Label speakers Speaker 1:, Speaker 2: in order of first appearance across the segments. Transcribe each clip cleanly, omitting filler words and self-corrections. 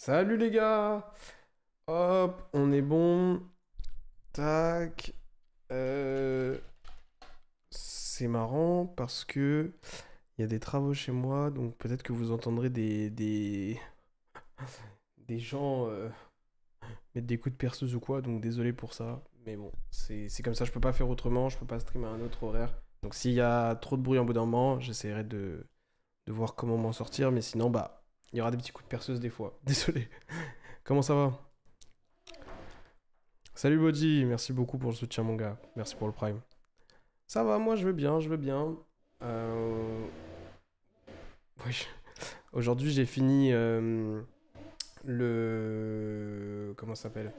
Speaker 1: Salut les gars! Hop, on est bon. Tac. Euh, c'est marrant parce que il y a des travaux chez moi, donc peut-être que vous entendrez des gens mettre des coups de perceuse ou quoi, donc désolé pour ça. Mais bon, c'est comme ça, je peux pas faire autrement, je peux pas streamer à un autre horaire. Donc s'il y a trop de bruit en bout d'un moment, j'essaierai de voir comment m'en sortir, mais sinon, bah, il y aura des petits coups de perceuse des fois. Désolé. Comment ça va? Salut Bodji, merci beaucoup pour le soutien mon gars. Merci pour le prime. Ça va, moi je veux bien, je veux bien. Euh... Oui. Aujourd'hui j'ai fini le... Comment ça s'appelle?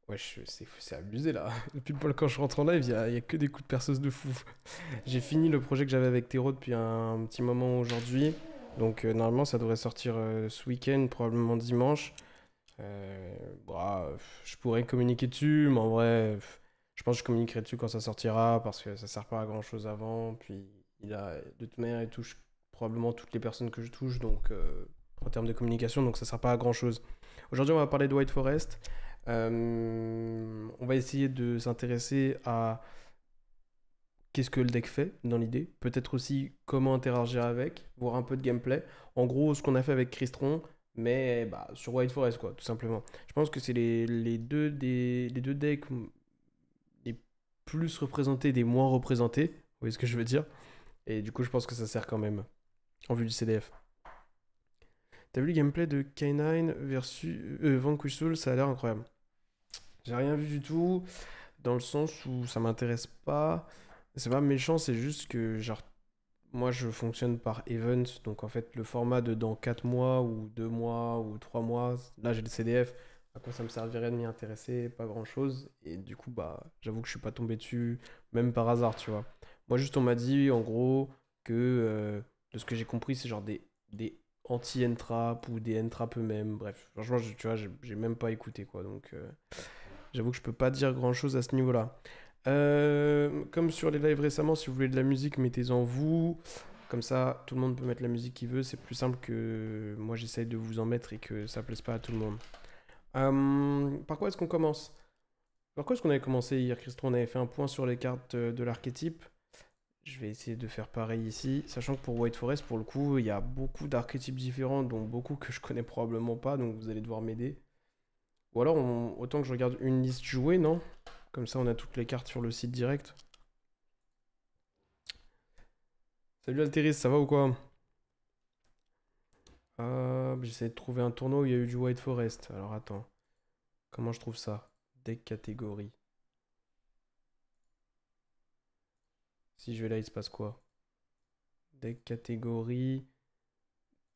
Speaker 1: Ouais, c'est abusé là. Depuis quand je rentre en live, il y a que des coups de perceuse de fou. J'ai fini le projet que j'avais avec Tero depuis un petit moment aujourd'hui. Donc normalement ça devrait sortir ce week-end, probablement dimanche. Euh, je pourrais communiquer dessus, mais en vrai, je pense que je communiquerai dessus quand ça sortira parce que ça sert pas à grand chose avant. Puis de toute manière, il touche probablement toutes les personnes que je touche, donc en termes de communication, donc ça sert pas à grand chose. Aujourd'hui, on va parler de White Forest. On va essayer de s'intéresser à qu'est-ce que le deck fait dans l'idée, peut-être aussi comment interagir avec, voir un peu de gameplay. En gros, ce qu'on a fait avec Crystron, mais bah, sur White Forest, quoi, tout simplement. Je pense que c'est les deux decks les plus représentés des moins représentés, vous voyez ce que je veux dire? Et du coup, je pense que ça sert quand même, en vue du CDF. T'as vu le gameplay de K9 versus Vanquish Soul, ça a l'air incroyable. J'ai rien vu du tout, dans le sens où ça m'intéresse pas. C'est pas méchant, c'est juste que genre moi, je fonctionne par event, donc en fait, le format de dans 4 mois ou 2 mois ou 3 mois, là j'ai le CDF, à quoi ça me servirait de m'y intéresser? Pas grand-chose. Et du coup, bah, j'avoue que je suis pas tombé dessus, même par hasard, tu vois. Moi, juste, on m'a dit, en gros, que de ce que j'ai compris, c'est genre des anti-entrap ou des entrap eux-mêmes, bref. Franchement, tu vois, j'ai même pas écouté, quoi, donc j'avoue que je peux pas dire grand-chose à ce niveau-là. Comme sur les lives récemment, si vous voulez de la musique, mettez-en vous. Comme ça, tout le monde peut mettre la musique qu'il veut. C'est plus simple que moi j'essaye de vous en mettre et que ça plaise pas à tout le monde. Par quoi est-ce qu'on commence? Par quoi est-ce qu'on avait commencé hier, Christophe? On avait fait un point sur les cartes de l'archétype. Je vais essayer de faire pareil ici. Sachant que pour White Forest, pour le coup, il y a beaucoup d'archétypes différents, dont beaucoup que je connais probablement pas, donc vous allez devoir m'aider. Ou alors, autant que je regarde une liste jouée, non? Comme ça, on a toutes les cartes sur le site direct. Salut Alteris, ça va ou quoi? J'essaie de trouver un tournoi où il y a eu du White Forest. Alors attends, comment je trouve ça? Deck catégorie. Si je vais là, il se passe quoi? Deck catégorie.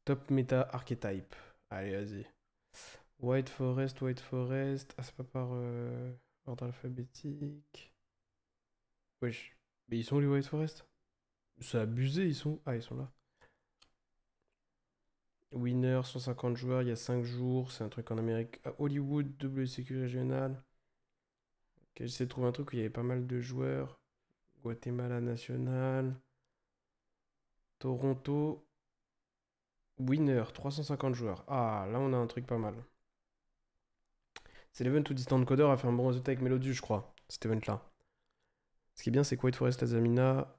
Speaker 1: Top Meta Archetype. Allez, vas-y. White Forest, White Forest. Ah, c'est pas par ordre alphabétique. Wesh. Mais ils sont où les White Forest? C'est abusé, ils sont. Ah, ils sont là. Winner, 150 joueurs, il y a 5 jours. C'est un truc en Amérique. Ah, Hollywood, WCQ régional. Ok, j'essaie de trouver un truc où il y avait pas mal de joueurs. Guatemala National. Toronto. Winner, 350 joueurs. Ah, là on a un truc pas mal. C'est l'event où Distant Coder a fait un bon résultat avec Melodius, je crois. Cet event-là. Ce qui est bien, c'est que White Forest Azamina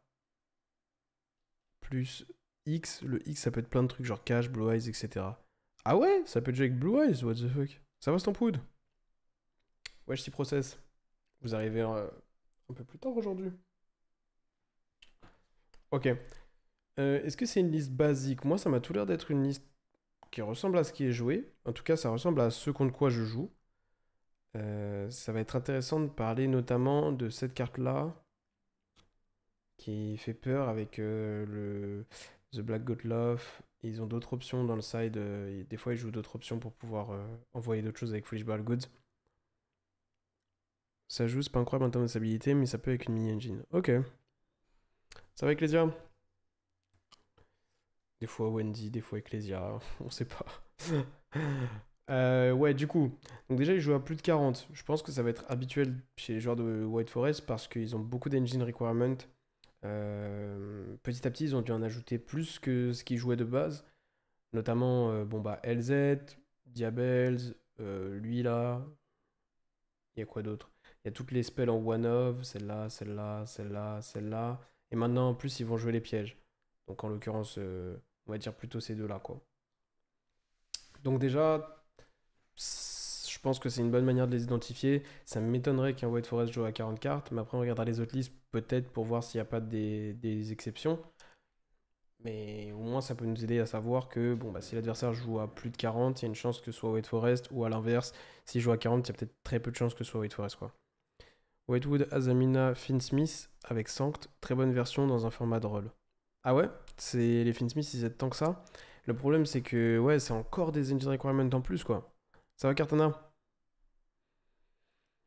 Speaker 1: plus X. Le X, ça peut être plein de trucs, genre Cash, Blue Eyes, etc. Ah ouais, ça peut être jouer avec Blue Eyes, what the fuck. Ça va, Stampwood? Wesh, si process. Vous arrivez un peu plus tard aujourd'hui. Ok. Est-ce que c'est une liste basique? Moi, ça m'a tout l'air d'être une liste qui ressemble à ce qui est joué. En tout cas, ça ressemble à ce contre quoi je joue. Ça va être intéressant de parler notamment de cette carte-là, qui fait peur avec le The Black Godlove. Ils ont d'autres options dans le side. Et des fois, ils jouent d'autres options pour pouvoir envoyer d'autres choses avec Foolish Ball Goods. Ça joue, c'est pas incroyable en termes de stabilité, mais ça peut avec une mini-engine. Ok. Ça va, Ecclesia? Des fois Wendy, des fois Ecclesia, on sait pas. Ouais, du coup, donc déjà, ils jouent à plus de 40. Je pense que ça va être habituel chez les joueurs de White Forest parce qu'ils ont beaucoup d'engine requirement. Petit à petit, ils ont dû en ajouter plus que ce qu'ils jouaient de base. Notamment, bon bah, LZ, Diabels, lui là. Il y a quoi d'autre? Il y a toutes les spells en one-of, celle-là, celle-là, celle-là, celle-là. Et maintenant, en plus, ils vont jouer les pièges. Donc, en l'occurrence, on va dire plutôt ces deux-là, quoi. Donc, déjà, je pense que c'est une bonne manière de les identifier. Ça m'étonnerait qu'un White Forest joue à 40 cartes, mais après, on regardera les autres listes, peut-être pour voir s'il n'y a pas des exceptions. Mais au moins, ça peut nous aider à savoir que bon, bah, si l'adversaire joue à plus de 40, il y a une chance que ce soit White Forest, ou à l'inverse, s'il joue à 40, il y a peut-être très peu de chances que ce soit White Forest, quoi. Whitewood, Azamina, Finsmith avec Sanct, très bonne version dans un format de rôle. Ah ouais? C'est les Finsmith, ils aident tant que ça. Le problème, c'est que ouais, c'est encore des engine requirements en plus, quoi. Ça va, Cartana?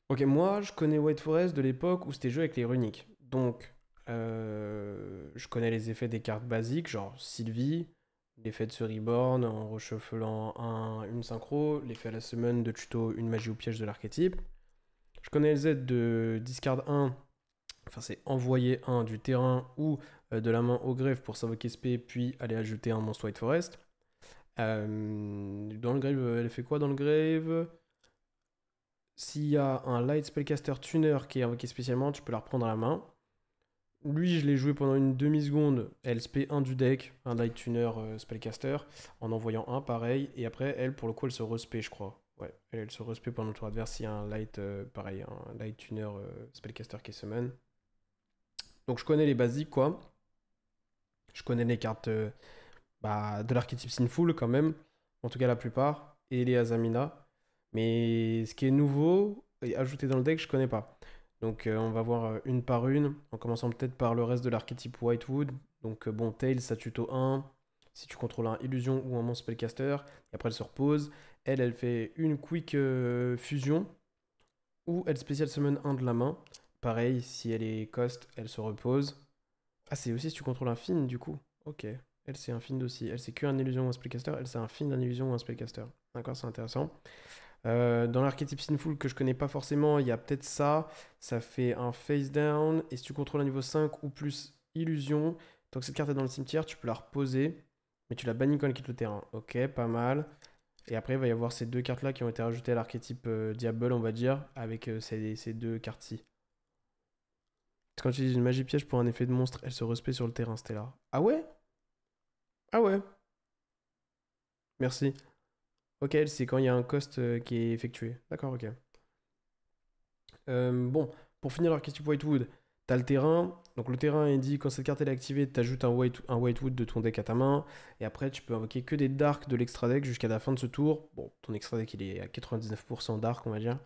Speaker 1: Ok, moi, je connais White Forest de l'époque où c'était joué avec les runiques. Donc, je connais les effets des cartes basiques, genre Sylvie, l'effet de ce Reborn en reshufflant une synchro, l'effet à la summon de tuto une magie ou piège de l'archétype. Je connais les aides de discard 1, enfin c'est envoyer un du terrain ou de la main au grave pour s'invoquer SP, puis aller ajouter un monstre White Forest. Dans le grave, elle fait quoi dans le grave? S'il y a un Light Spellcaster Tuner qui est invoqué spécialement, tu peux la reprendre à la main. Lui, je l'ai joué pendant une demi-seconde. Elle spé 1 du deck, un Light Tuner Spellcaster, en envoyant un pareil. Et après, elle, pour le coup, elle se respé, je crois. Ouais, elle se respé pendant le tour adverse s'il y a un Light, pareil, un Light Tuner Spellcaster qui summon. Donc je connais les basiques, quoi. Je connais les cartes bah, de l'archétype Sinful, quand même. En tout cas, la plupart. Et les Azamina. Mais ce qui est nouveau et ajouté dans le deck, je connais pas. Donc on va voir une par une, en commençant peut-être par le reste de l'archétype Whitewood. Donc bon, Tails, ça tuto 1, si tu contrôles un illusion ou un monstre spellcaster, et après elle se repose. Elle fait une quick fusion, ou elle spécial summon un de la main. Pareil, si elle est cost, elle se repose. Ah, c'est aussi si tu contrôles un fin du coup. Ok. Elle, c'est un fin aussi. Elle, c'est qu'un illusion ou un spellcaster. Elle, c'est un fin d'un illusion ou un spellcaster. D'accord, c'est intéressant. Dans l'archétype Sinful que je connais pas forcément, il y a peut-être ça. Ça fait un face down. Et si tu contrôles un niveau 5 ou plus illusion, tant que cette carte est dans le cimetière, tu peux la reposer. Mais tu la bannis quand elle quitte le terrain. Ok, pas mal. Et après, il va y avoir ces deux cartes-là qui ont été rajoutées à l'archétype Diable, on va dire, avec ces deux cartes-ci. Quand tu utilises une magie piège pour un effet de monstre, elle se respect sur le terrain, Stellar. Ah ouais? Ah ouais, merci. Ok, c'est quand il y a un cost qui est effectué. D'accord, ok. Bon, pour finir l'archétype Whitewood, t'as le terrain. Donc le terrain, il dit quand cette carte est activée, t'ajoutes un Whitewood de ton deck à ta main. Et après, tu peux invoquer que des Dark de l'extra deck jusqu'à la fin de ce tour. Bon, ton extra deck, il est à 99% Dark, on va dire.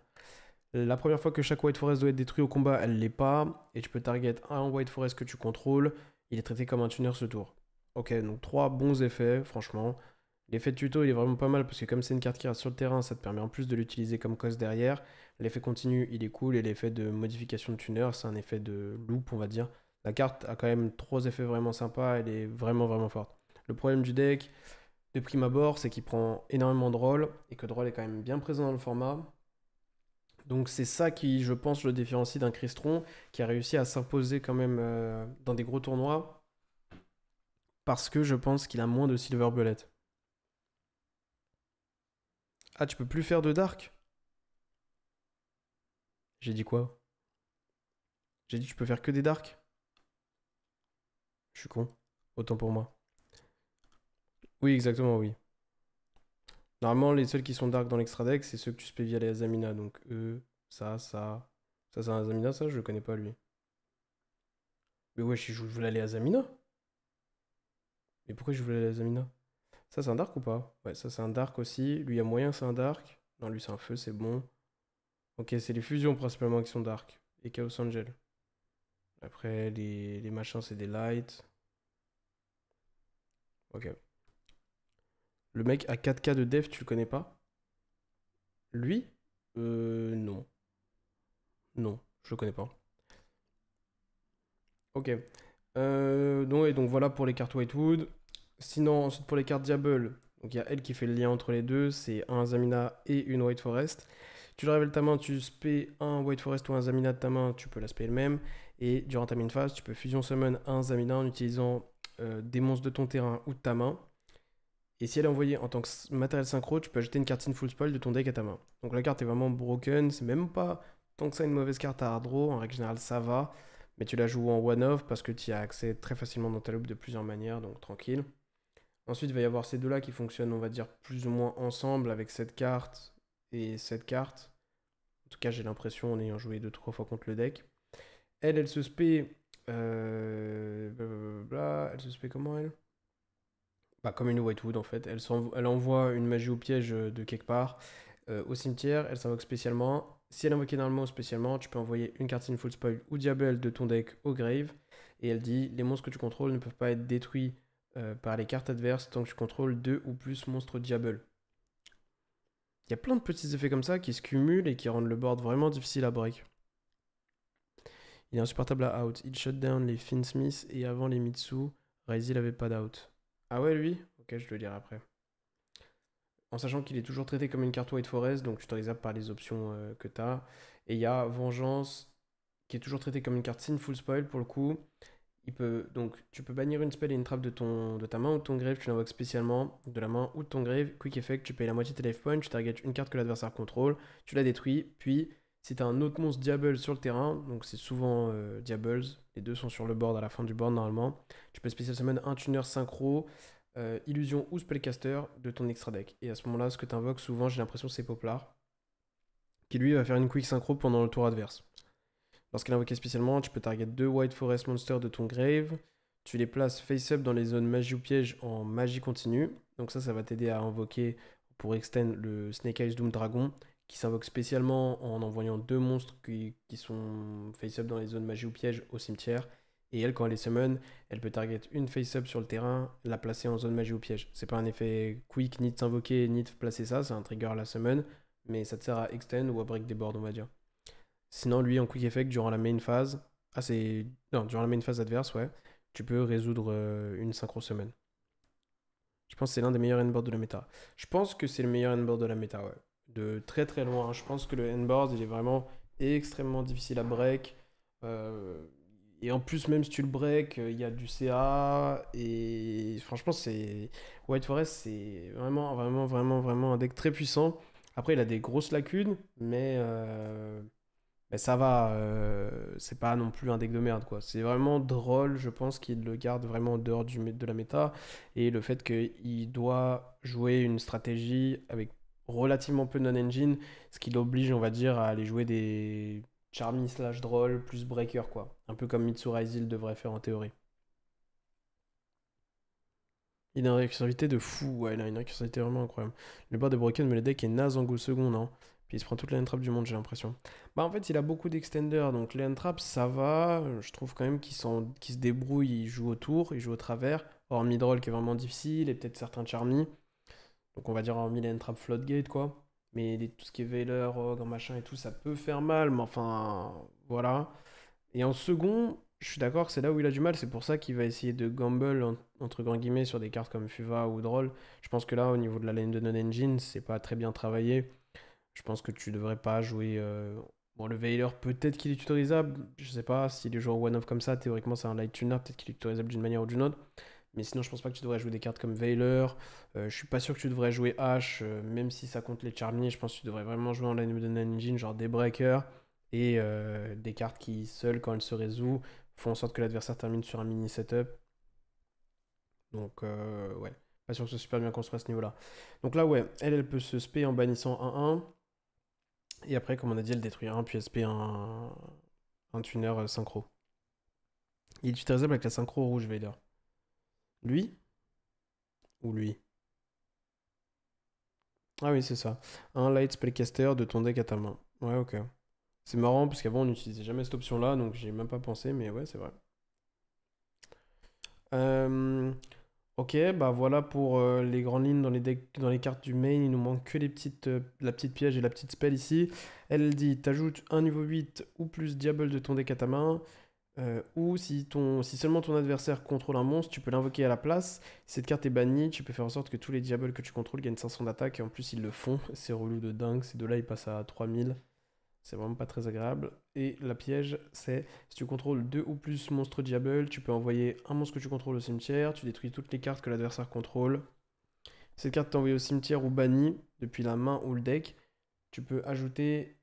Speaker 1: La première fois que chaque White Forest doit être détruit au combat, elle l'est pas. Et tu peux target un White Forest que tu contrôles. Il est traité comme un tuner ce tour. Ok, donc trois bons effets, franchement. L'effet de tuto, il est vraiment pas mal parce que comme c'est une carte qui reste sur le terrain, ça te permet en plus de l'utiliser comme cost derrière. L'effet continu, il est cool. Et l'effet de modification de tuner, c'est un effet de loop, on va dire. La carte a quand même trois effets vraiment sympas. Elle est vraiment, vraiment forte. Le problème du deck, de prime abord, c'est qu'il prend énormément de rôle et que le rôle est quand même bien présent dans le format. Donc c'est ça qui, je pense, le différencie d'un Crystron qui a réussi à s'imposer quand même dans des gros tournois parce que je pense qu'il a moins de Silver Bullet. Ah, tu peux plus faire de Dark? J'ai dit quoi? J'ai dit tu peux faire que des Dark? Je suis con. Autant pour moi. Oui, exactement, oui. Normalement, les seuls qui sont Dark dans l'extra deck, c'est ceux que tu spé via les Azamina. Donc eux, ça, ça. Ça, c'est un Azamina, ça, je le connais pas lui. Mais wesh, je voulais aller à Azamina? Mais pourquoi je voulais aller à Azamina? Ça, c'est un dark ou pas? Ouais, ça, c'est un dark aussi. Lui, il y a moyen, c'est un dark. Non, lui, c'est un feu, c'est bon. Ok, c'est les fusions principalement qui sont dark. Et Chaos Angel. Après, les machins, c'est des lights. Ok. Le mec à 4K de def, tu le connais pas? Lui? Non. Non, je le connais pas. Ok. Donc voilà pour les cartes Whitewood. Sinon, ensuite pour les cartes Diable, donc il y a elle qui fait le lien entre les deux, c'est un Zamina et une White Forest. Tu le révèles ta main, tu spé un White Forest ou un Zamina de ta main, tu peux la spé elle-même. Et durant ta main phase, tu peux fusion summon un Zamina en utilisant des monstres de ton terrain ou de ta main. Et si elle est envoyée en tant que matériel synchro, tu peux ajouter une carte in full spoil de ton deck à ta main. Donc la carte est vraiment broken, c'est même pas tant que ça une mauvaise carte à hard draw, en règle générale ça va, mais tu la joues en one-off parce que tu y as accès très facilement dans ta loupe de plusieurs manières, donc tranquille. Ensuite, il va y avoir ces deux-là qui fonctionnent, on va dire, plus ou moins ensemble avec cette carte et cette carte. En tout cas, j'ai l'impression en ayant joué 2-3 fois contre le deck. Elle se spé. Blablabla. Elle se spé comment elle? Bah, comme une Whitewood en fait. Elle envoie une magie au piège de quelque part au cimetière. Elle s'invoque spécialement. Si elle est invoquée normalement ou spécialement, tu peux envoyer une carte in full spoil ou Diabelle de ton deck au grave. Et elle dit les monstres que tu contrôles ne peuvent pas être détruits par les cartes adverses tant que tu contrôles deux ou plus monstres Diable. Il y a plein de petits effets comme ça qui se cumulent et qui rendent le board vraiment difficile à break. Il est insupportable à out. Il shut down les Finsmith et avant les Mitsu, Raizil avait pas d'out. Ah ouais, lui? Ok, je le dirai après. En sachant qu'il est toujours traité comme une carte White Forest, donc tu t'autorises par les options que tu as. Et il y a Vengeance, qui est toujours traité comme une carte sin full spoil pour le coup. Donc tu peux bannir une spell et une trappe de ta main ou de ton grave, tu l'invoques spécialement de la main ou de ton grave. Quick effect, tu payes la moitié de tes life points, tu targetes une carte que l'adversaire contrôle, tu la détruis, puis si tu as un autre monstre Diable sur le terrain, donc c'est souvent Diables, les deux sont sur le board à la fin du board normalement, tu peux spécial summon un tuner synchro, illusion ou spellcaster de ton extra deck. Et à ce moment-là, ce que tu invoques souvent, j'ai l'impression c'est Poplar, qui lui va faire une quick synchro pendant le tour adverse. Lorsqu'elle est invoquée spécialement, tu peux target 2 White Forest Monsters de ton grave. Tu les places face-up dans les zones magie ou piège en magie continue. Donc ça va t'aider à invoquer pour extend le Snake Eyes Doom Dragon, qui s'invoque spécialement en envoyant deux monstres qui sont face-up dans les zones magie ou piège au cimetière. Et elle, quand elle est summon, elle peut target une face-up sur le terrain, la placer en zone magie ou piège. C'est pas un effet quick ni de s'invoquer ni de placer ça, c'est un trigger à la summon, mais ça te sert à extend ou à break des boards, on va dire. Sinon, lui, en quick effect, durant la main phase. Ah, c'est. Non, durant la main phase adverse, ouais. Tu peux résoudre une synchro summon. Je pense que c'est l'un des meilleurs endboards de la méta. Je pense que c'est le meilleur endboard de la méta, ouais. De très très loin. Je pense que le endboard, il est vraiment extrêmement difficile à break. Euh, et en plus, même si tu le break, il y a du CA. Et franchement, c'est. White Forest, c'est vraiment, vraiment, vraiment, vraiment un deck très puissant. Après, il a des grosses lacunes, mais ça va, c'est pas non plus un deck de merde, quoi. C'est vraiment drôle, je pense, qu'il le garde vraiment en dehors de la méta. Et le fait qu'il doit jouer une stratégie avec relativement peu non-engine, ce qui l'oblige, on va dire, à aller jouer des Charmy slash Droll plus Breaker, quoi. Un peu comme Mitsuraisil devrait faire en théorie. Il a une récursivité de fou, ouais, il a une récursivité vraiment incroyable. Le board de Broken, mais le deck est naze en go second, non? Puis il se prend toute la trap du monde, j'ai l'impression. Bah en fait, il a beaucoup d'extenders, donc les trap ça va. Je trouve quand même qu'il se débrouille, il joue autour, il joue au travers. Hormis Droll qui est vraiment difficile, et peut-être certains Charmy. Donc on va dire hormis les trap Floodgate, quoi. Mais tout ce qui est Veiler, Ogre, machin et tout, ça peut faire mal, mais enfin, voilà. Et en second, je suis d'accord que c'est là où il a du mal. C'est pour ça qu'il va essayer de gamble, entre grands guillemets, sur des cartes comme Fuva ou Droll. Je pense que là, au niveau de la lane de non-engine, c'est pas très bien travaillé. Je pense que tu devrais pas jouer. Bon, le Veiler, peut-être qu'il est tutorisable. Je sais pas, s'il est joué en one-off comme ça, théoriquement, c'est un light tuner. Peut-être qu'il est tutorisable d'une manière ou d'une autre. Mais sinon, je pense pas que tu devrais jouer des cartes comme Veiler. Je suis pas sûr que tu devrais jouer H, même si ça compte les Charmy. Je pense que tu devrais vraiment jouer en lane de non-engine, genre des Breakers et des cartes qui, seules, quand elles se résout, font en sorte que l'adversaire termine sur un mini setup. Donc, ouais, pas sûr que ce soit super bien construit à ce niveau-là. Donc là, ouais, elle peut se spé en bannissant 1-1. Et après, comme on a dit, elle détruit un, puis elle spé un tuner synchro. Il est utilisable avec la synchro rouge Vader. Lui ou lui? Ah oui, c'est ça. Un light spellcaster de ton deck à ta main. Ouais, ok. C'est marrant parce qu'avant on n'utilisait jamais cette option-là, donc j'ai même pas pensé, mais ouais, c'est vrai. Euh, Ok, bah voilà pour les grandes lignes dans les decks, dans les cartes du main. Il nous manque que la petite piège et la petite spell ici. Elle dit t'ajoutes un niveau 8 ou plus Diable de ton deck à ta main. Ou si seulement ton adversaire contrôle un monstre, tu peux l'invoquer à la place. Si cette carte est bannie, tu peux faire en sorte que tous les Diables que tu contrôles gagnent 500 d'attaque. Et en plus, ils le font. C'est relou de dingue. Ces deux-là, ils passent à 3000. C'est vraiment pas très agréable. Et la piège, c'est si tu contrôles deux ou plus monstres Diable, tu peux envoyer un monstre que tu contrôles au cimetière, tu détruis toutes les cartes que l'adversaire contrôle. Cette carte est envoyée au cimetière ou bannie depuis la main ou le deck. Tu peux ajouter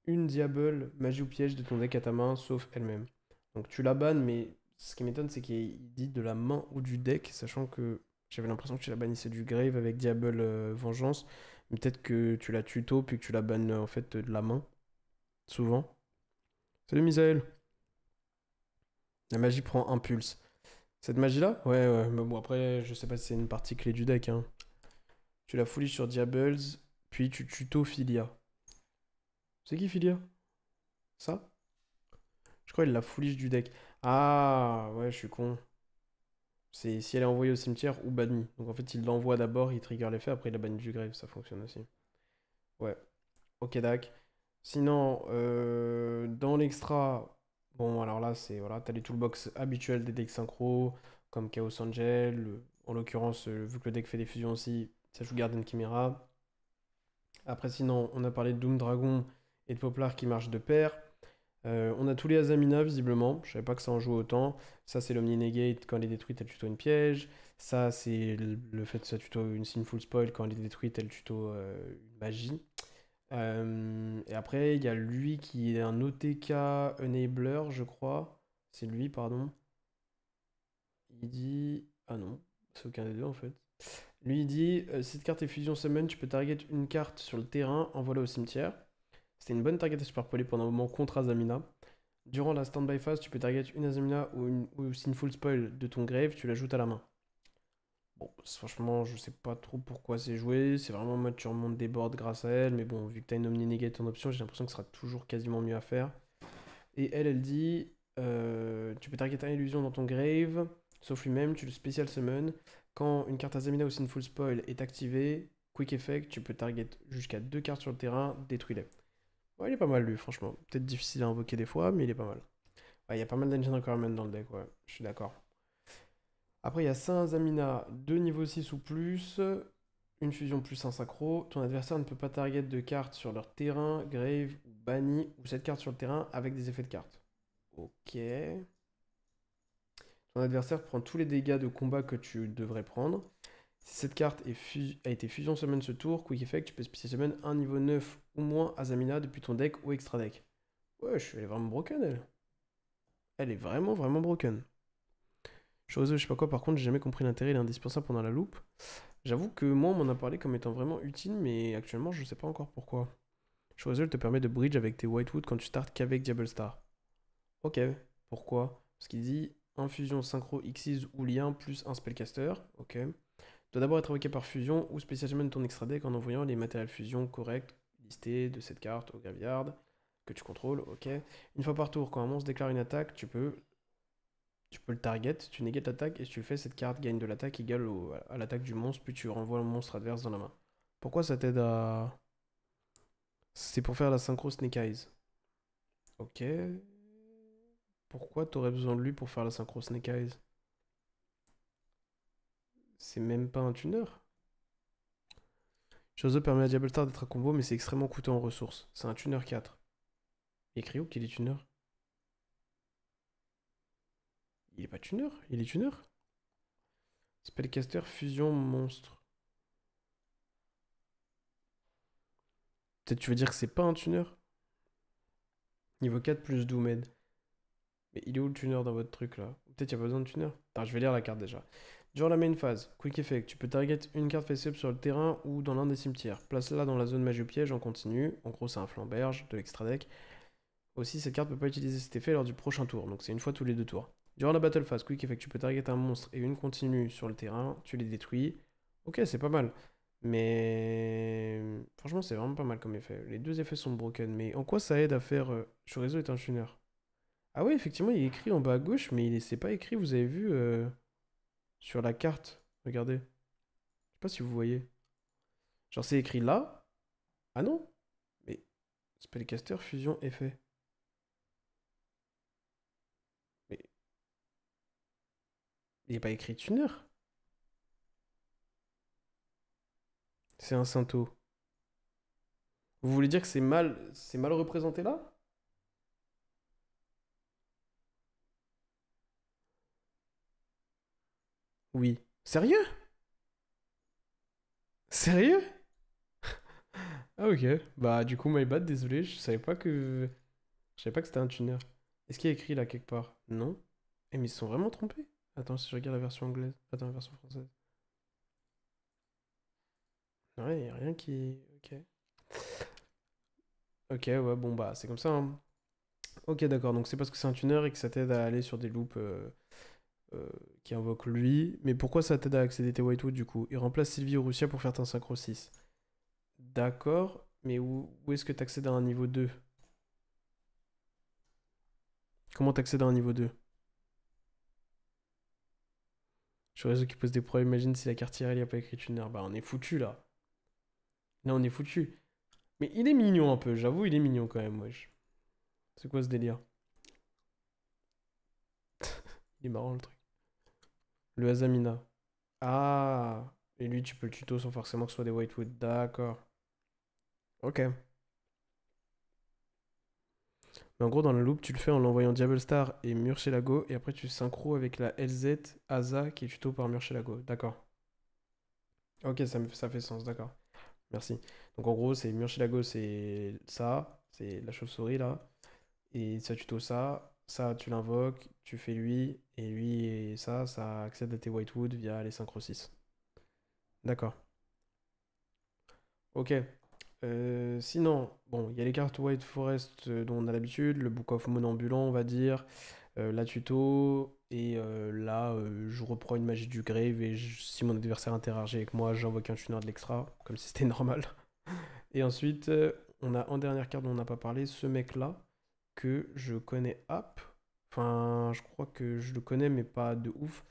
Speaker 1: une Diable, magie ou piège de ton deck à ta main, sauf elle-même. Donc tu la bannes, mais ce qui m'étonne, c'est qu'il dit de la main ou du deck, sachant que j'avais l'impression que tu la bannissais du grave avec Diable Vengeance. Mais peut-être que tu la tuto, puis que tu la bannes en fait de la main, souvent. Salut Misaël. La magie prend impulse. Cette magie-là? Ouais, ouais, mais bon, après, je sais pas si c'est une partie clé du deck, hein. Tu la foulies sur Diables, puis tu tuto Philia. C'est qui Philia? Ça? Je crois qu'il la foulige du deck. Ah, ouais, je suis con. C'est si elle est envoyée au cimetière ou bannie. Donc en fait, il l'envoie d'abord, il trigger l'effet, après il la bannit du grave, ça fonctionne aussi. Ouais, ok, dac. Sinon, dans l'extra, bon, alors là, c'est voilà, t'as les toolbox habituels des decks synchro, comme Chaos Angel. En l'occurrence, vu que le deck fait des fusions aussi, ça joue Garden Chimera. Après, sinon, on a parlé de Doom Dragon et de Poplar qui marchent de pair. On a tous les Azamina visiblement, je savais pas que ça en jouait autant. Ça c'est l'Omni Negate quand elle est détruite, elle tuto une piège. Ça c'est le fait que ça tuto une Sinful Spoil quand elle est détruite, elle tuto une magie. Et après il y a lui qui est un OTK Enabler, je crois. C'est lui, pardon. Il dit. Ah non, c'est aucun des deux en fait. Lui il dit si cette carte est fusion summon, tu peux target une carte sur le terrain, envoie-la au cimetière. C'était une bonne target à Super Poly pendant un moment contre Azamina. Durant la standby phase, tu peux target une Azamina ou Sinful Spoil de ton grave, tu l'ajoutes à la main. Bon, franchement, je sais pas trop pourquoi c'est joué. C'est vraiment en mode tu remontes des boards grâce à elle. Mais bon, vu que t'as une Omni Negate en option, j'ai l'impression que ce sera toujours quasiment mieux à faire. Et elle dit tu peux target un illusion dans ton grave, sauf lui-même, tu le spécial summon. Quand une carte Azamina ou Sinful Spoil est activée, quick effect, tu peux target jusqu'à 2 cartes sur le terrain, détruis-les. Ouais, il est pas mal lui, franchement. Peut-être difficile à invoquer des fois, mais il est pas mal. Ouais, il y a pas mal d'engine requirement dans le deck, ouais, je suis d'accord. Après, il y a 5 Zamina, 2 niveau 6 ou plus, une fusion plus un synchro. Ton adversaire ne peut pas target de cartes sur leur terrain, grave ou banni, ou cette carte sur le terrain avec des effets de cartes. Ok. Ton adversaire prend tous les dégâts de combat que tu devrais prendre. Si cette carte a été fusion summon ce tour, quick effect, tu peux spécial summon un niveau 9 ou moins Azamina depuis ton deck ou extra deck. Wesh, elle est vraiment broken, elle. Elle est vraiment, vraiment broken. Chose, je sais pas quoi, par contre, j'ai jamais compris l'intérêt, il est indispensable pendant la loupe. J'avoue que moi, on m'en a parlé comme étant vraiment utile, mais actuellement, je sais pas encore pourquoi. Chose, te permet de bridge avec tes Whitewood quand tu startes qu'avec Diable Star. Ok, pourquoi? Parce qu'il dit infusion synchro Xyz ou lien plus un spellcaster. Ok. Doit d'abord être invoqué par fusion ou spécialement ton extra deck en envoyant les matériels fusion corrects listés de cette carte au graveyard que tu contrôles. Ok. Une fois par tour, quand un monstre déclare une attaque, tu peux le target, tu négates l'attaque et si tu le fais, cette carte gagne de l'attaque égale à l'attaque du monstre, puis tu renvoies le monstre adverse dans la main. Pourquoi ça t'aide à. C'est pour faire la synchro Snake Eyes. Ok. Pourquoi t'aurais besoin de lui pour faire la synchro Snake Eyes? C'est même pas un tuner. Chose permet à Diable Star d'être un combo, mais c'est extrêmement coûteux en ressources. C'est un tuner 4. Écrit où qu'il est tuner? Il est pas tuner? Il est tuner? Spellcaster fusion monstre. Peut-être tu veux dire que c'est pas un tuner? Niveau 4 plus Doomed. Mais il est où le tuner dans votre truc là? Peut-être il n'y a pas besoin de tuner. Attends, je vais lire la carte déjà. Durant la main phase, quick effect, tu peux target une carte face-up sur le terrain ou dans l'un des cimetières. Place-la dans la zone magie au piège en continu. En gros, c'est un flamberge de l'extra deck. Aussi, cette carte peut pas utiliser cet effet lors du prochain tour, donc c'est une fois tous les 2 tours. Durant la battle phase, quick effect, tu peux target un monstre et une continue sur le terrain, tu les détruis. Ok, c'est pas mal. Mais franchement, c'est vraiment pas mal comme effet. Les deux effets sont broken, mais en quoi ça aide à faire Chorizo est un tuner? Ah oui, effectivement, il est écrit en bas à gauche, mais c'est pas écrit, vous avez vu, sur la carte. Regardez. Je sais pas si vous voyez. Genre, c'est écrit là. Ah non? Mais Spellcaster, fusion, effet. Mais il est pas écrit tuner. C'est un Sainto. Vous voulez dire que c'est mal représenté là? Oui. Sérieux? Sérieux? Ah ok. Bah du coup, my bad, désolé, je savais pas que... Je savais pas que c'était un tuner. Est-ce qu'il y a écrit là quelque part? Non. Eh mais ils se sont vraiment trompés. Attends, si je regarde la version anglaise. Attends, la version française. Ouais, y a rien qui... Ok. Ok, ouais, bon bah c'est comme ça, hein. Ok, d'accord, donc c'est parce que c'est un tuner et que ça t'aide à aller sur des loops euh, qui invoquent lui. Mais pourquoi ça t'aide à accéder tes Whitewood du coup? Il remplace Sylvie ou Russia pour faire un synchro 6. D'accord, mais où est-ce que t'accèdes à un niveau 2? Comment t'accèdes à un niveau 2? Je suis réseau qui pose des problèmes, imagine si la carte IRL y a pas écrit tuner. Bah on est foutu là. Là on est foutu. Mais il est mignon un peu, j'avoue, il est mignon quand même, wesh. C'est quoi ce délire? Il est marrant le truc. Le Azamina. Ah, et lui tu peux le tuto sans forcément que ce soit des Whitewood. D'accord. Ok. Mais en gros, dans le loop, tu le fais en l'envoyant Diable Star et Murcielago, et après tu synchro avec la LZ Asa qui est tuto par Murcielago. D'accord. Ok, ça fait sens, d'accord. Merci. Donc en gros, c'est Murcielago, c'est ça, c'est la chauve-souris là, et ça tuto ça, ça tu l'invoques, tu fais lui, et lui et ça accède à tes Whitewood via les synchro 6. D'accord. Ok. Sinon, bon, il y a les cartes White Forest dont on a l'habitude, le Book of Moon ambulant, on va dire, la tuto, et là, je reprends une magie du Grave, et si mon adversaire interagit avec moi, j'invoque un tuner de l'extra, comme si c'était normal. Et ensuite, on a en dernière carte dont on n'a pas parlé, ce mec-là, que je connais app. Enfin, je crois que je le connais, mais pas de ouf.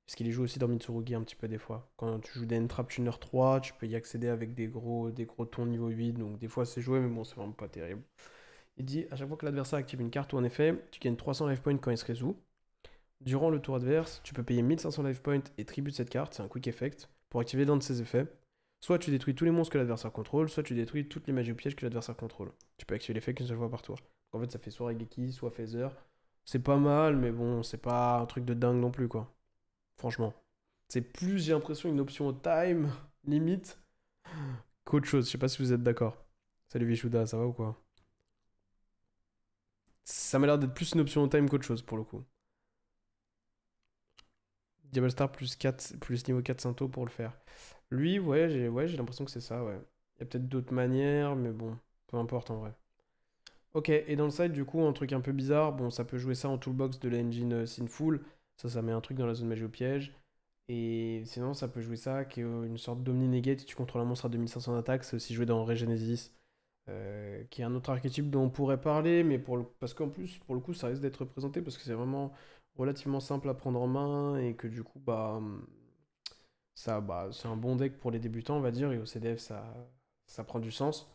Speaker 1: Parce qu'il y joue aussi dans Mitsurugi un petit peu des fois. Quand tu joues des Trap Tuner 3, tu peux y accéder avec des gros tons niveau 8. Donc des fois c'est joué, mais bon, c'est vraiment pas terrible. Il dit à chaque fois que l'adversaire active une carte ou un effet, tu gagnes 300 life points quand il se résout. Durant le tour adverse, tu peux payer 1500 life points et tribute cette carte, c'est un quick effect, pour activer l'un de ses effets. Soit tu détruis tous les monstres que l'adversaire contrôle, soit tu détruis toutes les magies ou pièges que l'adversaire contrôle. Tu peux activer l'effet qu'une seule fois par tour. Donc en fait, ça fait soit Regeki, soit Phaser. C'est pas mal, mais bon, c'est pas un truc de dingue non plus, quoi. Franchement. C'est plus, j'ai l'impression, une option time, limite, qu'autre chose. Je sais pas si vous êtes d'accord. Salut Vishuda, ça va ou quoi? Ça m'a l'air d'être plus une option time qu'autre chose, pour le coup. Diable Star plus 4, plus niveau 4 Santo pour le faire. Lui, ouais, j'ai l'impression que c'est ça, ouais. Il y a peut-être d'autres manières, mais bon, peu importe en vrai. Ok, et dans le side, du coup, un truc un peu bizarre, bon, ça peut jouer ça en toolbox de l'engine Sinful, ça met un truc dans la zone magie au piège, et sinon, ça peut jouer ça, qui est une sorte d'Omni-Negate, si tu contrôles un monstre à 2500 d'attaque, c'est aussi joué dans Regenesis, qui est un autre archétype dont on pourrait parler, mais parce qu'en plus, pour le coup, ça risque d'être représenté, parce que c'est vraiment relativement simple à prendre en main, et que du coup, bah, c'est un bon deck pour les débutants, on va dire, et au CDF, ça prend du sens.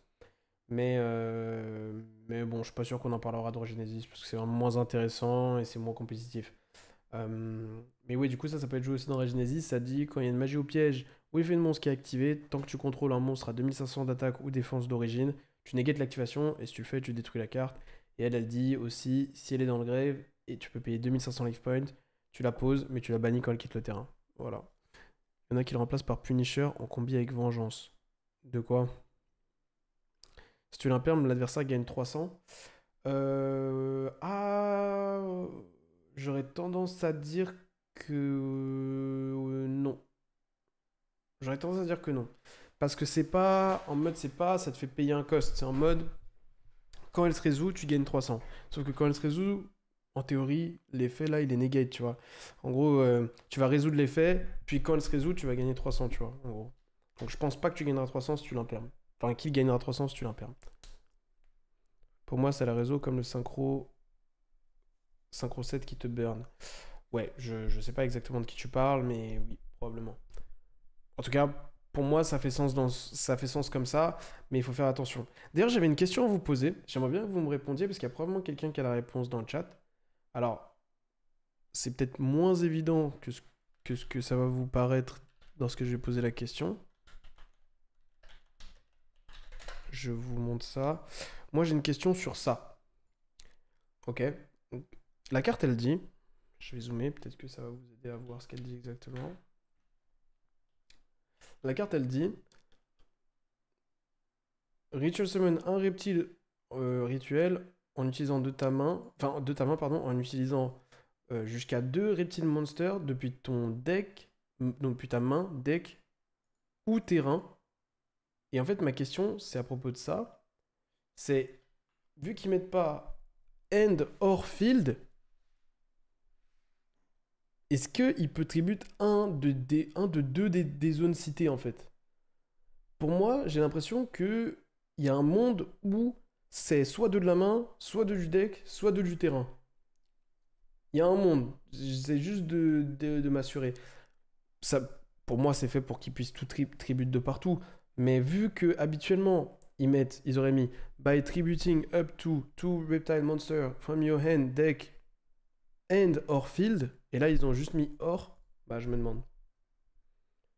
Speaker 1: Mais bon, je suis pas sûr qu'on en parlera de Genesis parce que c'est vraiment moins intéressant et c'est moins compétitif. Mais oui, du coup, ça peut être joué aussi dans Regenesis. Ça dit quand il y a une magie au piège ou effet de monstre qui est activé, tant que tu contrôles un monstre à 2500 d'attaque ou défense d'origine, tu négates l'activation et si tu le fais, tu détruis la carte. Et elle dit aussi si elle est dans le grave et tu peux payer 2500 life points, tu la poses mais tu la bannis quand elle quitte le terrain. Voilà. Il y en a qui le remplacent par Punisher en combi avec Vengeance. De quoi? Si tu l'impermes, l'adversaire gagne 300. Ah, j'aurais tendance à dire que non. J'aurais tendance à dire que non. Parce que c'est pas, en mode c'est pas, ça te fait payer un cost. C'est en mode, quand elle se résout, tu gagnes 300. Sauf que quand elle se résout, en théorie, l'effet là, il est negate, tu vois. En gros, tu vas résoudre l'effet, puis quand elle se résout, tu vas gagner 300, tu vois, en gros. Donc je pense pas que tu gagneras 300 si tu l'impermes. Enfin, qu'il gagnera 300 si tu l'impermes. Pour moi, c'est la réseau comme le synchro 7 qui te burn. Ouais, je sais pas exactement de qui tu parles, mais oui, probablement. En tout cas, pour moi, ça fait sens comme ça, mais il faut faire attention. D'ailleurs, j'avais une question à vous poser. J'aimerais bien que vous me répondiez, parce qu'il y a probablement quelqu'un qui a la réponse dans le chat. Alors, c'est peut-être moins évident que ce que ça va vous paraître lorsque je vais poser la question. Je vous montre ça. Moi, j'ai une question sur ça. Ok. Donc, la carte, elle dit. Je vais zoomer, peut-être que ça va vous aider à voir ce qu'elle dit exactement. La carte, elle dit Ritual Summon un reptile rituel en utilisant de ta main, enfin de ta main, pardon, en utilisant jusqu'à 2 reptiles monsters depuis ton deck, non, depuis ta main, deck ou terrain. Et en fait, ma question, c'est à propos de ça. C'est, vu qu'ils mettent pas end or field, est-ce qu'il peut tribute un de deux des zones citées en fait? Pour moi, j'ai l'impression que il y a un monde où c'est soit de la main, soit de du deck, soit de du terrain. Il y a un monde. J'essaie juste de m'assurer. Ça, pour moi, c'est fait pour qu'ils puissent tout tribute de partout. Mais vu que habituellement, ils auraient mis by tributing up to two reptile monsters from your hand, deck, end or field, et là ils ont juste mis or, bah je me demande.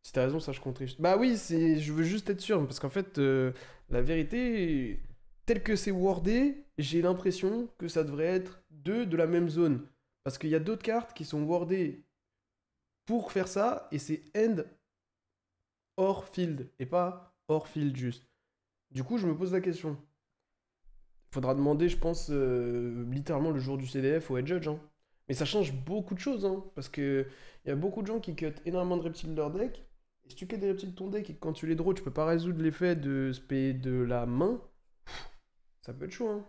Speaker 1: Si t'as raison, ça je compte. Bah oui, je veux juste être sûr, parce qu'en fait, la vérité, tel que c'est wordé, j'ai l'impression que ça devrait être deux de la même zone. Parce qu'il y a d'autres cartes qui sont wordées pour faire ça, et c'est end or field, et pas or field juste. Du coup, je me pose la question. Faudra demander, je pense, littéralement le jour du CDF au head judge, hein. Mais ça change beaucoup de choses, hein, parce que il y a beaucoup de gens qui cut énormément de reptiles de leur deck. Et si tu cut des reptiles de ton deck et que quand tu les draws, tu peux pas résoudre l'effet de spé de la main, ça peut être chaud, hein.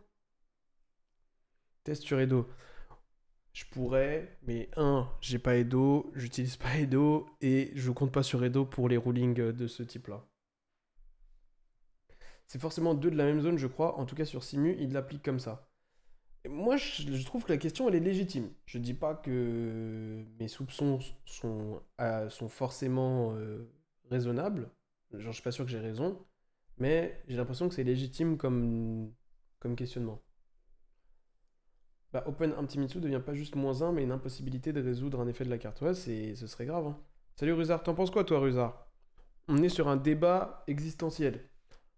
Speaker 1: Test sur Edo. Je pourrais, mais j'ai pas Edo, j'utilise pas Edo, et je compte pas sur Edo pour les rulings de ce type-là. C'est forcément deux de la même zone, je crois. En tout cas, sur Simu, il l'applique comme ça. Et moi, je trouve que la question, elle est légitime. Je dis pas que mes soupçons sont forcément raisonnables. Genre, je suis pas sûr que j'ai raison. Mais j'ai l'impression que c'est légitime comme questionnement. Bah, Open Antimitsu devient pas juste -1, mais une impossibilité de résoudre un effet de la carte. Ouais, ce serait grave, hein. Salut Ruzard, t'en penses quoi toi Ruzard? On est sur un débat existentiel.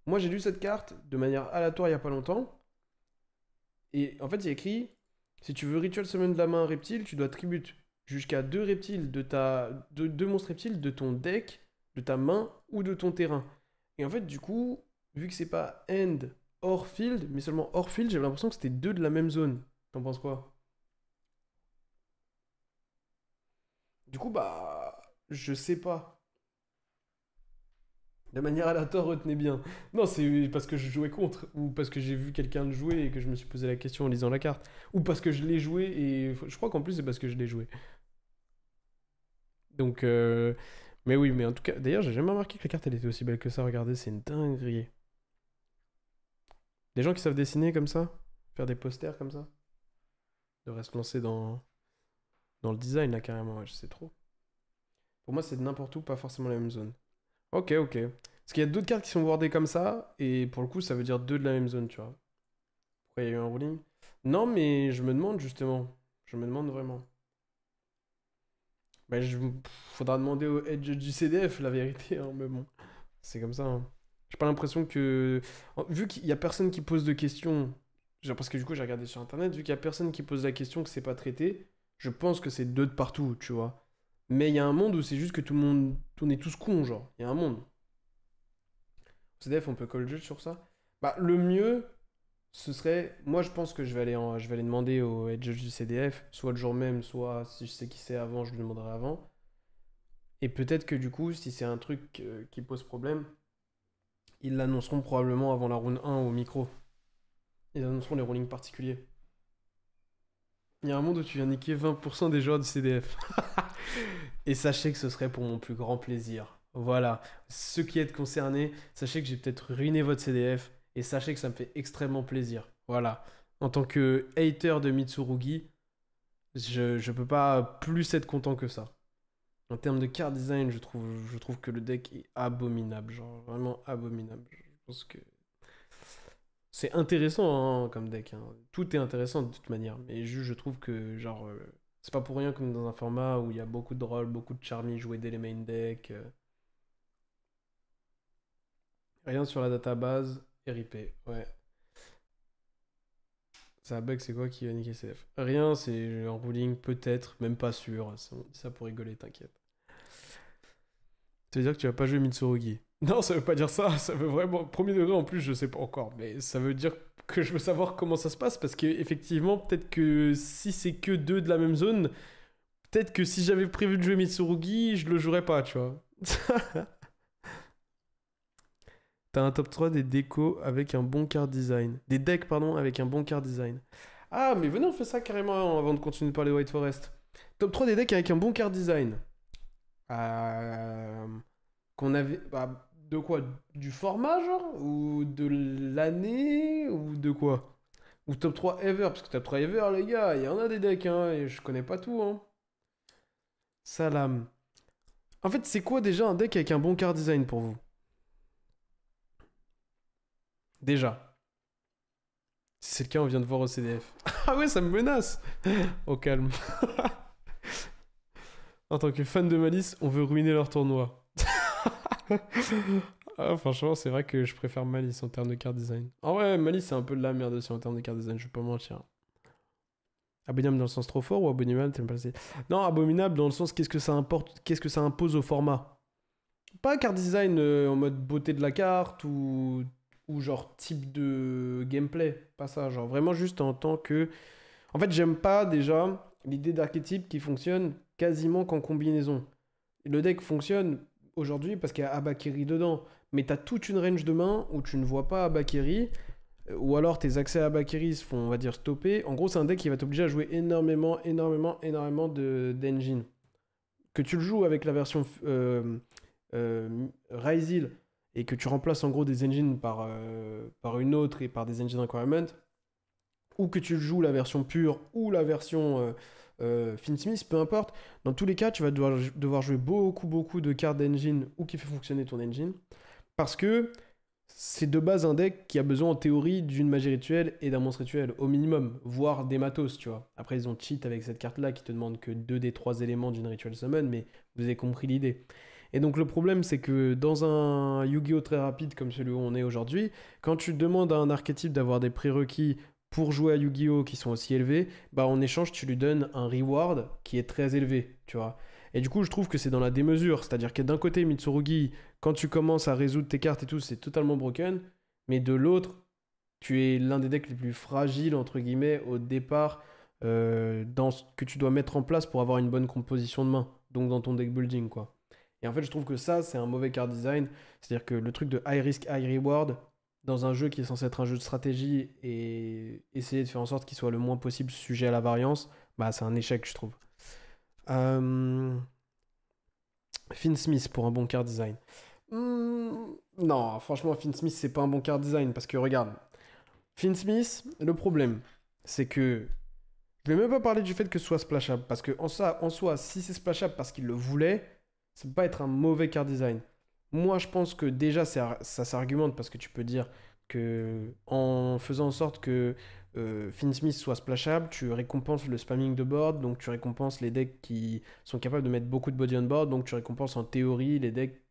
Speaker 1: Moi j'ai lu cette carte de manière aléatoire il y a pas longtemps. Et en fait, il y a écrit, si tu veux ritual summon de la main un reptile, tu dois tribute jusqu'à 2 reptiles deux monstres reptiles de ton deck, de ta main ou de ton terrain. Et en fait, du coup, vu que c'est pas end or field, mais seulement hors field, j'avais l'impression que c'était deux de la même zone. T'en penses quoi? Du coup, bah, je sais pas. De manière aléatoire, retenez bien. Non, c'est parce que je jouais contre, ou parce que j'ai vu quelqu'un le jouer et que je me suis posé la question en lisant la carte, ou parce que je l'ai joué et je crois qu'en plus c'est parce que je l'ai joué. Donc, mais oui, mais en tout cas, d'ailleurs, j'ai jamais remarqué que la carte elle était aussi belle que ça. Regardez, c'est une dinguerie. Des gens qui savent dessiner comme ça, faire des posters comme ça, devraient se lancer dans le design là carrément. Ouais, je sais trop. Pour moi, c'est de n'importe où, pas forcément la même zone. Ok, ok. Parce qu'il y a d'autres cartes qui sont wordées comme ça, et pour le coup, ça veut dire deux de la même zone, tu vois. Pourquoi il y a eu un ruling? Non, mais je me demande justement. Je me demande vraiment. Bah, faudra demander au edge du CDF la vérité, hein, mais bon. C'est comme ça, hein. J'ai pas l'impression que. Vu qu'il y a personne qui pose de questions, genre parce que du coup j'ai regardé sur internet, vu qu'il y a personne qui pose la question que c'est pas traité, je pense que c'est deux de partout, tu vois. Mais il y a un monde où c'est juste que tout le monde. On est tous cons, genre. Il y a un monde. Au CDF, on peut call judge sur ça. Bah, le mieux, ce serait. Moi, je pense que je vais aller demander au head judge du CDF, soit le jour même, soit si je sais qui c'est avant, je lui demanderai avant. Et peut-être que du coup, si c'est un truc qui pose problème, ils l'annonceront probablement avant la round 1 au micro. Ils annonceront les rulings particuliers. Il y a un monde où tu viens niquer 20% des joueurs du CDF. Et sachez que ce serait pour mon plus grand plaisir. Voilà. Ceux qui êtes concernés, sachez que j'ai peut-être ruiné votre CDF. Et sachez que ça me fait extrêmement plaisir. Voilà. En tant que hater de Mitsurugi, je peux pas plus être content que ça. En termes de card design, je trouve que le deck est abominable. Genre, vraiment abominable. Je pense que c'est intéressant hein, comme deck, hein. Tout est intéressant de toute manière. Mais juste, je trouve que, genre, c'est pas pour rien comme dans un format où il y a beaucoup de rôles, beaucoup de charmy joués dès les main decks. Rien sur la database, RIP. Ouais. Ça bug, c'est quoi qui va niquer CF? Rien, c'est un ruling, peut-être, même pas sûr. On dit ça pour rigoler, t'inquiète. Ça veut dire que tu vas pas jouer Mitsurugi. Non, ça veut pas dire ça. Ça veut vraiment. Premier degré en plus, je sais pas encore. Mais ça veut dire que je veux savoir comment ça se passe. Parce que effectivement, peut-être que si c'est que deux de la même zone, peut-être que si j'avais prévu de jouer Mitsurugi, je le jouerais pas, tu vois. T'as un top 3 des décos avec un bon card design. Des decks, pardon, avec un bon card design. Ah, mais venez, on fait ça carrément avant de continuer de parler de White Forest. Top 3 des decks avec un bon card design. Euh, Qu'on avait. Bah, de quoi? Du format, genre? Ou de l'année? Ou de quoi? Ou top 3 ever? Parce que top 3 ever, les gars, il y en a des decks, hein, et je connais pas tout, hein. Salam. En fait, c'est quoi déjà un deck avec un bon card design pour vous? Déjà. Si c'est le cas, on vient de voir au CDF. Ah ouais, ça me menace. Au calme. En tant que fan de Malice, on veut ruiner leur tournoi. Ah, franchement, c'est vrai que je préfère Malice en termes de card design. Ah ouais, Malice, c'est un peu de la merde aussi en termes de card design, je vais pas mentir. Abominable dans le sens trop fort ou abominable, t'aimes pas le... Non, abominable dans le sens qu'est-ce que ça importe, qu'est-ce que ça impose au format. Pas card design en mode beauté de la carte ou genre type de gameplay. Pas ça, genre vraiment juste en tant que... En fait, j'aime pas déjà l'idée d'archétype qui fonctionne quasiment qu'en combinaison. Le deck fonctionne aujourd'hui parce qu'il y a Abakiri dedans, mais t'as toute une range de mains où tu ne vois pas Abakiri, ou alors tes accès à Abakiri se font, on va dire, stopper. En gros, c'est un deck qui va t'obliger à jouer énormément d'engine. Que tu le joues avec la version Ryzil et que tu remplaces en gros des engines par une autre et par des engine requirements, ou que tu joues la version pure ou la version Finsmith, peu importe. Dans tous les cas, tu vas devoir jouer beaucoup de cartes d'engine ou qui fait fonctionner ton engine. Parce que c'est de base un deck qui a besoin en théorie d'une magie rituelle et d'un monstre rituel, au minimum, voire des matos, tu vois. Après, ils ont cheat avec cette carte-là qui te demande que 2 des 3 éléments d'une ritual summon, mais vous avez compris l'idée. Et donc le problème, c'est que dans un Yu-Gi-Oh! Très rapide comme celui où on est aujourd'hui, quand tu demandes à un archétype d'avoir des prérequis pour jouer à Yu-Gi-Oh! Qui sont aussi élevés, bah en échange, tu lui donnes un reward qui est très élevé, tu vois. Et du coup, je trouve que c'est dans la démesure. C'est-à-dire que d'un côté, Mitsurugi, quand tu commences à résoudre tes cartes et tout, c'est totalement broken. Mais de l'autre, tu es l'un des decks les plus fragiles, entre guillemets, au départ, dans ce que tu dois mettre en place pour avoir une bonne composition de main. Donc dans ton deck building, quoi. Et en fait, je trouve que ça, c'est un mauvais card design. C'est-à-dire que le truc de high risk, high reward, dans un jeu qui est censé être un jeu de stratégie et essayer de faire en sorte qu'il soit le moins possible sujet à la variance, bah c'est un échec, je trouve. Euh... Finn Smith pour un bon card design. Non, franchement, Finn Smith, c'est pas un bon card design parce que regarde, Finn Smith, le problème, c'est que je vais même pas parler du fait que ce soit splashable parce que en soi, si c'est splashable parce qu'il le voulait, ça peut pas être un mauvais card design. Moi, je pense que déjà, ça s'argumente parce que tu peux dire que en faisant en sorte que Finn Smith soit splashable, tu récompenses le spamming de board, donc tu récompenses les decks qui sont capables de mettre beaucoup de body on board, donc tu récompenses en théorie les decks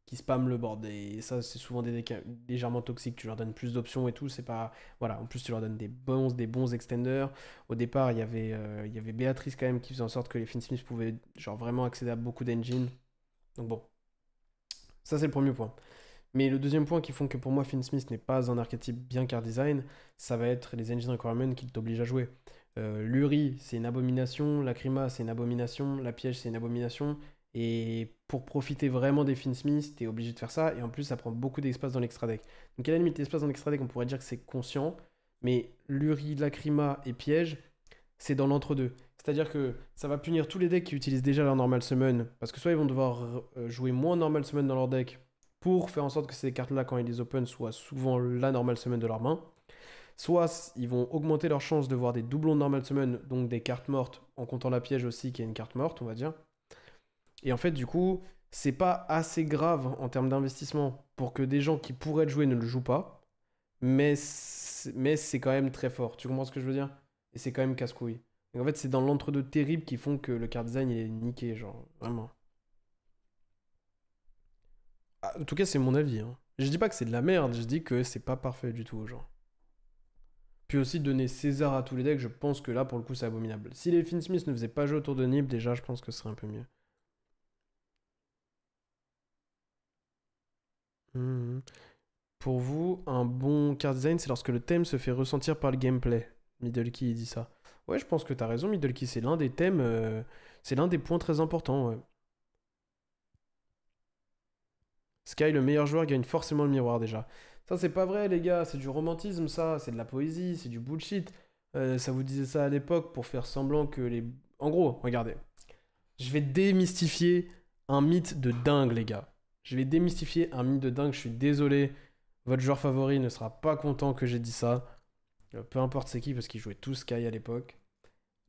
Speaker 1: qui spamment le board. Et ça, c'est souvent des decks légèrement toxiques, tu leur donnes plus d'options et tout, c'est pas... Voilà, en plus tu leur donnes des bons extenders. Au départ, il y avait Béatrice quand même qui faisait en sorte que les Finn Smith pouvaient genre vraiment accéder à beaucoup d'engines. Donc bon, ça c'est le premier point. Mais le deuxième point qui font que pour moi Finn Smith n'est pas un archétype bien card design, ça va être les engine requirements qui t'obligent à jouer. L'Uri, c'est une abomination, la Krima, c'est une abomination, la Piège, c'est une abomination. Et pour profiter vraiment des Finn Smith, t'es obligé de faire ça. Et en plus, ça prend beaucoup d'espace dans l'extra deck. Donc à la limite, l'espace dans l'extra deck, on pourrait dire que c'est conscient. Mais l'Uri, la Krima et Piège, c'est dans l'entre-deux. C'est-à-dire que ça va punir tous les decks qui utilisent déjà leur normal summon. Parce que soit ils vont devoir jouer moins normal summon dans leur deck pour faire en sorte que ces cartes-là, quand ils les open, soient souvent la normal summon de leur main. Soit ils vont augmenter leur chance de voir des doublons de normal summon, donc des cartes mortes, en comptant la piège aussi, qui est une carte morte, on va dire. Et en fait, du coup, c'est pas assez grave en termes d'investissement pour que des gens qui pourraient le jouer ne le jouent pas, mais c'est quand même très fort. Tu comprends ce que je veux dire? Et c'est quand même casse-couille. Donc en fait, c'est dans l'entre-deux terrible qui font que le card design il est niqué, genre, vraiment. Ah, en tout cas, c'est mon avis, hein. Je dis pas que c'est de la merde, je dis que c'est pas parfait du tout, genre. Puis aussi donner César à tous les decks, je pense que là, pour le coup, c'est abominable. Si les Finsmith ne faisaient pas jouer autour de Nib, déjà, je pense que ce serait un peu mieux. Mhm. Pour vous, un bon card design, c'est lorsque le thème se fait ressentir par le gameplay. Middle Key il dit ça. Ouais, je pense que t'as raison, Middle Key, c'est l'un des thèmes, c'est l'un des points très importants. Ouais. Sky, le meilleur joueur, gagne forcément le miroir déjà. Ça, c'est pas vrai, les gars, c'est du romantisme, ça, c'est de la poésie, c'est du bullshit. Ça vous disait ça à l'époque pour faire semblant que les. En gros, regardez, je vais démystifier un mythe de dingue, les gars. Je vais démystifier un mythe de dingue, je suis désolé. Votre joueur favori ne sera pas content que j'ai dit ça. Peu importe c'est qui, parce qu'ils jouaient tous Sky à l'époque.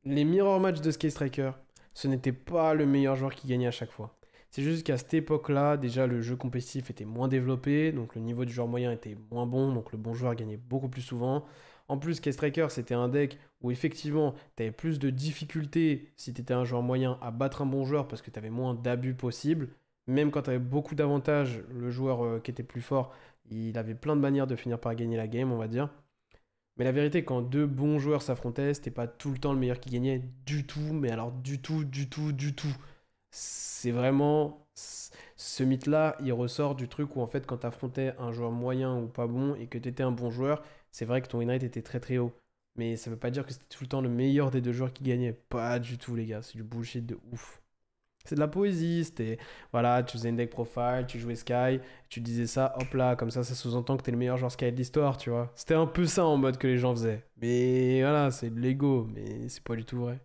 Speaker 1: Les mirror match de Sky Striker, ce n'était pas le meilleur joueur qui gagnait à chaque fois. C'est juste qu'à cette époque-là, déjà le jeu compétitif était moins développé, donc le niveau du joueur moyen était moins bon, donc le bon joueur gagnait beaucoup plus souvent. En plus, Sky Striker, c'était un deck où effectivement, tu avais plus de difficultés si tu étais un joueur moyen à battre un bon joueur parce que tu avais moins d'abus possibles. Même quand tu avais beaucoup d'avantages, le joueur qui était plus fort, il avait plein de manières de finir par gagner la game, on va dire. Mais la vérité, quand deux bons joueurs s'affrontaient, c'était pas tout le temps le meilleur qui gagnait du tout, mais alors du tout, du tout, du tout. C'est vraiment. Ce mythe-là, il ressort du truc où en fait, quand t'affrontais un joueur moyen ou pas bon et que t'étais un bon joueur, c'est vrai que ton win rate était très très haut. Mais ça veut pas dire que c'était tout le temps le meilleur des deux joueurs qui gagnait. Pas du tout, les gars. C'est du bullshit de ouf. C'est de la poésie, c'était. Voilà, tu faisais une deck profile, tu jouais Sky, tu disais ça, hop là, comme ça sous-entend que t'es le meilleur joueur Sky de l'histoire, tu vois. C'était un peu ça en mode que les gens faisaient. Mais voilà, c'est de l'ego, mais c'est pas du tout vrai.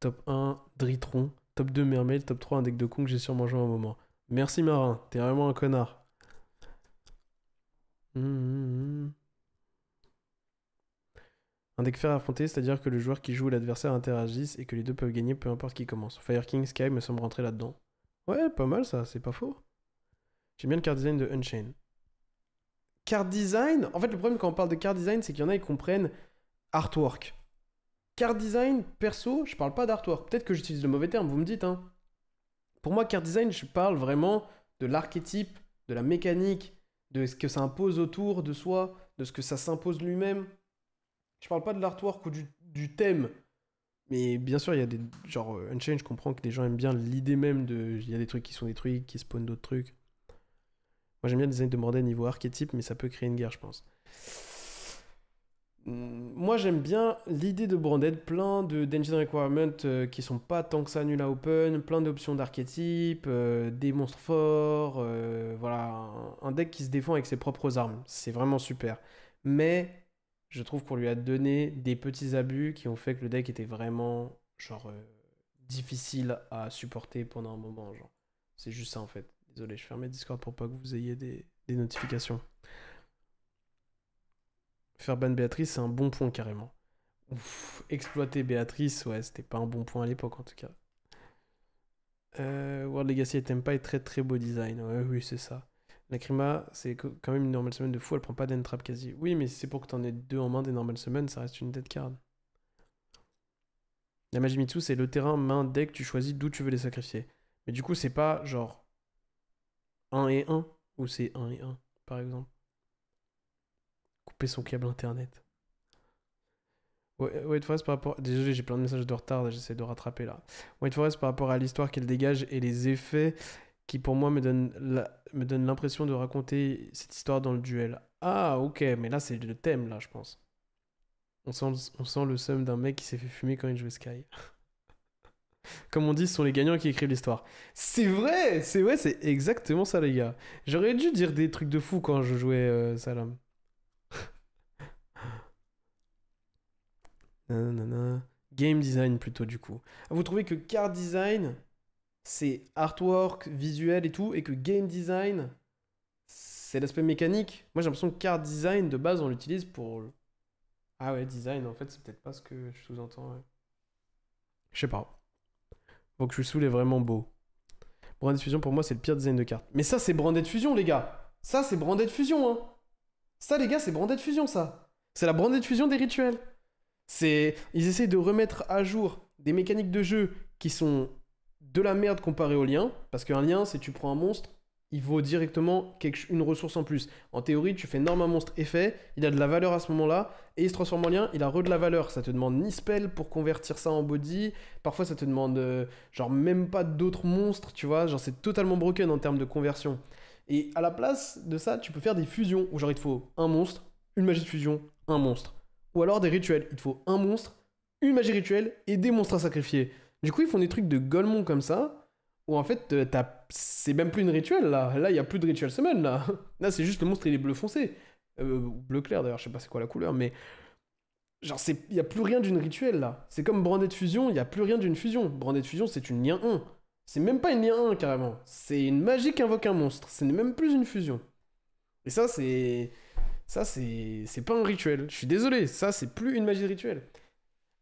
Speaker 1: Top 1, Dritron. Top 2, Mermaid. Top 3, un deck de con que j'ai sûrement joué un moment. Merci Marin, t'es vraiment un connard. Hum. Un deck fair à affronter, c'est-à-dire que le joueur qui joue et l'adversaire interagissent et que les deux peuvent gagner peu importe qui commence. Fire King Sky me semble rentrer là-dedans. Ouais, pas mal ça, c'est pas faux. J'aime bien le card design de Unchained. Card design, en fait, le problème quand on parle de card design, c'est qu'il y en a qui comprennent artwork. Card design, perso, je parle pas d'artwork. Peut-être que j'utilise le mauvais terme, vous me dites, hein. Pour moi, card design, je parle vraiment de l'archétype, de la mécanique, de ce que ça impose autour de soi, de ce que ça s'impose lui-même. Je parle pas de l'artwork ou du thème. Mais bien sûr, il y a des. Genre, Unchained, je comprends que les gens aiment bien l'idée même de. Il y a des trucs qui sont détruits, qui spawnent d'autres trucs. Moi, j'aime bien le design de Branded niveau archétype, mais ça peut créer une guerre, je pense. Moi, j'aime bien l'idée de Branded, plein de Dungeon Requirements qui sont pas tant que ça nul à open, plein d'options d'archétype, des monstres forts, voilà, un deck qui se défend avec ses propres armes. C'est vraiment super. Mais je trouve qu'on lui a donné des petits abus qui ont fait que le deck était vraiment, genre, difficile à supporter pendant un moment, genre. C'est juste ça en fait. Désolé, je ferme mes Discord pour pas que vous ayez des notifications. Faire ban Béatrice, c'est un bon point carrément. Ouf, exploiter Béatrice, ouais, c'était pas un bon point à l'époque en tout cas. World Legacy et pas est très très beau design. Ouais, oui, c'est ça. La Krima, c'est quand même une normal summon de fou, elle prend pas d'entrap quasi. Oui, mais si c'est pour que t'en aies deux en main des normal summon, ça reste une dead card. La Majimitsu, c'est le terrain main deck, tu choisis d'où tu veux les sacrifier. Mais du coup, c'est pas genre un et un ou c'est un et un par exemple. Couper son câble internet. White Forest par rapport. Désolé, j'ai plein de messages de retard, j'essaie de rattraper là. White Forest par rapport à l'histoire qu'elle dégage et les effets qui pour moi me donnent l'impression de raconter cette histoire dans le duel. Ah, ok, mais là c'est le thème là, je pense. On sent le seum d'un mec qui s'est fait fumer quand il jouait Sky. Comme on dit, ce sont les gagnants qui écrivent l'histoire. C'est vrai, c'est exactement ça les gars. J'aurais dû dire des trucs de fou quand je jouais Salam. Nanana. Game design plutôt du coup. Vous trouvez que card design, c'est artwork, visuel et tout, et que game design, c'est l'aspect mécanique? Moi j'ai l'impression que card design, de base, on l'utilise pour. Ah ouais, design, en fait, c'est peut-être pas ce que je sous-entends. Ouais. Je sais pas. Donc je suis est vraiment beau. Branded Fusion, pour moi, c'est le pire design de carte. Mais ça, c'est Branded Fusion, les gars. Ça, c'est Branded Fusion, hein. Ça, les gars, c'est Branded Fusion, ça. C'est la Branded Fusion des rituels. Ils essayent de remettre à jour des mécaniques de jeu qui sont de la merde comparé au lien. Parce qu'un lien, c'est tu prends un monstre il vaut directement une ressource en plus. En théorie, tu fais norme un monstre effet, il a de la valeur à ce moment-là, et il se transforme en lien, il a de la valeur. Ça te demande ni spell pour convertir ça en body, parfois ça te demande genre même pas d'autres monstres, tu vois, genre c'est totalement broken en termes de conversion. Et à la place de ça, tu peux faire des fusions, où genre il te faut un monstre, une magie de fusion, un monstre. Ou alors des rituels, il te faut un monstre, une magie rituelle et des monstres à sacrifier. Du coup, ils font des trucs de golemon comme ça, où en fait, c'est même plus une rituel là. Là, il n'y a plus de rituel summon là. Là, c'est juste le monstre, il est bleu foncé. Bleu clair d'ailleurs, je sais pas c'est quoi la couleur, mais. Genre, il n'y a plus rien d'une rituel là. C'est comme Branded Fusion, il n'y a plus rien d'une fusion. Branded Fusion, c'est une lien 1. C'est même pas une lien 1 carrément. C'est une magie qui invoque un monstre. Ce n'est même plus une fusion. Et ça, c'est. Ça, c'est pas un rituel. Je suis désolé, ça, c'est plus une magie de rituel.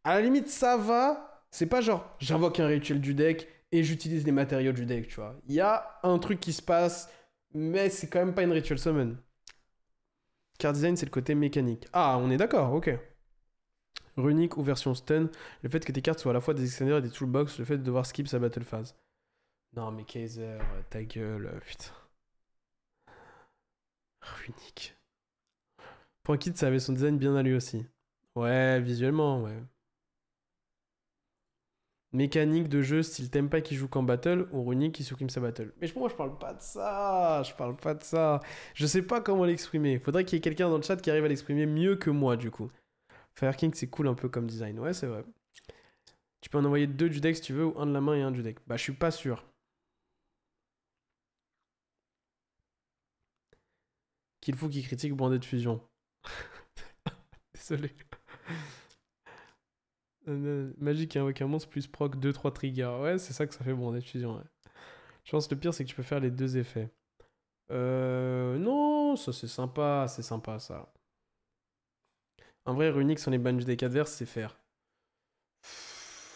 Speaker 1: À la limite, ça va. C'est pas genre, j'invoque un rituel du deck et j'utilise les matériaux du deck, tu vois. Il y a un truc qui se passe, mais c'est quand même pas une ritual summon. Card design, c'est le côté mécanique. Ah, on est d'accord, ok. Runique ou version stun, le fait que tes cartes soient à la fois des extenders et des toolbox, le fait de devoir skip sa battle phase. Non, mais Kaiser, ta gueule, putain. Runique. Point Kid, ça avait son design bien à lui aussi. Ouais, visuellement, ouais. Mécanique de jeu style Tempa qui joue qu'en battle ou Runique qui supprime sa battle. Mais moi je parle pas de ça, je parle pas de ça. Je sais pas comment l'exprimer. Faudrait qu'il y ait quelqu'un dans le chat qui arrive à l'exprimer mieux que moi du coup. Fire King c'est cool un peu comme design, ouais c'est vrai. Tu peux en envoyer 2 du deck si tu veux ou un de la main et un du deck. Bah je suis pas sûr. Qu'il faut qu'il critique Branded Fusion. Désolé. Magique avec un monstre plus proc 2-3 triggers. Ouais, c'est ça que ça fait Branded Fusion. Ouais. Je pense que le pire, c'est que tu peux faire les 2 effets. Non, ça c'est sympa ça. En vrai, Runix sans les bans du deck adverse, c'est faire.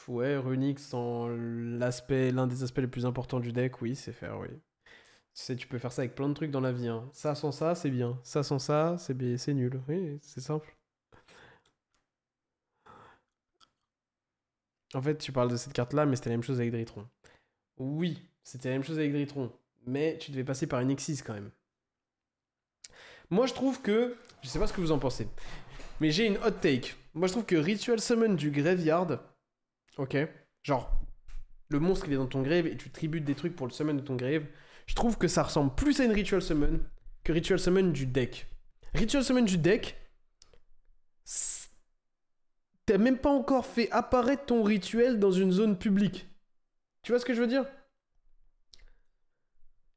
Speaker 1: Ouais, Runix sans l'un des aspects les plus importants du deck, oui, c'est faire, oui. Tu peux faire ça avec plein de trucs dans la vie. Hein. Ça sans ça, c'est bien. Ça sans ça, c'est nul. Oui, c'est simple. En fait, tu parles de cette carte-là, mais c'était la même chose avec Dritron. Oui, c'était la même chose avec Dritron. Mais tu devais passer par une Xyz quand même. Moi, je trouve que. Je sais pas ce que vous en pensez. Mais j'ai une hot take. Moi, je trouve que Ritual Summon du Graveyard. Ok. Genre, le monstre, il est dans ton grave et tu tributes des trucs pour le summon de ton grave. Je trouve que ça ressemble plus à une Ritual Summon que Ritual Summon du deck. Ritual Summon du deck. T'as même pas encore fait apparaître ton rituel dans une zone publique. Tu vois ce que je veux dire?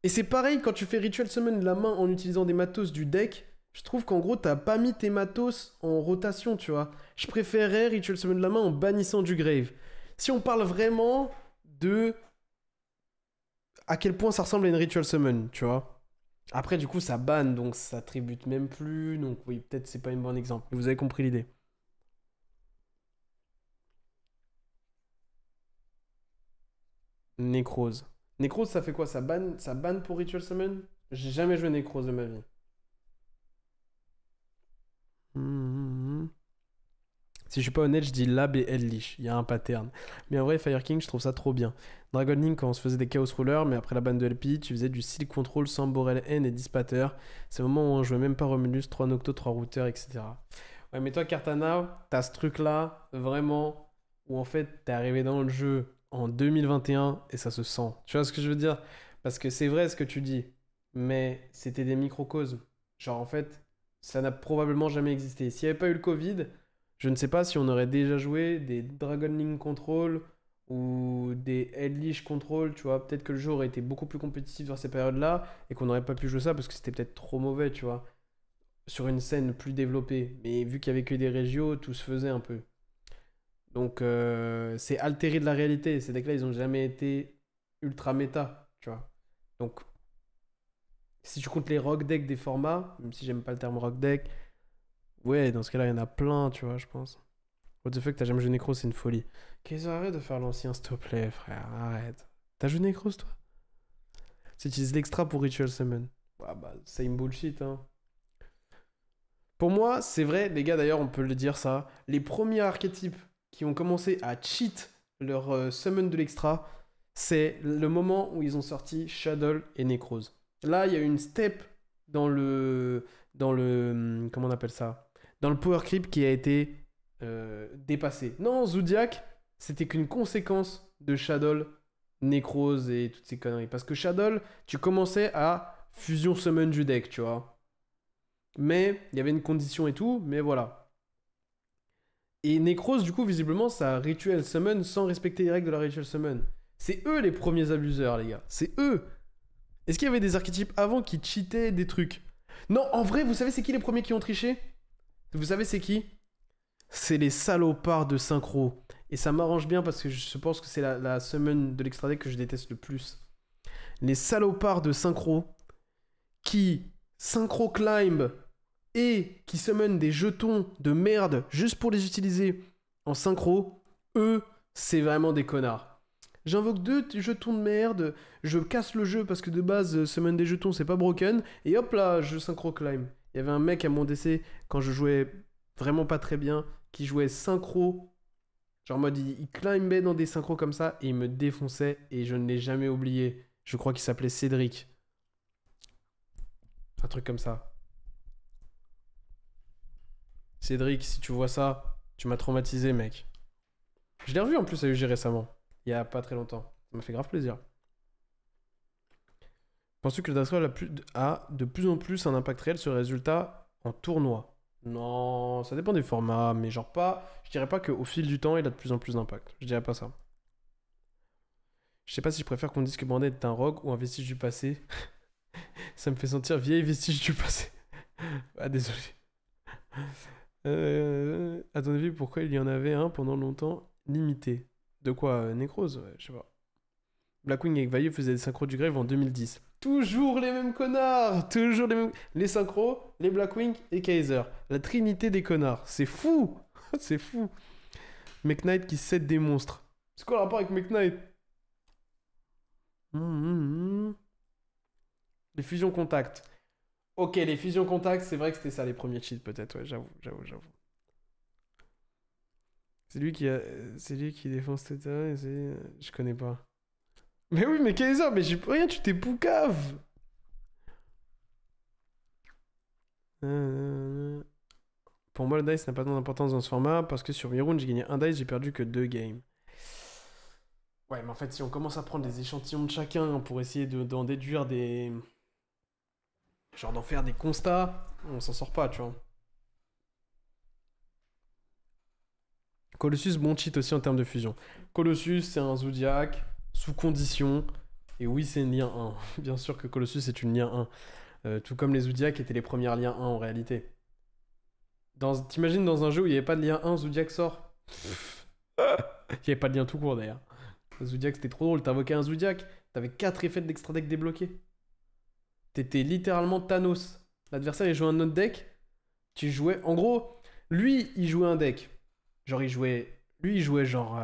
Speaker 1: Et c'est pareil quand tu fais Ritual Summon de la main en utilisant des matos du deck. Je trouve qu'en gros, t'as pas mis tes matos en rotation, tu vois. Je préférerais Ritual Summon de la main en bannissant du grave. Si on parle vraiment de à quel point ça ressemble à une Ritual Summon, tu vois. Après, du coup, ça banne, donc ça tribute même plus. Donc oui, peut-être c'est pas un bon exemple. Mais vous avez compris l'idée. Nécrose. Nécrose, ça fait quoi? Ça banne pour Ritual Summon? J'ai jamais joué Nécrose de ma vie. Mhm. Si je suis pas honnête, je dis Lab et Ellich. Il y a un pattern. Mais en vrai, Fire King, je trouve ça trop bien. Dragon Link, quand on se faisait des Chaos Rulers, mais après la banne de LP, tu faisais du Silk Control sans Borel N et Dispater. C'est le moment où on jouait même pas Romulus, 3 Nocto, 3 Router, etc. Ouais, mais toi, Cartana, t'as ce truc-là, vraiment, où en fait, t'es arrivé dans le jeu en 2021 et ça se sent. Tu vois ce que je veux dire? Parce que c'est vrai ce que tu dis, mais c'était des microcosmes. Genre, en fait, ça n'a probablement jamais existé. S'il n'y avait pas eu le Covid, je ne sais pas si on aurait déjà joué des Dragon Link Control ou des Eldritch Control, tu vois. Peut-être que le jeu aurait été beaucoup plus compétitif dans ces périodes-là et qu'on n'aurait pas pu jouer ça parce que c'était peut-être trop mauvais, tu vois, sur une scène plus développée. Mais vu qu'il y avait que des régios, tout se faisait un peu. Donc c'est altéré de la réalité. Ces decks-là, ils n'ont jamais été ultra méta, tu vois. Donc si tu comptes les rock decks des formats, même si j'aime pas le terme rock deck, ouais, dans ce cas-là, il y en a plein, tu vois, je pense. What the fuck, t'as jamais joué Necros, c'est une folie. Qu'est-ce arrête de faire l'ancien, s'il te plaît, frère, arrête. T'as joué Necros, toi? Tu utilises l'extra pour Ritual Summon. Ah bah, same bullshit, hein. Pour moi, c'est vrai, les gars, d'ailleurs, on peut le dire ça. Les premiers archétypes qui ont commencé à cheat leur summon de l'extra, c'est le moment où ils ont sorti Shadow et Necrose. Là, il y a une step dans le, comment on appelle ça? Dans le power creep qui a été dépassé. Non, Zodiac, c'était qu'une conséquence de Shadow, Necrose et toutes ces conneries. Parce que Shadow, tu commençais à fusion summon du deck, tu vois. Mais il y avait une condition et tout, mais voilà. Et Necrose, du coup, visiblement, ça rituel summon sans respecter les règles de la rituel summon. C'est eux les premiers abuseurs, les gars. C'est eux. Est-ce qu'il y avait des archétypes avant qui cheataient des trucs? Non, en vrai, vous savez c'est qui les premiers qui ont triché? Vous savez c'est qui? C'est les salopards de synchro. Et ça m'arrange bien parce que je pense que c'est la summon de l'extra deck que je déteste le plus. Les salopards de synchro qui synchro climb et qui summon des jetons de merde juste pour les utiliser en synchro, eux, c'est vraiment des connards. J'invoque 2 jetons de merde, je casse le jeu parce que de base, summon des jetons, c'est pas broken, et hop là, je synchro climb. Il y avait un mec à mon DC, quand je jouais vraiment pas très bien, qui jouait synchro, genre en mode il climbait dans des synchros comme ça, et il me défonçait, et je ne l'ai jamais oublié. Je crois qu'il s'appelait Cédric. Un truc comme ça. Cédric, si tu vois ça, tu m'as traumatisé, mec. Je l'ai revu en plus à UG récemment, il y a pas très longtemps. Ça m'a fait grave plaisir. Penses-tu que le Dice Roll a de plus en plus un impact réel sur les résultats en tournoi? Non, ça dépend des formats, mais genre pas. Je dirais pas qu'au fil du temps, il a de plus en plus d'impact. Je dirais pas ça. Je sais pas si je préfère qu'on dise que Bandai est un rogue ou un vestige du passé. Ça me fait sentir vieille vestige du passé. Ah, désolé. À ton avis, pourquoi il y en avait un pendant longtemps limité? De quoi Necrose? Ouais, je sais pas. Blackwing et Vailleux faisaient des synchros du Grave en 2010. Toujours les mêmes connards. Toujours les mêmes. Les synchros, les Blackwing et Kaiser. La trinité des connards. C'est fou. C'est fou. McKnight qui cède des monstres. C'est quoi le rapport avec McKnight? Les fusions contact. Ok, les fusions contact, c'est vrai que c'était ça les premiers cheats peut-être. Ouais, j'avoue. C'est lui qui défonce tout ça. Je connais pas. Mais oui, mais Kaiser, mais j'ai rien, tu t'es poucave. Pour moi, le dice n'a pas tant d'importance dans ce format parce que sur Mirun, j'ai gagné un dice, j'ai perdu que 2 games. Ouais, mais en fait, si on commence à prendre des échantillons de chacun pour essayer d'en déduire des. Genre d'en faire des constats, on s'en sort pas, tu vois. Colossus, bon cheat aussi en termes de fusion. Colossus, c'est un Zodiac, sous condition. Et oui, c'est une lien 1. Bien sûr que Colossus est une lien 1. Tout comme les Zodiacs étaient les premières liens 1 en réalité. T'imagines dans un jeu où il n'y avait pas de lien 1, Zodiac sort? Il n'y avait pas de lien tout court d'ailleurs. Zodiac c'était trop drôle, t'invoquais un Zodiac, t'avais 4 effets d'extra deck débloqués. T'étais littéralement Thanos. L'adversaire il jouait un autre deck, tu jouais. En gros, lui il jouait un deck. Genre il jouait. Lui il jouait genre.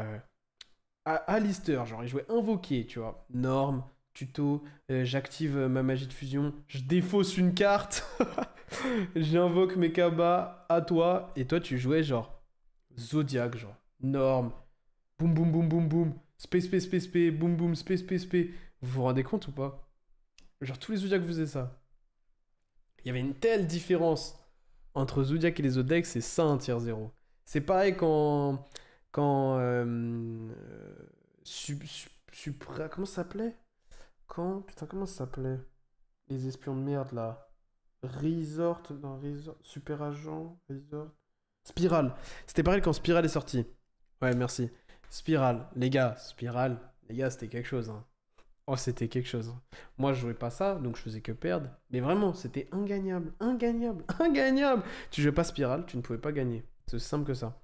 Speaker 1: Alistair, genre il jouait invoqué, tu vois. Norme, tuto, j'active ma magie de fusion, je défausse une carte, j'invoque mes kabas à toi, et toi tu jouais genre Zodiac, genre norme, boum boum boum boum boum, spé, boum boum, spé. Vous vous rendez compte ou pas? Genre tous les Zodiacs faisaient ça. Il y avait une telle différence entre Zodiac et les autres decks, c'est ça un tier 0. C'est pareil quand comment ça s'appelait? Putain, comment ça s'appelait? Les espions de merde là. Resort, non, Resort, Super Agent, Resort. Spiral. C'était pareil quand Spiral est sorti. Ouais, merci. Spiral, les gars, c'était quelque chose. Hein. Oh, c'était quelque chose. Hein. Moi, je jouais pas ça, donc je faisais que perdre. Mais vraiment, c'était ingagnable. Tu jouais pas Spiral, tu ne pouvais pas gagner. C'est aussi simple que ça.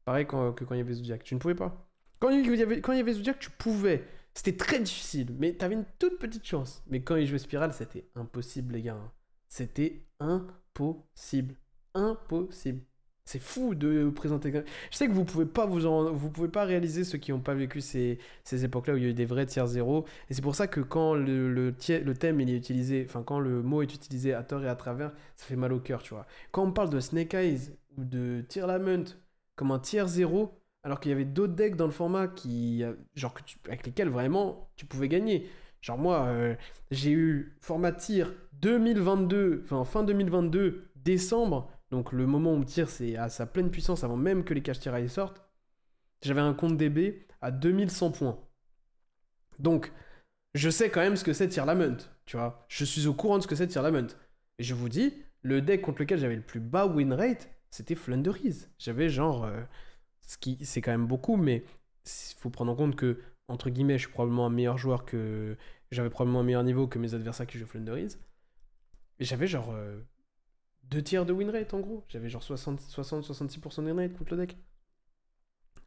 Speaker 1: Pareil que quand il y avait Zodiac, tu ne pouvais pas. Quand il y avait Zodiac, tu pouvais. C'était très difficile, mais t'avais une toute petite chance. Mais quand il jouait Spiral, c'était impossible, les gars. Hein. C'était impossible. Impossible. C'est fou de présenter. Je sais que vous pouvez pas vous pouvez pas réaliser ceux qui n'ont pas vécu ces époques-là où il y a eu des vrais tiers zéro. Et c'est pour ça que quand le thème il est utilisé, enfin quand le mot est utilisé à tort et à travers, ça fait mal au cœur, tu vois. Quand on parle de Snake Eyes ou de Tear Lament comme un tiers zéro, alors qu'il y avait d'autres decks dans le format qui, genre avec lesquels vraiment tu pouvais gagner. Genre moi, j'ai eu format tir 2022, enfin fin 2022, décembre, donc le moment où tir c'est à sa pleine puissance avant même que les caches tirailles sortent, j'avais un compte DB à 2100 points. Donc, je sais quand même ce que c'est Tir Lament, tu vois. Je suis au courant de ce que c'est Tir Lament. Et je vous dis, le deck contre lequel j'avais le plus bas win rate, c'était Flunderies. J'avais genre... ce qui, c'est quand même beaucoup, mais il faut prendre en compte que, entre guillemets, je suis probablement un meilleur joueur que... J'avais probablement un meilleur niveau que mes adversaires qui jouent Flunderies. Et j'avais genre... 2 tiers de win rate en gros. J'avais genre 60-66% de win rate contre le deck.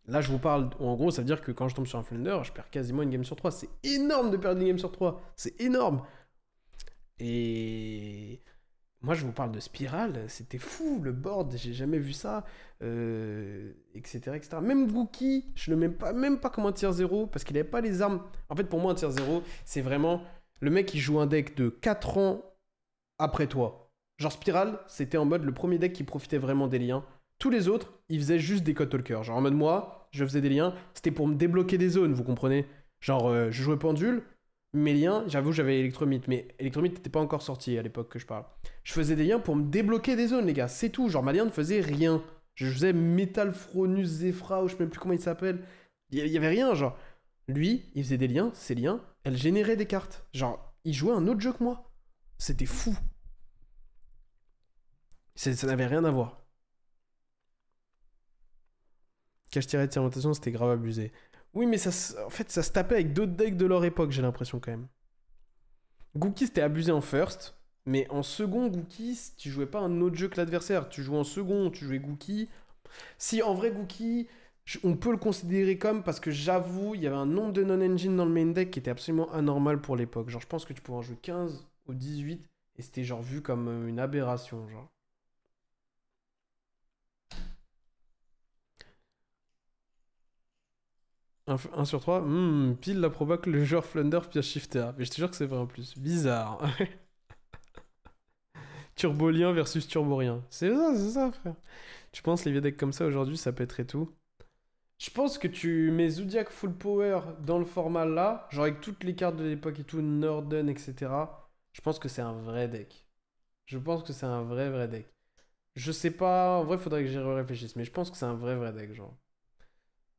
Speaker 1: Là, je vous parle, en gros, ça veut dire que quand je tombe sur un Flunder, je perds quasiment une game sur 3. C'est énorme de perdre une game sur 3. C'est énorme. Et moi, je vous parle de Spiral. C'était fou, le board. J'ai jamais vu ça. Etc., etc. Même Gookie, je le mets pas, même pas comme un tier 0 parce qu'il avait pas les armes. En fait, pour moi, un tier 0, c'est vraiment le mec qui joue un deck de 4 ans après toi. Genre Spiral, c'était en mode le premier deck qui profitait vraiment des liens. Tous les autres, ils faisaient juste des code talkers. Genre en mode moi, je faisais des liens, c'était pour me débloquer des zones, vous comprenez. Genre je jouais pendule, mes liens, j'avoue j'avais Electromite, mais Electromite n'était pas encore sorti à l'époque que je parle. Je faisais des liens pour me débloquer des zones les gars, c'est tout. Genre ma lien ne faisait rien. Je faisais Metal Fronus Zephyra ou je sais même plus comment il s'appelle. Il y avait rien genre. Lui, il faisait des liens, ces liens, elles généraient des cartes. Genre, il jouait un autre jeu que moi. C'était fou. Ça n'avait rien à voir. Cache-tirée de sermentation, c'était grave abusé. Oui, mais ça, en fait, ça se tapait avec d'autres decks de leur époque, j'ai l'impression quand même. Gookie, c'était abusé en first, mais en second, Gookie, tu jouais pas un autre jeu que l'adversaire. Tu jouais en second, tu jouais Gookie. Si, en vrai, Gookie, on peut le considérer comme, parce que j'avoue, il y avait un nombre de non-engine dans le main deck qui était absolument anormal pour l'époque. Genre, je pense que tu pouvais en jouer 15 ou 18, et c'était genre vu comme une aberration, genre. 1 sur 3, pile la proba que le joueur Flunder piège Shifter. Mais je te jure que c'est vrai en plus. Bizarre. Turbolien versus Turborien. C'est ça, frère. Tu penses les vieux decks comme ça aujourd'hui, ça pèterait tout? Je pense que tu mets Zodiac Full Power dans le format là, genre avec toutes les cartes de l'époque et tout, Norden, etc. Je pense que c'est un vrai deck. Je pense que c'est un vrai deck. Je sais pas, en vrai, faudrait que j'y réfléchisse, mais je pense que c'est un vrai deck, genre.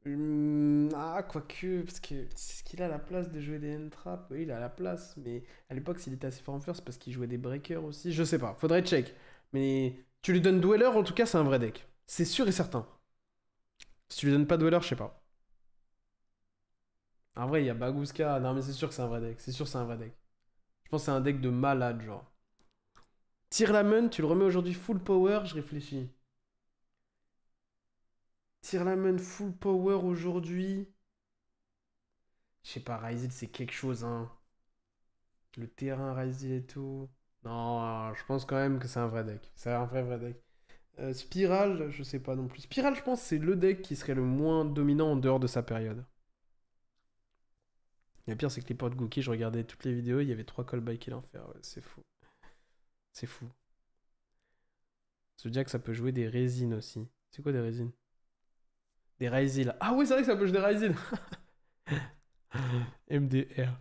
Speaker 1: Quoique, parce que c'est ce qu'il a la place de jouer des end-traps. Oui, il a la place, mais à l'époque, s'il était assez fort en first, c'est parce qu'il jouait des breakers aussi. Je sais pas, faudrait check. Mais tu lui donnes Dweller, en tout cas, c'est un vrai deck. C'est sûr et certain. Si tu lui donnes pas Dweller, je sais pas. En vrai, il y a Baguska. Non, mais c'est sûr que c'est un vrai deck. C'est sûr que c'est un vrai deck. Je pense que c'est un deck de malade, genre. Tire la main, tu le remets aujourd'hui full power, je réfléchis. Tire la main full power aujourd'hui. Je sais pas, Ryzil, c'est quelque chose, hein. Le terrain Ryzil et tout. Non, je pense quand même que c'est un vrai deck. C'est un vrai deck. Spiral, je sais pas non plus. Spiral, je pense, c'est le deck qui serait le moins dominant en dehors de sa période. Et le pire, c'est que les portes Gookie, je regardais toutes les vidéos, il y avait 3 callbacks qu'il en faire. Ouais, c'est fou. C'est fou. Zodiac, ça peut jouer des résines aussi. C'est quoi des résines? Des Ryzil. Ah oui, c'est vrai que ça peut jouer des Ryzil. MDR.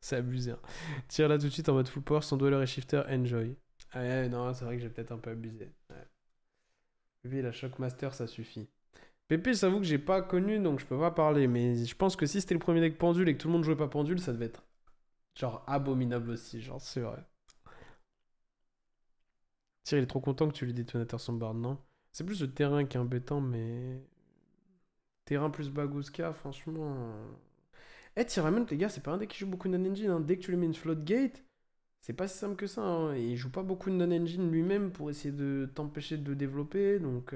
Speaker 1: C'est abusé. Hein. Tire là tout de suite en mode full power, sans dweller et shifter, enjoy. Ah ouais, non, c'est vrai que j'ai peut-être un peu abusé. Ouais. Lui, la Shockmaster, ça suffit. Pépé, j'avoue que j'ai pas connu, donc je peux pas parler. Mais je pense que si c'était le premier deck pendule et que tout le monde jouait pas pendule, ça devait être genre abominable aussi, genre c'est vrai. Tire, il est trop content que tu lui détonateur son board, non? C'est plus le terrain qui est embêtant, mais... Terrain plus Baguska, franchement... Eh, Tyramon, les gars, c'est pas un deck qui joue beaucoup de non-engine. Hein. Dès que tu lui mets une floodgate, c'est pas si simple que ça. Hein. Et il joue pas beaucoup de non-engine lui-même pour essayer de t'empêcher de développer. Donc,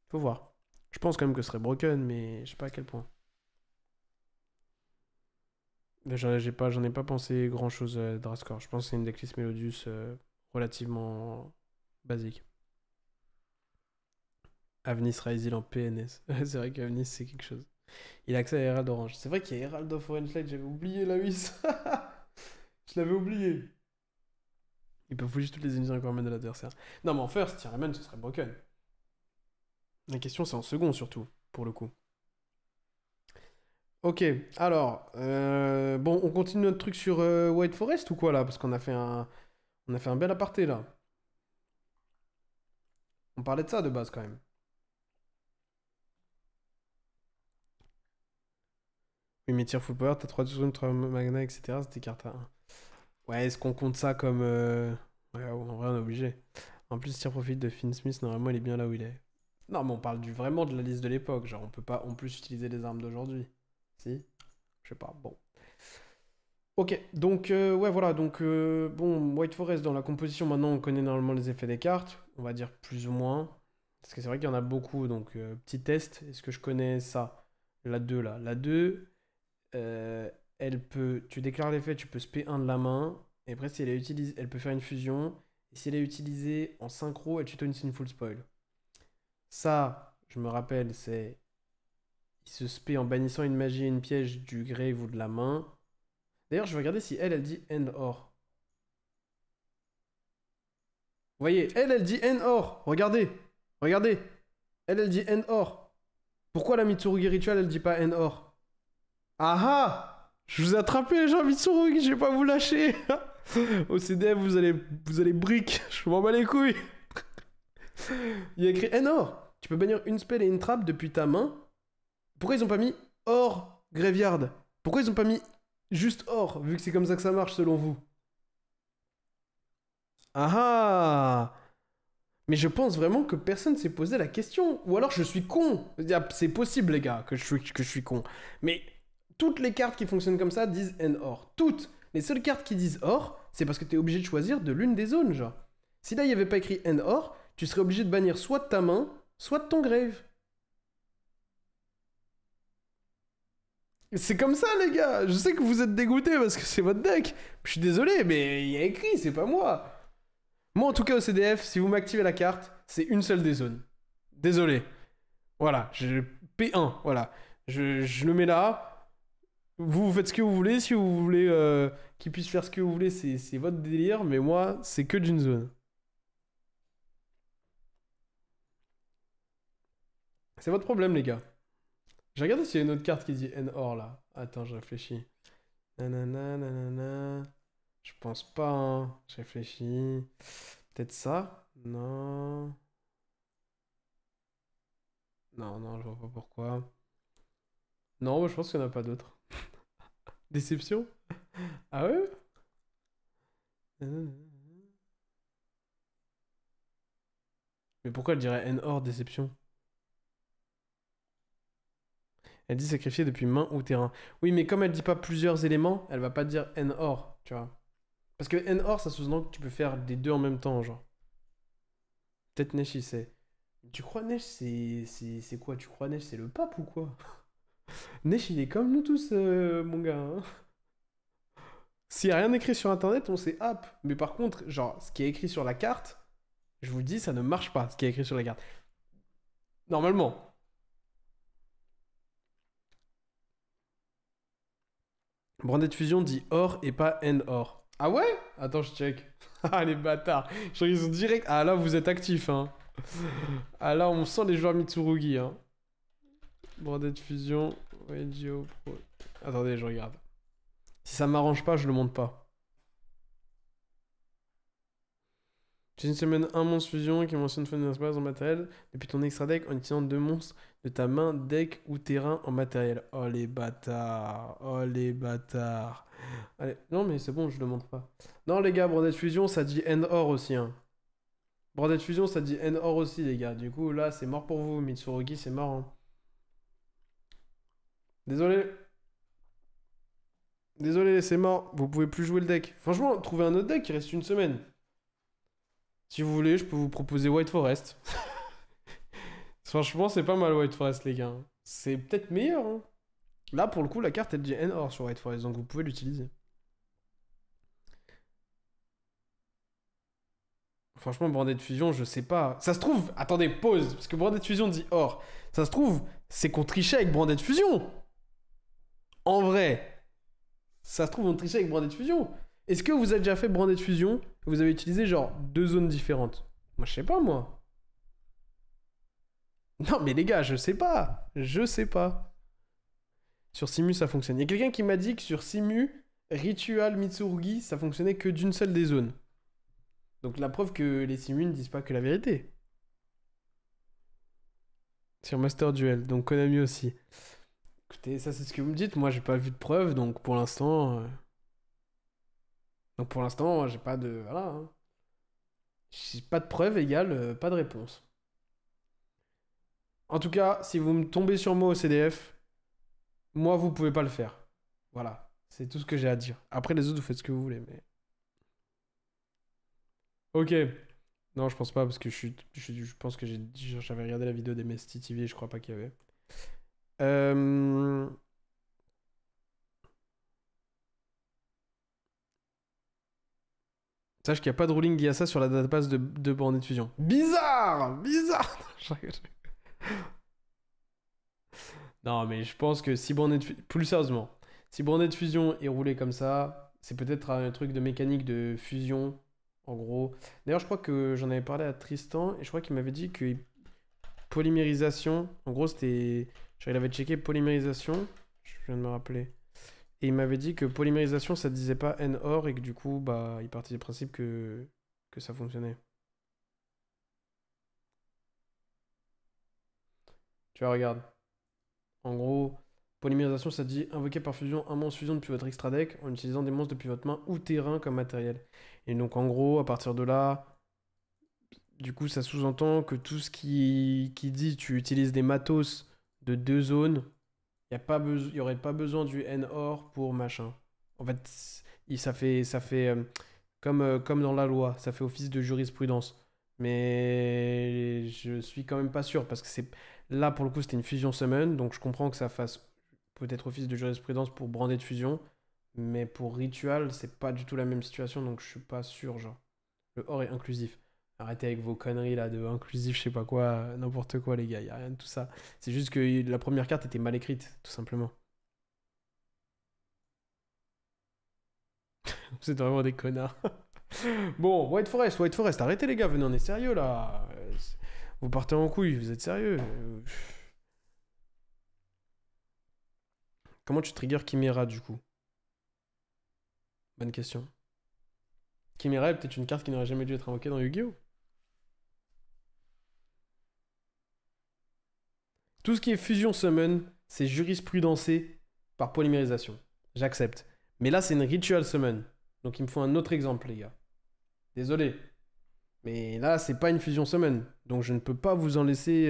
Speaker 1: faut voir. Je pense quand même que ce serait broken, mais je sais pas à quel point. J'en ai pas pensé grand-chose à Drascore. Je pense que c'est une decklist Melodius relativement basique. Avnis Ryzil en PNS. C'est vrai qu'Avnis, c'est quelque chose. Il a accès à Herald Orange. C'est vrai qu'il y a Herald of Orange Light, j'avais oublié la miss. Je l'avais oublié. Il peut fouiller toutes les unités requirements de l'adversaire. Non, mais en first, Tyraman, ce serait broken. La question, c'est en second, surtout, pour le coup. Ok, alors, bon, on continue notre truc sur White Forest ou quoi là? Parce on a fait un bel aparté là. On parlait de ça de base quand même. Oui, mais tir full power, t'as 3 zones, 3 magna, etc. C'était carte à 1. Ouais, est-ce qu'on compte ça comme. Ouais, en vrai, on est obligé. En plus, tir profit de Finn Smith, normalement, il est bien là où il est. Non, mais on parle vraiment de la liste de l'époque. Genre, on peut pas en plus utiliser les armes d'aujourd'hui. Si? Je sais pas, bon. Ok, donc ouais voilà, donc bon, White Forest dans la composition, maintenant on connaît normalement les effets des cartes, on va dire plus ou moins, parce que c'est vrai qu'il y en a beaucoup, donc petit test, est-ce que je connais ça? La 2 là, la 2, euh, elle peut, tu déclares l'effet, tu peux spé 1 de la main, et après si elle est utilisée, elle peut faire une fusion, et si elle est utilisée en synchro, elle tue une full spoil. Ça, je me rappelle, c'est, il se spé en bannissant une magie et une piège du grave ou de la main. D'ailleurs, je vais regarder si elle dit end or. Vous voyez, elle dit end or. Regardez. Regardez. Elle dit end or. Pourquoi la Mitsurugi Ritual, elle dit pas end or? Ah ah! Je vous ai attrapé, les gens, Mitsurugi, je vais pas vous lâcher. Au CDF, vous allez brick. Je m'en bats les couilles. Il y a écrit end or. Tu peux bannir une spell et une trap depuis ta main. Pourquoi ils ont pas mis or graveyard? Pourquoi ils ont pas mis juste or, vu que c'est comme ça que ça marche selon vous? Ah ah! Mais je pense vraiment que personne s'est posé la question. Ou alors je suis con. C'est possible, les gars, que je suis con. Mais toutes les cartes qui fonctionnent comme ça disent N or. Toutes. Les seules cartes qui disent or, c'est parce que t'es obligé de choisir de l'une des zones, genre. Si là, il n'y avait pas écrit N or, tu serais obligé de bannir soit de ta main, soit de ton grave. C'est comme ça, les gars. Je sais que vous êtes dégoûtés parce que c'est votre deck. Je suis désolé, mais il y a écrit, c'est pas moi. Moi, en tout cas, au CDF, si vous m'activez la carte, c'est une seule des zones. Désolé. Voilà, P1, voilà. Je le mets là. Vous faites ce que vous voulez. Si vous voulez qu'il puisse faire ce que vous voulez, c'est votre délire. Mais moi, c'est que d'une zone. C'est votre problème, les gars. J'ai regardé s'il y a une autre carte qui dit N-Or là. Attends, je réfléchis. Nanana, nanana. Je pense pas, hein. Je réfléchis. Peut-être ça? Non. Non, non, je vois pas pourquoi. Non, je pense qu'il n'y en a pas d'autres. Déception? Ah ouais? Mais pourquoi elle dirait N-Or déception? Elle dit sacrifier depuis main ou terrain. Oui, mais comme elle dit pas plusieurs éléments, elle va pas dire N-Or, tu vois. Parce que N-Or, ça sous-entend que tu peux faire les deux en même temps, genre. Peut-être Nesh, il sait. Tu crois Nesh, c'est quoi? Tu crois Nesh, c'est le pape ou quoi? Nesh, il est comme nous tous, mon gars, hein. S'il n'y a rien écrit sur internet, on sait app. Mais par contre, genre, ce qui est écrit sur la carte, je vous dis, ça ne marche pas, ce qui est écrit sur la carte. Normalement. Branded Fusion dit or et pas end or. Ah ouais? Attends, je check. Ah, les bâtards. Genre, ils ont direct. Ah là, vous êtes actifs, hein. Ah là, on sent les joueurs Mitsurugi, hein. Branded Fusion, Radio Pro. Attendez, je regarde. Si ça m'arrange pas, je le monte pas. Tu semaine un monstre fusion qui mentionne Fun Space en matériel depuis ton extra deck en utilisant 2 monstres de ta main, deck ou terrain en matériel. Oh les bâtards. Oh les bâtards. Allez, non mais c'est bon, je le montre pas. Non les gars, Branded Fusion ça dit End Or aussi. Hein. Branded Fusion ça dit End Or aussi les gars. Du coup là c'est mort pour vous. Mitsurugi c'est mort. Hein. Désolé. Désolé, c'est mort. Vous pouvez plus jouer le deck. Franchement, trouvez un autre deck, il reste une semaine. Si vous voulez, je peux vous proposer White Forest. Franchement, c'est pas mal White Forest, les gars. C'est peut-être meilleur. Hein. Là, pour le coup, la carte, elle dit N-Or sur White Forest, donc vous pouvez l'utiliser. Franchement, Branded Fusion, je sais pas. Ça se trouve, attendez, pause, parce que Branded Fusion dit Or. Ça se trouve, c'est qu'on trichait avec Branded Fusion. En vrai. Ça se trouve, on trichait avec Branded Fusion. Est-ce que vous avez déjà fait Branded Fusion et vous avez utilisé genre 2 zones différentes? Moi, je sais pas, moi. Non, mais les gars, je sais pas. Je sais pas. Sur Simu, ça fonctionne. Il y a quelqu'un qui m'a dit que sur Simu, Ritual Mitsurugi, ça fonctionnait que d'une seule des zones. Donc la preuve que les Simu ne disent pas que la vérité. Sur Master Duel, donc Konami aussi. Écoutez, ça c'est ce que vous me dites. Moi, j'ai pas vu de preuve, donc pour l'instant. Donc pour l'instant, j'ai pas de. Voilà. Hein. J'ai pas de preuve égale pas de réponse. En tout cas, si vous me tombez sur moi au CDF, moi, vous pouvez pas le faire. Voilà. C'est tout ce que j'ai à dire. Après, les autres, vous faites ce que vous voulez, mais. Ok. Non, je pense pas, parce que je pense que j'avais regardé la vidéo des Mesty TV, je crois pas qu'il y avait. Euh... Sache qu'il n'y a pas de ruling lié à ça sur la database de bornes de fusion. Bizarre! Bizarre! Non, mais je pense que si borné de fusion... Plus sérieusement, si borné de fusion est roulé comme ça, c'est peut-être un truc de mécanique de fusion, en gros. D'ailleurs, je crois que j'en avais parlé à Tristan, et je crois qu'il m'avait dit que polymérisation, en gros, c'était... Genre, il avait checké polymérisation, je viens de me rappeler. Et il m'avait dit que polymérisation, ça disait pas NOR, et que du coup, bah, il partait du principe que ça fonctionnait. Tu vois, regarde. En gros, polymérisation, ça dit invoquer par fusion un monstre fusion depuis votre extra deck en utilisant des monstres depuis votre main ou terrain comme matériel. Et donc, en gros, à partir de là, du coup, ça sous-entend que tout ce qui dit tu utilises des matos de deux zones, il n'y aurait pas besoin du NOR pour machin. En fait, ça fait comme dans la loi, ça fait office de jurisprudence. Mais je suis quand même pas sûr parce que c'est là pour le coup c'était une fusion summon, donc je comprends que ça fasse peut-être office de jurisprudence pour brander de fusion, mais pour ritual c'est pas du tout la même situation, donc je suis pas sûr genre. Le or est inclusif. Arrêtez avec vos conneries là de inclusif, je sais pas quoi, n'importe quoi les gars, y a rien de tout ça. C'est juste que la première carte était mal écrite, tout simplement. Vous êtes vraiment des connards. Bon, White Forest, arrêtez les gars, venez, on est sérieux là. Vous partez en couille, vous êtes sérieux. Comment tu trigger Chimera du coup? Bonne question. Chimera est peut-être une carte qui n'aurait jamais dû être invoquée dans Yu-Gi-Oh! Tout ce qui est fusion summon, c'est jurisprudencé par polymérisation. J'accepte. Mais là, c'est une ritual summon. Donc il me faut un autre exemple, les gars. Désolé. Mais là, c'est pas une fusion summon. Donc je ne peux pas vous en laisser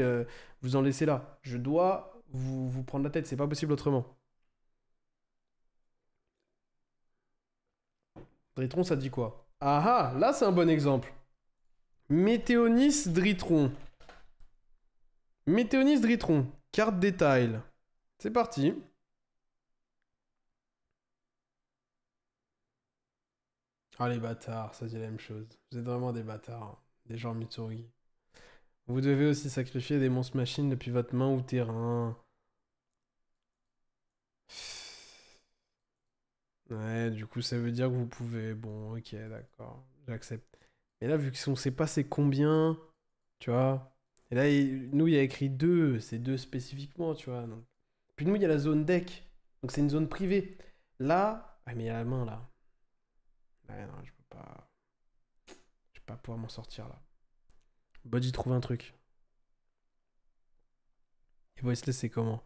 Speaker 1: là. Je dois vous prendre la tête. C'est pas possible autrement. Dritron, ça dit quoi? Ah ah, là, c'est un bon exemple. Météonis Dritron. Météonis Dritron. Carte détail. C'est parti. Ah les bâtards, ça dit la même chose. Vous êtes vraiment des bâtards. Hein. Des gens Mitsurugi. Vous devez aussi sacrifier des monstres machines depuis votre main ou terrain. Ouais, du coup, ça veut dire que vous pouvez. Bon, ok, d'accord. J'accepte. Mais là, vu qu'on sait pas c'est combien, tu vois. Et là, nous, il y a écrit 2, c'est 2 spécifiquement, tu vois. Donc. Puis nous, il y a la zone deck. Donc c'est une zone privée. Là. Ah, mais il y a la main là. Ouais, non, je peux pas. Je vais pas pouvoir m'en sortir là. Body trouve un truc. Et Voiceless, c'est comment?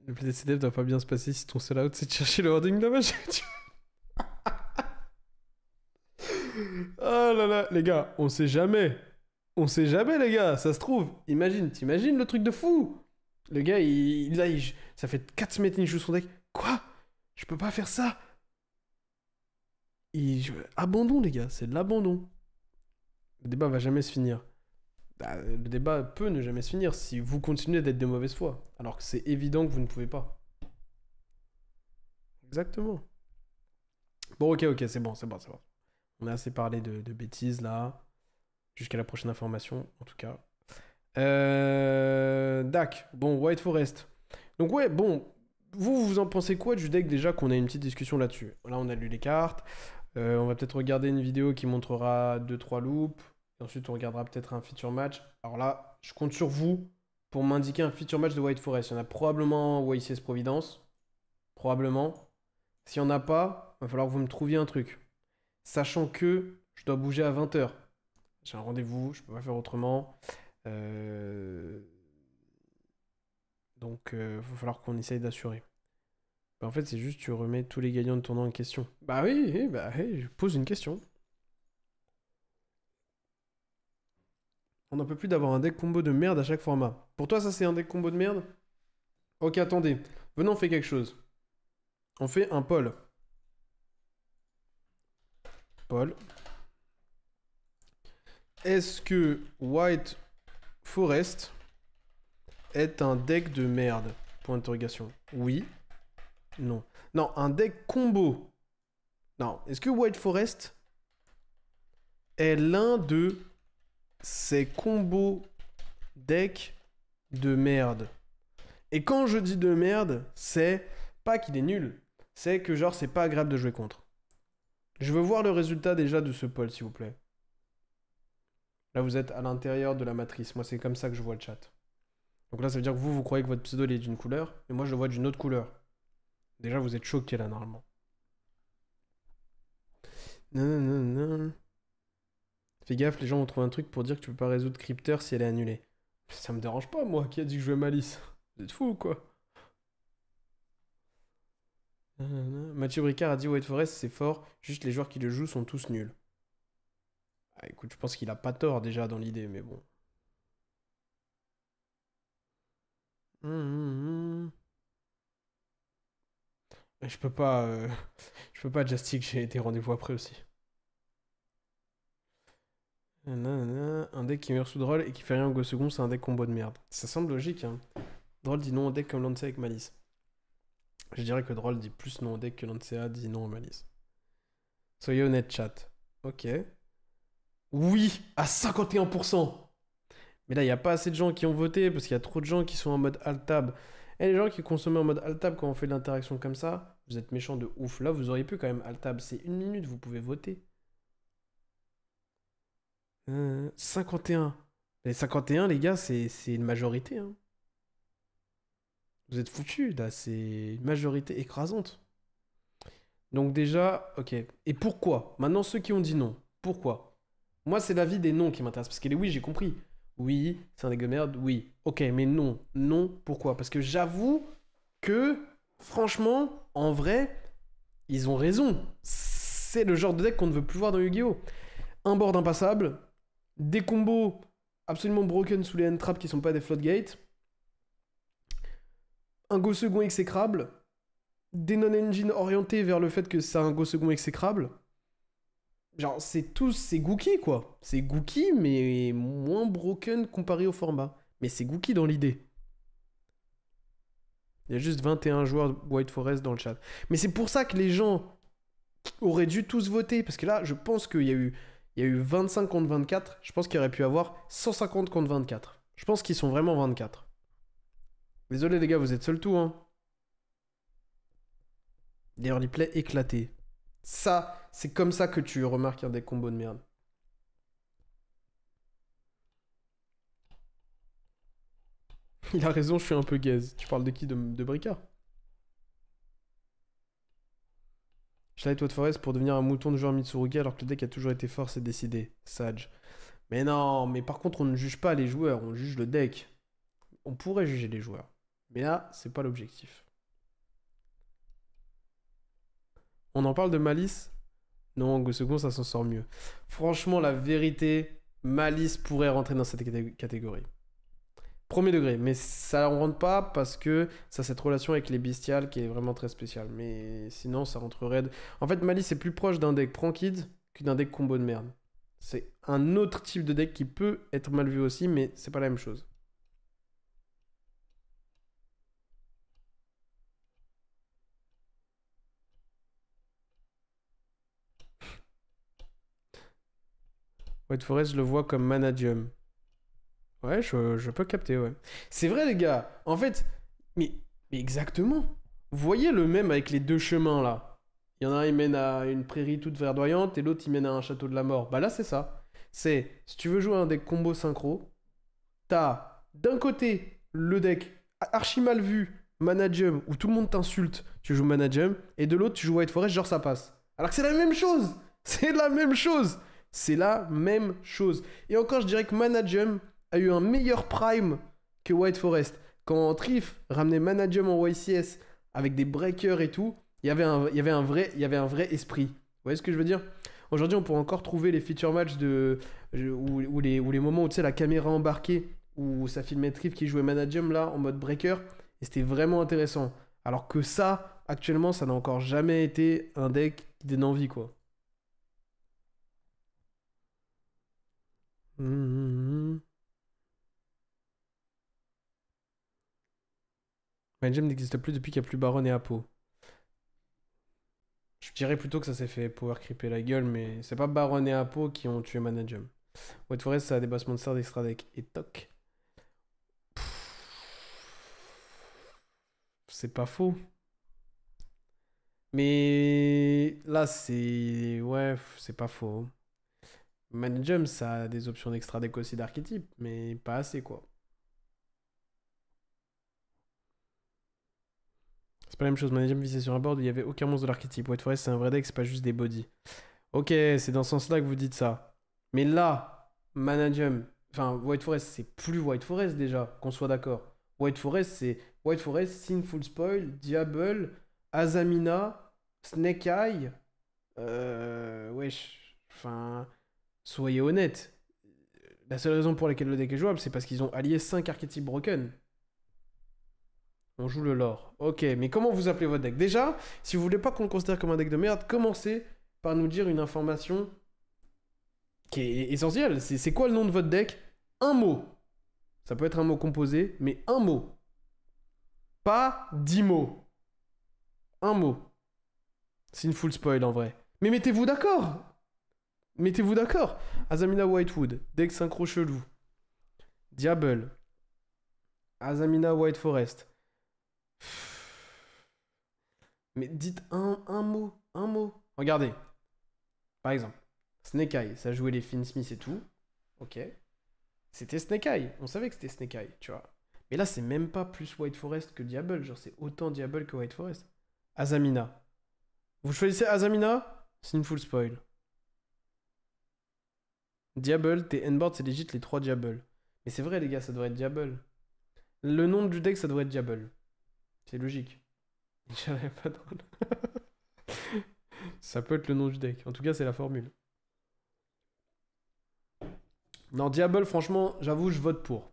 Speaker 1: Le PDCDF doit pas bien se passer si ton sell out c'est de chercher le hoarding damage. Oh là là, les gars, on sait jamais. On sait jamais, les gars, ça se trouve. T'imagines le truc de fou. Le gars, ça fait 4 semaines qu'il joue son deck. Quoi? Je peux pas faire ça. Abandon, les gars, c'est de l'abandon. Le débat va jamais se finir. Bah, le débat peut ne jamais se finir si vous continuez d'être de mauvaise foi. Alors que c'est évident que vous ne pouvez pas. Exactement. Bon, ok, c'est bon. On a assez parlé de bêtises là. Jusqu'à la prochaine information, en tout cas. Dak, bon, White Forest. Donc ouais, bon, vous en pensez quoi du deck déjà qu'on a une petite discussion là-dessus? Là, on a lu les cartes. On va peut-être regarder une vidéo qui montrera 2-3 loops. Et ensuite, on regardera peut-être un feature match. Alors là, je compte sur vous pour m'indiquer un future match de White Forest. Il y en a probablement YCS Providence. Probablement. S'il n'y en a pas, il va falloir que vous me trouviez un truc. Sachant que je dois bouger à 20h. J'ai un rendez-vous, je peux pas faire autrement. Donc, il va falloir qu'on essaye d'assurer. Bah, en fait, c'est juste tu remets tous les gagnants de tournoi en question. Bah oui, je pose une question. On n'en peut plus d'avoir un deck combo de merde à chaque format. Pour toi, ça c'est un deck combo de merde? Ok, attendez. Venez, on fait quelque chose. On fait un poll. Poll. Est-ce que White Forest est un deck de merde? Point d'interrogation. Oui. Non. Non, un deck combo. Non. Est-ce que White Forest est l'un de ces combos decks de merde? Et quand je dis de merde, c'est pas qu'il est nul. C'est que genre c'est pas agréable de jouer contre. Je veux voir le résultat déjà de ce poll, s'il vous plaît. Là, vous êtes à l'intérieur de la matrice. Moi, c'est comme ça que je vois le chat. Donc là, ça veut dire que vous croyez que votre pseudo il est d'une couleur, et moi, je le vois d'une autre couleur. Déjà, vous êtes choqués là, normalement. Non. Fais gaffe, les gens vont trouver un truc pour dire que tu peux pas résoudre Crypter si elle est annulée. Ça me dérange pas, moi, qui a dit que je jouais Malice. Vous êtes fous ou quoi? Mathieu Bricard a dit White Forest, c'est fort, juste les joueurs qui le jouent sont tous nuls. Ah, écoute, je pense qu'il a pas tort déjà dans l'idée, mais bon. Je peux pas, je peux pas Justic, j'ai été rendez-vous après aussi. Un deck qui meurt sous Droll et qui fait rien au go second, c'est un deck combo de merde. Ça semble logique, hein. Droll dit non au deck comme Lancea avec Malice. Je dirais que Droll dit plus non au deck que Lancea dit non au Malice. Soyez honnête, chat. Ok. Oui, à 51%. Mais là, il n'y a pas assez de gens qui ont voté parce qu'il y a trop de gens qui sont en mode alt-tab. Et les gens qui consomment en mode alt-tab quand on fait de l'interaction comme ça, vous êtes méchants de ouf. Là, vous auriez pu quand même alt-tab. C'est 1 minute, vous pouvez voter. 51. Les 51, les gars, c'est une majorité. Hein. Vous êtes foutus, là. C'est une majorité écrasante. Donc déjà, ok. Et pourquoi? Maintenant, ceux qui ont dit non. Pourquoi? Moi, c'est l'avis des non qui m'intéresse. Parce que les oui, j'ai compris. Oui, c'est un deck de merde, oui. Ok, mais non. Non, pourquoi? Parce que j'avoue que, franchement, en vrai, ils ont raison. C'est le genre de deck qu'on ne veut plus voir dans Yu-Gi-Oh! Un board impassable, des combos absolument broken sous les end traps qui sont pas des floodgates, un go second exécrable, des non-engine orientés vers le fait que c'est un go second exécrable. Genre, c'est Gookie, quoi. C'est Gookie, mais moins broken comparé au format. Mais c'est Gookie dans l'idée. Il y a juste 21 joueurs White Forest dans le chat. Mais c'est pour ça que les gens auraient dû tous voter. Parce que là, je pense qu'il y a eu 25 contre 24. Je pense qu'il aurait pu avoir 150 contre 24. Je pense qu'ils sont vraiment 24. Désolé les gars, vous êtes seul tout, hein. Des early play éclatés. Ça, c'est comme ça que tu remarques un des combos de merde. Il a raison, je suis un peu gaze. Tu parles de qui? De Bricard? Je light White Forest pour devenir un mouton de joueur Mitsurugi alors que le deck a toujours été fort, c'est décidé. Sage. Mais non, mais par contre, on ne juge pas les joueurs, on juge le deck. On pourrait juger les joueurs. Mais là, c'est pas l'objectif. On en parle de Malice? Non, Go Second, ça s'en sort mieux. Franchement, la vérité, Malice pourrait rentrer dans cette catégorie. Premier degré, mais ça ne rentre pas parce que ça a cette relation avec les bestiales qui est vraiment très spéciale. Mais sinon, ça rentrerait... En fait, Malice est plus proche d'un deck Prankid que d'un deck combo de merde. C'est un autre type de deck qui peut être mal vu aussi, mais c'est pas la même chose. White Forest, je le vois comme Manadium. Ouais, je peux capter, ouais. C'est vrai, les gars. En fait, mais exactement. Vous voyez le même avec les deux chemins, là. Il y en a un, il mène à une prairie toute verdoyante, et l'autre, il mène à un château de la mort. Bah là, c'est ça. C'est, si tu veux jouer un deck combo synchro, t'as d'un côté le deck archi mal vu, Managem, où tout le monde t'insulte, tu joues Managem, et de l'autre, tu joues White Forest, genre ça passe. Alors que c'est la même chose. C'est la même chose. C'est la même chose. Et encore, je dirais que Managem a eu un meilleur prime que White Forest. Quand Trif ramenait Managem en YCS avec des breakers et tout, il y avait un vrai esprit. Vous voyez ce que je veux dire? Aujourd'hui, on pourrait encore trouver les feature matchs ou les moments où tu sais la caméra embarquée, où ça filmait Trif qui jouait Managem là en mode breaker, et c'était vraiment intéressant. Alors que ça, actuellement, ça n'a encore jamais été un deck qui donne envie, quoi. Managem n'existe plus depuis qu'il n'y a plus Baron et Apo. Je dirais plutôt que ça s'est fait power creeper la gueule, mais c'est pas Baron et Apo qui ont tué Managem. White Forest, ça a des boss monsters d'extra deck. Et toc. C'est pas faux. Mais là, c'est. Ouais, c'est pas faux. Managem, ça a des options d'extra deck aussi d'archétype, mais pas assez, quoi. C'est pas la même chose. Managem visait sur un board où il y avait aucun monstre de l'archétype. White Forest, c'est un vrai deck, c'est pas juste des bodies. Ok, c'est dans ce sens-là que vous dites ça. Mais là, Managem. Enfin, White Forest, c'est plus White Forest déjà, qu'on soit d'accord. White Forest, c'est White Forest, Sinful Spoil, Diable, Azamina, Snake Eye. Wesh. Enfin, soyez honnête. La seule raison pour laquelle le deck est jouable, c'est parce qu'ils ont allié 5 archétypes broken. On joue le lore. Ok, mais comment vous appelez votre deck? Déjà, si vous voulez pas qu'on le considère comme un deck de merde, commencez par nous dire une information qui est essentielle. C'est quoi le nom de votre deck? Un mot. Ça peut être un mot composé, mais un mot. Pas 10 mots. Un mot. C'est une full spoil en vrai. Mais mettez-vous d'accord. Mettez-vous d'accord. Azamina Whitewood, deck synchro chelou. Diable. Azamina White Forest. Mais dites un mot. Un mot. Regardez. Par exemple, Snake Eye, ça jouait les Finn Smith et tout. Ok. C'était Snake Eye. On savait que c'était Snake Eye, tu vois. Mais là, c'est même pas plus White Forest que Diable. Genre, c'est autant Diable que White Forest. Azamina. Vous choisissez Azamina? C'est une full spoil. Diable, tes N-board, c'est legit les 3 Diable. Mais c'est vrai, les gars, ça devrait être Diable. Le nom du deck, ça devrait être Diable. C'est logique. J'avais pas drôle. Ça peut être le nom du deck. En tout cas, c'est la formule. Non, Diable, franchement, j'avoue, je vote pour.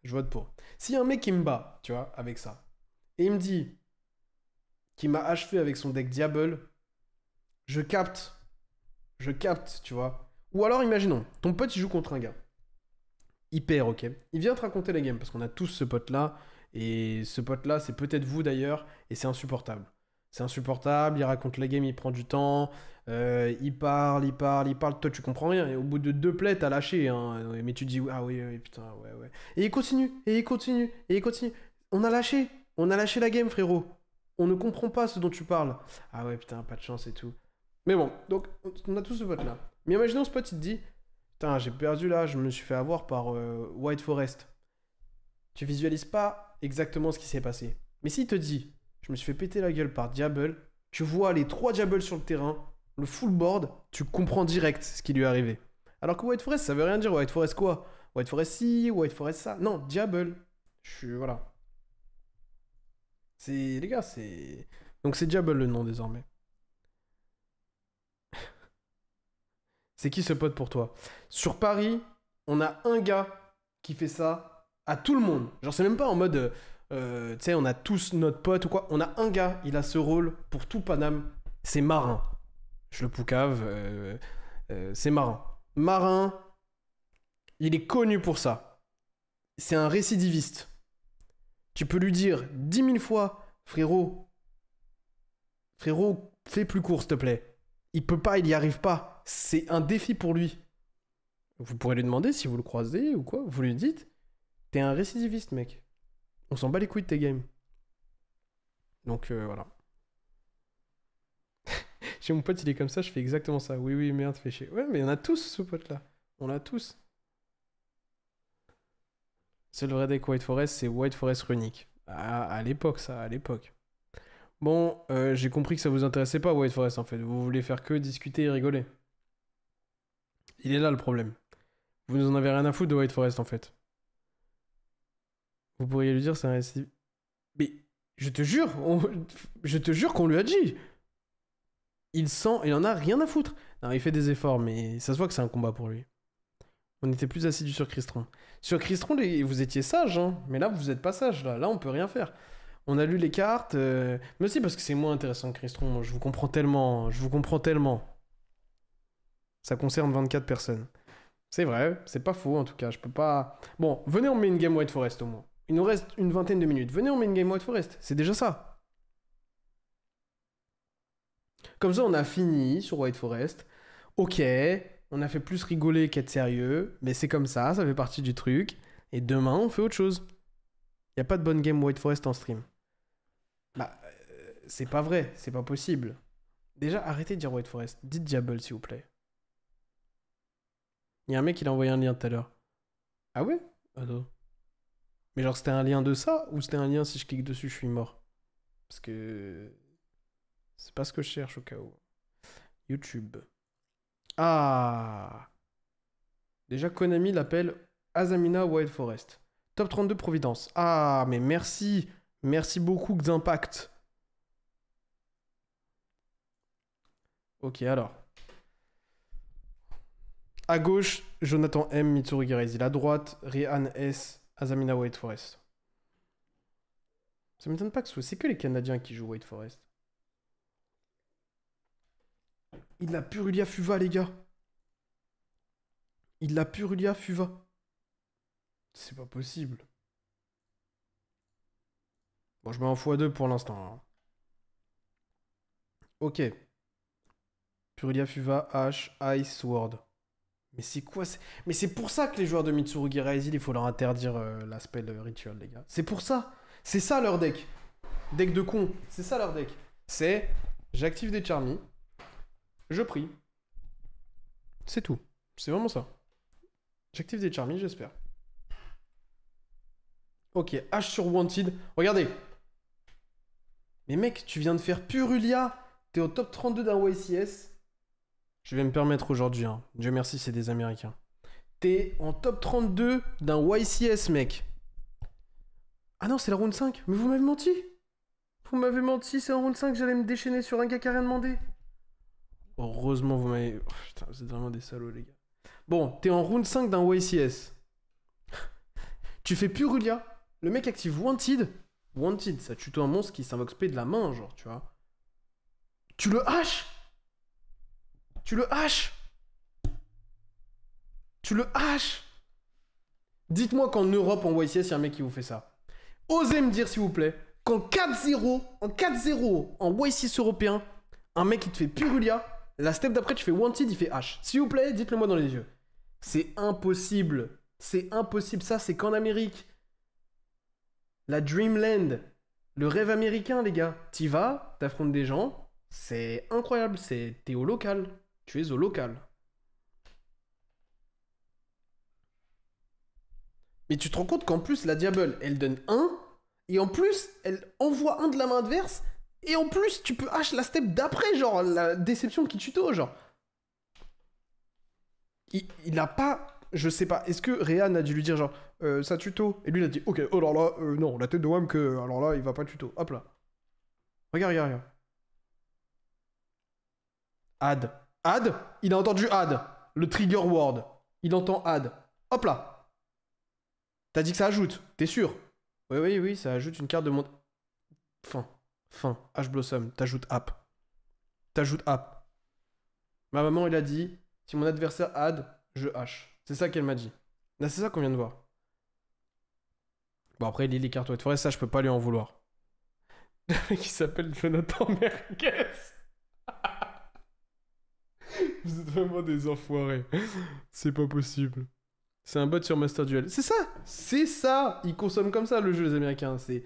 Speaker 1: Je vote pour. S'il y a un mec qui me bat, tu vois, avec ça, et il me dit qu'il m'a achevé avec son deck Diable, je capte. Je capte, tu vois. Ou alors, imaginons, ton pote, il joue contre un gars. Il perd, ok. Il vient te raconter la game, parce qu'on a tous ce pote-là, et ce pote-là, c'est peut-être vous d'ailleurs, et c'est insupportable. C'est insupportable, il raconte la game, il prend du temps, il parle, toi tu comprends rien, et au bout de 2 plays, t'as lâché, hein. Mais tu dis, ah oui, oui, putain, ouais, ouais. Et il continue, et il continue, et il continue. On a lâché la game, frérot. On ne comprend pas ce dont tu parles. Ah ouais, putain, pas de chance et tout. Mais bon, donc on a tous ce pote-là. Mais imaginons ce pote, il te dit, putain, j'ai perdu là, je me suis fait avoir par White Forest. Tu visualises pas exactement ce qui s'est passé. Mais s'il te dit, je me suis fait péter la gueule par Diable, tu vois les 3 Diables sur le terrain, le full board, tu comprends direct ce qui lui est arrivé. Alors que White Forest, ça veut rien dire. White Forest quoi? White Forest ci, White Forest ça. Non, Diable. Je suis. Voilà. C'est. Les gars, c'est. Donc c'est Diable le nom désormais. C'est qui ce pote pour toi? Sur Paris, on a un gars qui fait ça à tout le monde. Genre, c'est même pas en mode. Tu sais, on a tous notre pote ou quoi. On a un gars, il a ce rôle pour tout Paname. C'est Marin. Je le poucave. C'est Marin. Marin, il est connu pour ça. C'est un récidiviste. Tu peux lui dire 10 000 fois, frérot, fais plus court, s'il te plaît. Il peut pas, il y arrive pas. C'est un défi pour lui. Vous pourrez lui demander si vous le croisez ou quoi. Vous lui dites, t'es un récidiviste, mec. On s'en bat les couilles de tes games. Donc voilà. Chez mon pote, il est comme ça, je fais exactement ça. Oui, oui, merde, fais chier. Ouais, mais on a tous ce pote-là. On l'a tous. C'est le vrai deck White Forest, c'est White Forest Runic. À l'époque, ça, à l'époque. Bon, j'ai compris que ça vous intéressait pas, White Forest, en fait. Vous voulez faire que discuter et rigoler. Il est là, le problème. Vous n'en avez rien à foutre de White Forest, en fait. Vous pourriez lui dire, c'est un récit... Mais, je te jure, je te jure qu'on lui a dit. Il en a rien à foutre. Non, il fait des efforts, mais ça se voit que c'est un combat pour lui. On était plus assidus sur Crystron. Sur Crystron, vous étiez sage, hein. Mais là, vous êtes pas sage, là. Là, on peut rien faire. On a lu les cartes. Mais aussi parce que c'est moins intéressant que Crystron. Je vous comprends tellement. Je vous comprends tellement. Ça concerne 24 personnes. C'est vrai, c'est pas faux en tout cas. Je peux pas. Bon, venez, on met une game White Forest au moins. Il nous reste une vingtaine de minutes. Venez, on met une game White Forest. C'est déjà ça. Comme ça, on a fini sur White Forest. Ok, on a fait plus rigoler qu'être sérieux. Mais c'est comme ça fait partie du truc. Et demain, on fait autre chose. Y a pas de bonne game White Forest en stream. Bah, c'est pas vrai, c'est pas possible. Déjà, arrêtez de dire White Forest. Dites Diable, s'il vous plaît. Il y a un mec qui a envoyé un lien tout à l'heure. Ah ouais? Attends. Mais genre, c'était un lien de ça? Ou c'était un lien, si je clique dessus, je suis mort? Parce que... c'est pas ce que je cherche au cas où. YouTube. Ah! Déjà, Konami l'appelle Azamina White Forest. Top 32 Providence. Ah, mais merci! Merci beaucoup, Ximpact. Ok, alors. À gauche, Jonathan M, Mitsuru Giraizi. À droite, Rihan S, Azamina White Forest. Ça m'étonne pas que ce soit... c'est que les Canadiens qui jouent White Forest. Il a Purulia Fuva, les gars. Il a Purulia Fuva. C'est pas possible. Bon, je mets en x2 pour l'instant. Hein. Ok. Purulia Fuva, H, Ice, Sword. Mais c'est quoi? Mais c'est pour ça que les joueurs de Mitsurugi Rising, il faut leur interdire l'aspect ritual, les gars. C'est pour ça. C'est ça leur deck. Deck de con. C'est ça leur deck. C'est j'active des Charmy, je prie. C'est tout. C'est vraiment ça. J'active des Charmy, j'espère. Ok, H sur Wanted. Regardez. Mais mec, tu viens de faire Purulia. T'es au top 32 d'un YCS. Je vais me permettre aujourd'hui, hein. Dieu merci, c'est des Américains. T'es en top 32 d'un YCS, mec. Ah non, c'est la round 5. Mais vous m'avez menti. Vous m'avez menti, c'est en round 5, j'allais me déchaîner sur un gars qui a rien demandé. Heureusement, vous m'avez... Oh, putain, vous êtes vraiment des salauds, les gars. Bon, t'es en round 5 d'un YCS. Tu fais Purulia. Le mec active Wanted. Wanted, ça tuto un monstre qui s'invoque spé de la main, genre, tu vois. Tu le haches. Tu le haches. Tu le haches. Dites-moi qu'en Europe, en YCS, il y a un mec qui vous fait ça. Osez me dire, s'il vous plaît, qu'en 4-0, en YCS européen, un mec qui te fait Purulia, la step d'après, tu fais Wanted, il fait H. S'il vous plaît, dites-le moi dans les yeux. C'est impossible. C'est impossible. Ça, c'est qu'en Amérique. La Dreamland. Le rêve américain, les gars. T'y vas, t'affrontes des gens. C'est incroyable. T'es au local. Tu es au local. Mais tu te rends compte qu'en plus, la Diable, elle donne 1. Et en plus, elle envoie un de la main adverse. Et en plus, tu peux H la step d'après, genre la déception qui tuto, genre. Il a pas... Je sais pas, est-ce que Réan a dû lui dire genre ça tuto? Et lui il a dit ok, oh là là, non, la tête de Wham que alors là il va pas tuto. Hop là. Regarde, regarde, regarde. Add. Add. Il a entendu add. Le trigger word. Il entend add. Hop là. T'as dit que ça ajoute. T'es sûr? Oui, oui, oui, ça ajoute une carte de mon... Fin. H Blossom. T'ajoutes app. T'ajoutes app. Ma maman, elle a dit si mon adversaire add, je hache. C'est ça qu'elle m'a dit. Là, c'est ça qu'on vient de voir. Bon, après, il lit les cartes White Forest, ça, je peux pas lui en vouloir. Le mec qui s'appelle Jonathan Merguez. Vous êtes vraiment des enfoirés. C'est pas possible. C'est un bot sur Master Duel. C'est ça. C'est ça. Ils consomment comme ça, le jeu, les Américains. C'est...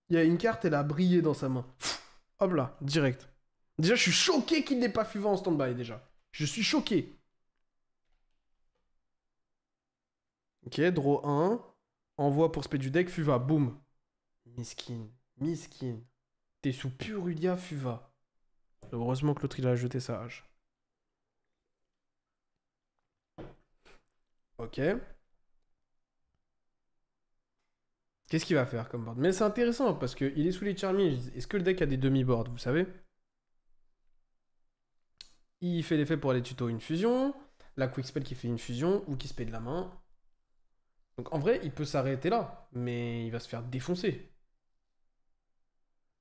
Speaker 1: Il y a une carte, elle a brillé dans sa main. Hop là, direct. Déjà, je suis choqué qu'il n'ait pas Fuva en stand-by, déjà. Je suis choqué. Ok, draw 1. Envoie pour spé du deck, Fuva, boum. Miskin, miskin. T'es sous Purulia, Fuva. Heureusement que l'autre il a ajouté sa hache. Ok. Qu'est-ce qu'il va faire comme board? Mais c'est intéressant parce qu'il est sous les Charmies. Est-ce que le deck a des demi-boards, vous savez? Il fait l'effet pour aller tuto une fusion. La quick spell qui fait une fusion ou qui spell de la main. Donc en vrai, il peut s'arrêter là. Mais il va se faire défoncer.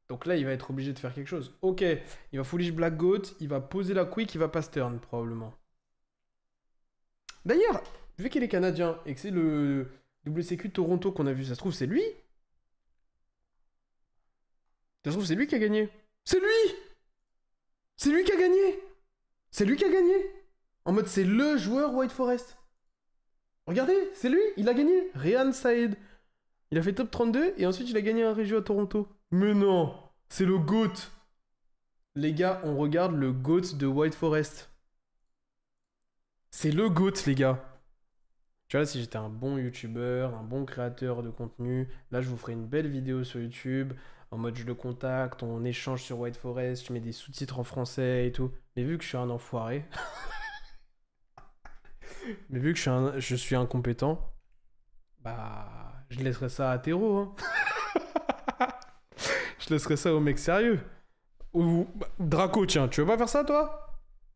Speaker 1: Donc là, il va être obligé de faire quelque chose. Ok, il va foolish Black Goat. Il va poser la quick. Il va pass turn probablement. D'ailleurs, vu qu'il est canadien et que c'est le WCQ de Toronto qu'on a vu, ça se trouve, c'est lui? Ça se trouve, c'est lui qui a gagné. C'est lui! C'est lui qui a gagné! C'est lui qui a gagné! En mode, c'est le joueur White Forest. Regardez, c'est lui, il a gagné. Rehan Saed. Il a fait top 32 et ensuite il a gagné un région à Toronto. Mais non, c'est le GOAT. Les gars, on regarde le GOAT de White Forest. C'est le GOAT, les gars. Tu vois, si j'étais un bon youtubeur, un bon créateur de contenu, là je vous ferai une belle vidéo sur YouTube, en mode je le contacte, on échange sur White Forest, je mets des sous-titres en français et tout. Mais vu que je suis un enfoiré, mais vu que je suis incompétent, bah je laisserai ça à Théro. Hein. Je laisserai ça au mec sérieux. Ou Draco, tiens, tu veux pas faire ça toi?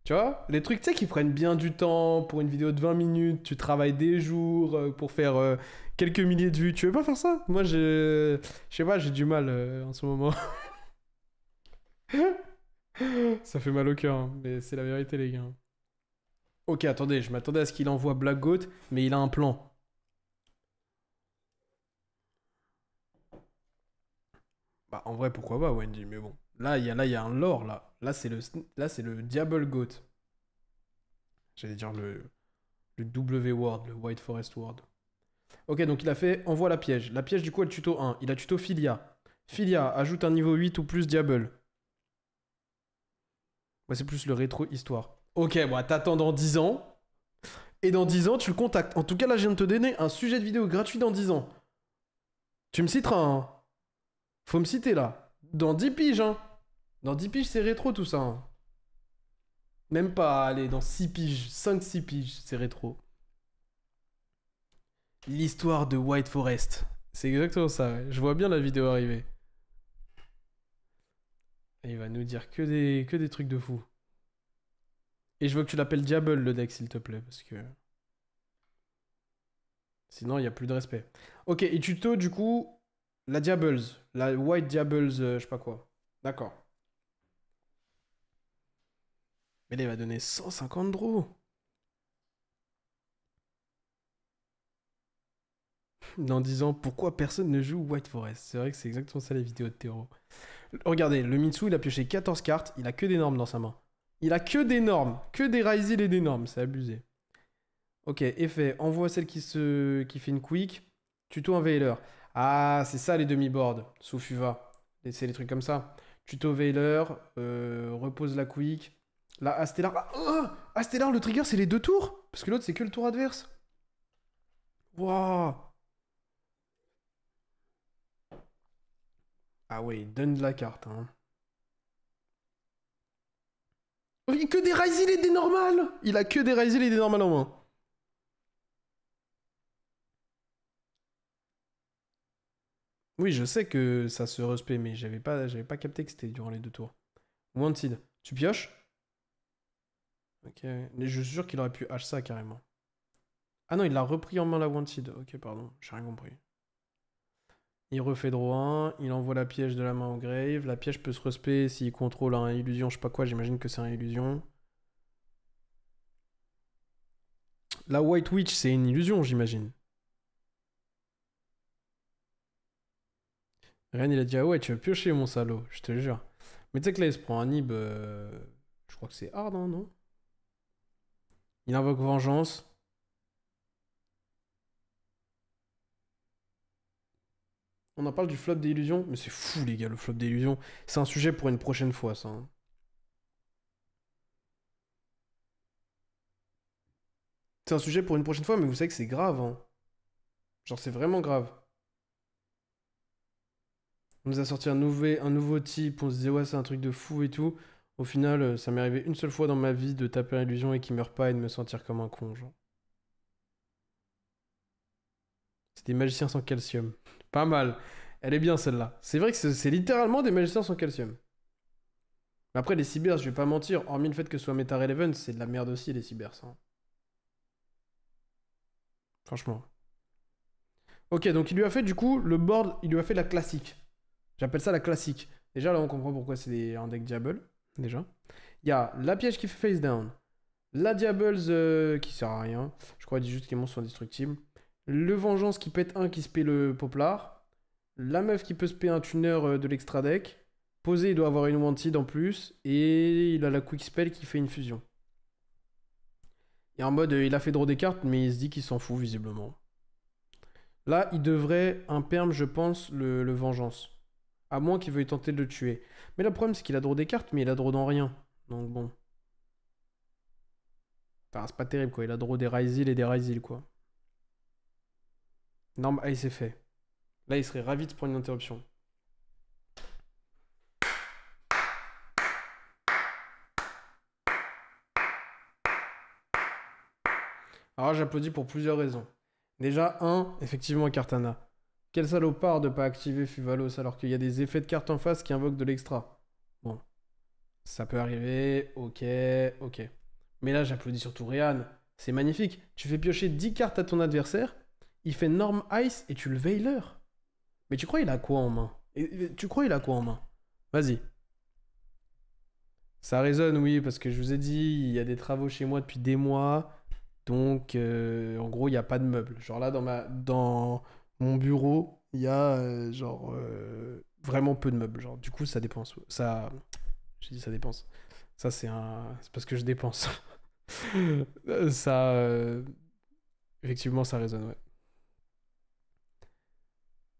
Speaker 1: Tu vois, les trucs, tu sais, qui prennent bien du temps pour une vidéo de 20 minutes, tu travailles des jours pour faire quelques milliers de vues. Tu veux pas faire ça? Moi, je sais pas, j'ai du mal en ce moment. Ça fait mal au cœur, hein, mais c'est la vérité, les gars. Ok, attendez, je m'attendais à ce qu'il envoie Black Goat, mais il a un plan. Bah, en vrai, pourquoi pas, Wendy, mais bon. Là, il y a un lore, là. Là, c'est le Diable Goat. J'allais dire le W Word, le White Forest Word. Ok, donc il a fait envoie la piège. La piège, du coup, elle tuto 1. Il a tuto Philia. Philia, ajoute un niveau 8 ou plus Diable. Ouais, c'est plus le rétro histoire. Ok, bon, t'attends dans 10 ans. Et dans 10 ans, tu le contactes. En tout cas, là, je viens de te donner un sujet de vidéo gratuit dans 10 ans. Tu me citeras, hein. Faut me citer, là. Dans 10 piges, hein. Dans 10 piges, c'est rétro, tout ça, hein. Même pas, allez, dans 6 piges. 5-6 piges, c'est rétro. L'histoire de White Forest. C'est exactement ça, ouais. Je vois bien la vidéo arriver. Et il va nous dire que des trucs de fou. Et je veux que tu l'appelles Diable, le deck, s'il te plaît, parce que... Sinon, il n'y a plus de respect. Ok, et tuto, du coup, la Diables. La White Diables, je sais pas quoi. D'accord. Mais là, il va donner 150 draws. Dans 10 ans, pourquoi personne ne joue White Forest? C'est vrai que c'est exactement ça les vidéos de terreau. Regardez, le Mitsu, il a pioché 14 cartes, il a que des normes dans sa main. Il a que des normes, que des Ryzil et des normes, c'est abusé. Ok, effet, envoie celle qui fait une quick, tuto un Veiler. Ah, c'est ça les demi-boards, sous Fuva. C'est les trucs comme ça. Tuto Veiler, repose la quick. Là, Astellar. Ah, oh Astellar, le trigger, c'est les 2 tours? Parce que l'autre, c'est que le tour adverse. Waouh. Ah ouais, il donne de la carte, hein. Oh, il a que des Ryzil et des normales. Il a que des Ryzil et des normales en main. Oui, je sais que ça se respect, mais j'avais pas capté que c'était durant les 2 tours. Wanted. Tu pioches? Ok. Mais je suis sûr qu'il aurait pu H ça carrément. Ah non, il l'a repris en main la Wanted. Ok, pardon, j'ai rien compris. Il refait draw 1, il envoie la piège de la main au grave. La piège peut se respect s'il contrôle un illusion, je sais pas quoi, j'imagine que c'est un illusion. La White Witch, c'est une illusion, j'imagine. Ren, il a dit ah ouais, tu vas piocher mon salaud, je te jure. Mais tu sais que là, il se prend un nib. Je crois que c'est hard, hein, non? Il invoque vengeance. On en parle du flop des illusions, mais c'est fou, les gars, le flop des illusions. C'est un sujet pour une prochaine fois, ça. Hein. C'est un sujet pour une prochaine fois, mais vous savez que c'est grave. Hein. Genre, c'est vraiment grave. On nous a sorti un nouveau type, on se disait, ouais, c'est un truc de fou et tout. Au final, ça m'est arrivé une seule fois dans ma vie de taper un illusion et qu'il meurt pas et de me sentir comme un con, genre. C'est des magiciens sans calcium. Pas mal. Elle est bien celle-là. C'est vrai que c'est littéralement des magiciens sans calcium. Mais après, les cybers, je vais pas mentir, hormis le fait que ce soit Meta Relevant, c'est de la merde aussi, les cybers, hein. Franchement. Ok, donc il lui a fait du coup le board, il lui a fait la classique. J'appelle ça la classique. Déjà, là, on comprend pourquoi c'est un deck Diable. Déjà. Il y a la piège qui fait face down. La Diables qui sert à rien. Je crois qu'il dit juste que les monstres sont indestructibles. Le Vengeance qui pète un qui se paie le Poplar. La meuf qui peut se payer un tuner de l'extra deck. Posé, il doit avoir une Wanted en plus. Et il a la Quick Spell qui fait une fusion. Et en mode, il a fait draw des cartes, mais il se dit qu'il s'en fout visiblement. Là, il devrait un perm, je pense, le Vengeance. À moins qu'il veuille tenter de le tuer. Mais le problème, c'est qu'il a draw des cartes, mais il a draw dans rien. Donc bon. Enfin, c'est pas terrible, quoi. Il a draw des Ryzil et des Ryzil, quoi. Non, bah, il s'est fait. Là, il serait ravi de prendre une interruption. Alors, j'applaudis pour plusieurs raisons. Déjà, effectivement, Cartana. Quel salopard de pas activer Fuvalos alors qu'il y a des effets de cartes en face qui invoquent de l'extra. Bon, ça peut arriver, ok, ok. Mais là, j'applaudis surtout Ryan. C'est magnifique. Tu fais piocher 10 cartes à ton adversaire, il fait Norm Ice et tu le Veiler. Mais tu crois il a quoi en main? Tu crois il a quoi en main? Vas-y. Ça résonne, oui, parce que je vous ai dit, il y a des travaux chez moi depuis des mois. Donc, en gros, il n'y a pas de meubles. Genre là, dans mon bureau, il y a vraiment peu de meubles. Genre, du coup, ça dépense. Ça, j'ai dit ça dépense. Ça, c'est parce que je dépense. Ça, effectivement, ça résonne, ouais.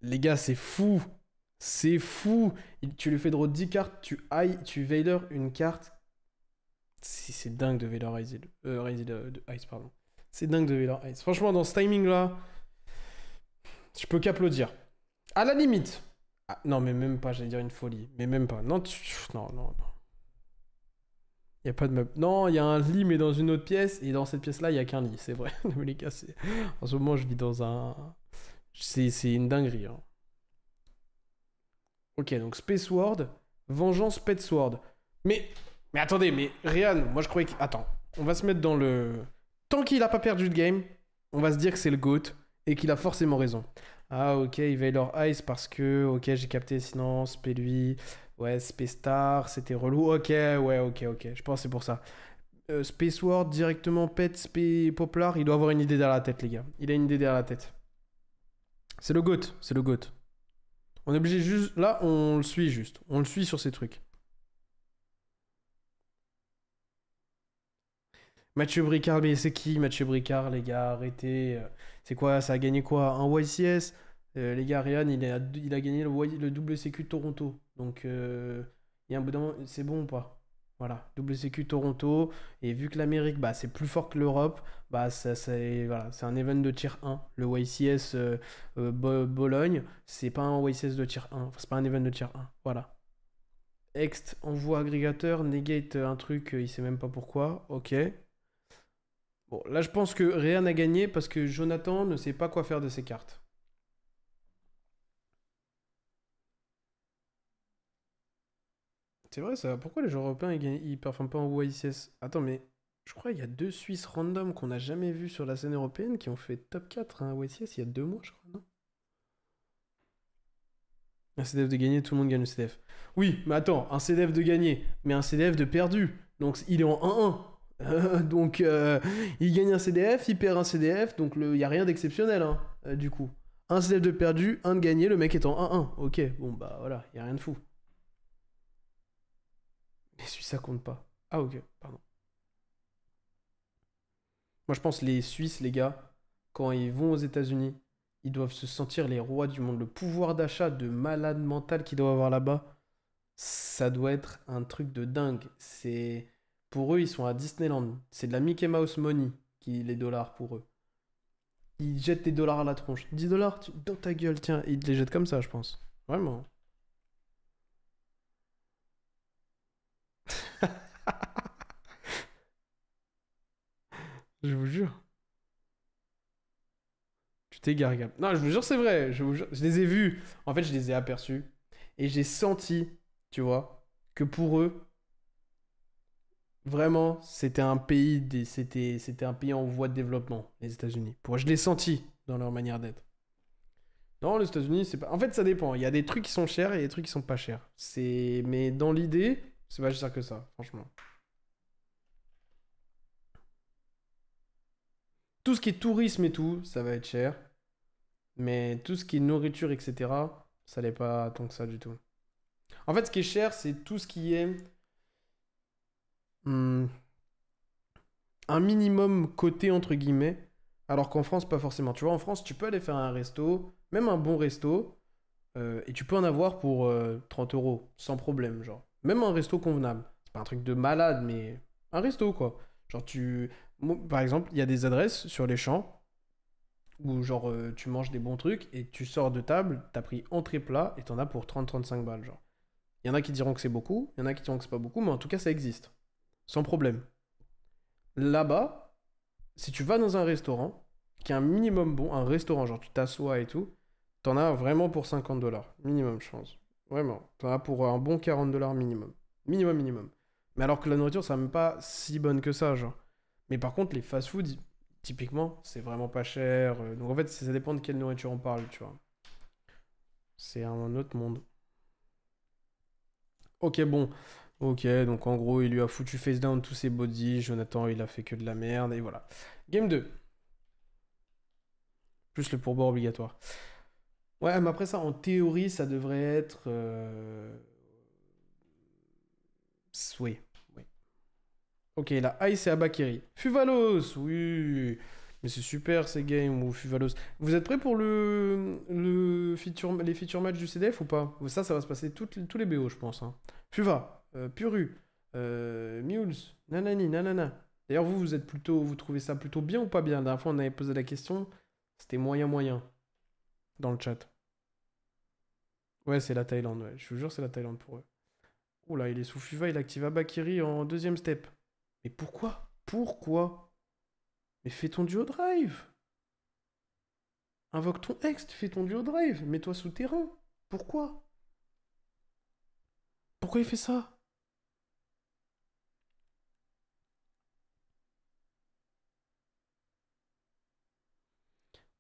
Speaker 1: Les gars, c'est fou. C'est fou. Tu lui fais draw 10 cartes, tu Veiler une carte. C'est dingue de Veiler Ice. De Ice, pardon. C'est dingue de Veiler Ice. Franchement, dans ce timing-là, je peux qu'applaudir. À la limite. Ah, non, mais même pas, j'allais dire une folie. Mais même pas. Non, non, non, non. Il n'y a pas de meuble. Non, il y a un lit, mais dans une autre pièce. Et dans cette pièce-là, il n'y a qu'un lit. C'est vrai. Mais les gars, en ce moment, je vis dans un. C'est une dinguerie, hein. Ok, donc Space Ward, Vengeance Pet Sword. Mais attendez, mais Ryan, moi je croyais que. Attends, on va se mettre dans le. Tant qu'il a pas perdu de game, on va se dire que c'est le GOAT et qu'il a forcément raison. Ah, ok, il veille leur ice parce que. Ok, j'ai capté, sinon, spé lui. Ouais, Space Star, c'était relou. Ok, ouais, ok, ok. Je pense que c'est pour ça. Space Ward, directement Pet, Spé Poplar, il doit avoir une idée derrière la tête, les gars. Il a une idée derrière la tête. C'est le GOAT, c'est le GOAT. On est obligé juste. Là, on le suit juste. On le suit sur ces trucs. Mathieu Bricard, mais c'est qui Mathieu Bricard, les gars? Arrêtez. C'est quoi? Ça a gagné quoi? Un YCS? Les gars, Ryan, il a gagné le double sécu Toronto. Donc, il y a un bout d'un moment, c'est bon ou pas? Voilà, double sécu Toronto. Et vu que l'Amérique, bah, c'est plus fort que l'Europe, bah, voilà, c'est un event de tier 1. Le YCS Bologne, c'est pas un YCS de tier 1. Enfin, c'est pas un event de tier 1. Voilà. Ext envoie agrégateur, negate un truc, il sait même pas pourquoi. Ok. Bon, là je pense que Ryan a gagné parce que Jonathan ne sait pas quoi faire de ses cartes. C'est vrai ça, pourquoi les joueurs européens ils performent pas en WICS? Attends, mais je crois qu'il y a deux Suisses random qu'on n'a jamais vus sur la scène européenne qui ont fait top 4 à WICS il y a 2 mois, je crois, non? Un CDF de gagné, tout le monde gagne le CDF. Oui, mais attends, un CDF de gagné, mais un CDF de perdu. Donc il est en 1-1. Donc il gagne un CDF, il perd un CDF, donc il n'y a rien d'exceptionnel, hein, du coup. Un CDF de perdu, un de gagné, le mec est en 1-1. Ok, bon bah voilà, il n'y a rien de fou. Les Suisses, ça compte pas. Ah ok, pardon. Moi je pense les Suisses, les gars, quand ils vont aux États-Unis, ils doivent se sentir les rois du monde. Le pouvoir d'achat de malade mental qu'ils doivent avoir là-bas, ça doit être un truc de dingue. C'est Pour eux, ils sont à Disneyland. C'est de la Mickey Mouse money, les dollars pour eux. Il jette des dollars à la tronche. 10 dollars dans ta gueule, tiens. Il te les jette comme ça, je pense. Vraiment. Je vous jure. Tu t'égares, Gab. Non, je vous jure, c'est vrai. Je vous jure. Je les ai vus. En fait, je les ai aperçus. Et j'ai senti, tu vois, que pour eux, vraiment, c'était un pays en voie de développement, les États-Unis. Je l'ai senti dans leur manière d'être. Non, les États-Unis, c'est pas. En fait, ça dépend. Il y a des trucs qui sont chers et des trucs qui sont pas chers. Mais dans l'idée, c'est pas si cher que ça, franchement. Tout ce qui est tourisme et tout, ça va être cher. Mais tout ce qui est nourriture, etc., ça l'est pas tant que ça du tout. En fait, ce qui est cher, c'est tout ce qui est hmm, un minimum coté, entre guillemets. Alors qu'en France, pas forcément. Tu vois, en France, tu peux aller faire un resto, même un bon resto, et tu peux en avoir pour 30 euros, sans problème, genre. Même un resto convenable. C'est pas un truc de malade, mais un resto, quoi. Genre, par exemple, il y a des adresses sur les champs où, genre, tu manges des bons trucs et tu sors de table, t'as pris entrée plat et t'en as pour 30-35 balles, genre. Il y en a qui diront que c'est beaucoup, il y en a qui diront que c'est pas beaucoup, mais en tout cas, ça existe. Sans problème. Là-bas, si tu vas dans un restaurant, qui est un minimum bon, un restaurant, genre tu t'assois et tout, t'en as vraiment pour 50 dollars. Minimum, je pense. Vraiment. T'en as pour un bon 40 dollars minimum. Minimum, minimum. Mais alors que la nourriture, ça même pas si bonne que ça, genre. Mais par contre, les fast-food, typiquement, c'est vraiment pas cher. Donc en fait, ça dépend de quelle nourriture on parle, tu vois. C'est un autre monde. Ok, bon. Ok, donc en gros, il lui a foutu face down tous ses bodies. Jonathan, il a fait que de la merde, et voilà. Game 2. Plus le pourboire obligatoire. Ouais, mais après ça, en théorie, ça devrait être. Oui. Oui. Ok, la Ice et Abakiri. Fuvalos, oui. Mais c'est super ces games ou Fuvalos. Vous êtes prêts pour les feature match du CDF ou pas? Ça va se passer tous les BO, je pense, hein. Fuva, Puru, Mules, nanani, nanana. D'ailleurs, vous trouvez ça plutôt bien ou pas bien? La dernière fois, on avait posé la question, c'était moyen moyen dans le chat. Ouais, c'est la Thaïlande, ouais. Je vous jure, c'est la Thaïlande pour eux. Oula, il est sous Fuva, il active Abakiri en deuxième step. Mais pourquoi? Pourquoi? Mais fais ton duo drive. Invoque ton ex, fais ton duo drive. Mets-toi sous terrain. Pourquoi? Pourquoi il fait ça?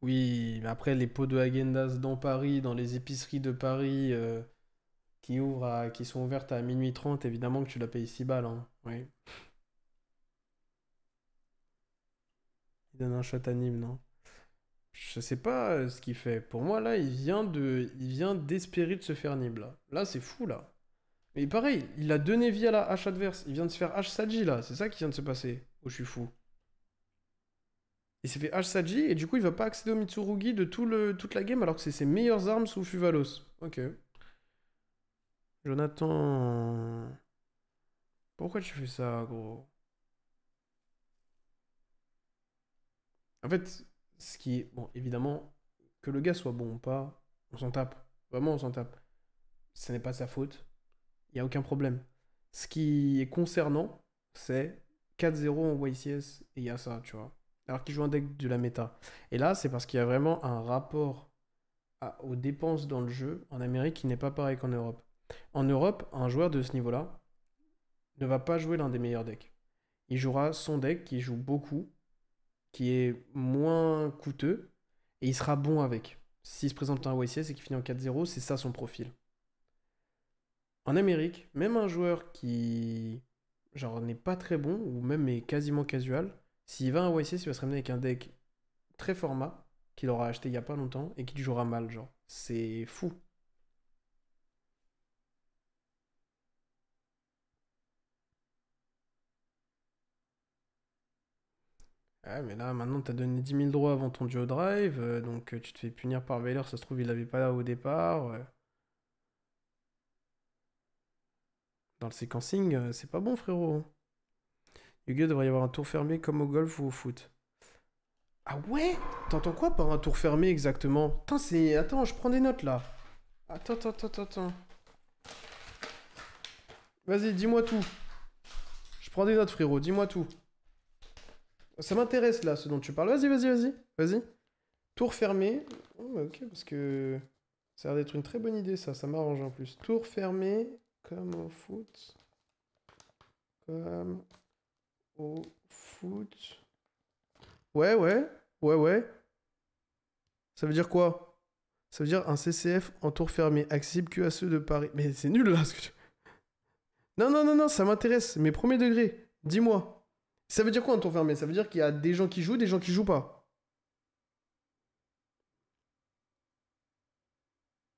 Speaker 1: Oui, mais après, les pots de Häagen-Dazs dans Paris, dans les épiceries de Paris qui sont ouvertes à minuit 30, évidemment que tu la payes 6 balles, hein. Oui. Il donne un shot à Nîmes, non? Je sais pas ce qu'il fait. Pour moi, là, il vient d'espérer de se faire Nîmes, là. Là, c'est fou, là. Mais pareil, il a donné vie à la hache adverse. Il vient de se faire H Saji là. C'est ça qui vient de se passer. Oh, je suis fou. Il s'est fait H Saji et du coup, il va pas accéder au Mitsurugi de toute la game alors que c'est ses meilleures armes sous Fuvalos. Ok. Jonathan. Pourquoi tu fais ça, gros? En fait, ce qui est. Bon, évidemment, que le gars soit bon ou pas, on s'en tape. Vraiment, on s'en tape. Ce n'est pas sa faute. Il n'y a aucun problème. Ce qui est concernant, c'est 4-0 en YCS et il y a ça, tu vois. Alors qu'il joue un deck de la méta. Et là, c'est parce qu'il y a vraiment un rapport aux dépenses dans le jeu en Amérique qui n'est pas pareil qu'en Europe. En Europe, un joueur de ce niveau-là ne va pas jouer l'un des meilleurs decks. Il jouera son deck qui joue beaucoup, qui est moins coûteux, et il sera bon avec. S'il se présente un YCS et qu'il finit en 4-0, c'est ça son profil. En Amérique, même un joueur qui genre n'est pas très bon ou même est quasiment casual, s'il va à un YCS, il va se ramener avec un deck très format qu'il aura acheté il y a pas longtemps et qu'il jouera mal, genre. C'est fou. Ouais, mais là, maintenant, t'as donné 10 000 droits avant ton duo drive, donc tu te fais punir par Veiler, ça se trouve, il l'avait pas là au départ. Dans le séquencing, c'est pas bon, frérot. Yu-Gi-Oh! Devrait y avoir un tour fermé comme au golf ou au foot. Ah ouais? T'entends quoi par un tour fermé exactement? Putain, c'est... Attends, je prends des notes là. Attends. Vas-y, dis-moi tout. Je prends des notes, frérot, dis-moi tout. Ça m'intéresse là, ce dont tu parles. Vas-y. Tour fermé. Oh, bah, ok, parce que ça a l'air d'être une très bonne idée, ça m'arrange en plus. Tour fermé, comme au foot. Comme au foot. Ouais. Ça veut dire quoi? Ça veut dire un CCF en tour fermé, accessible que à ceux de Paris. Mais c'est nul là ce que tu... Non, ça m'intéresse, mais premier degré. Dis-moi. Ça veut dire quoi un tour fermé? Ça veut dire qu'il y a des gens qui jouent, des gens qui jouent pas.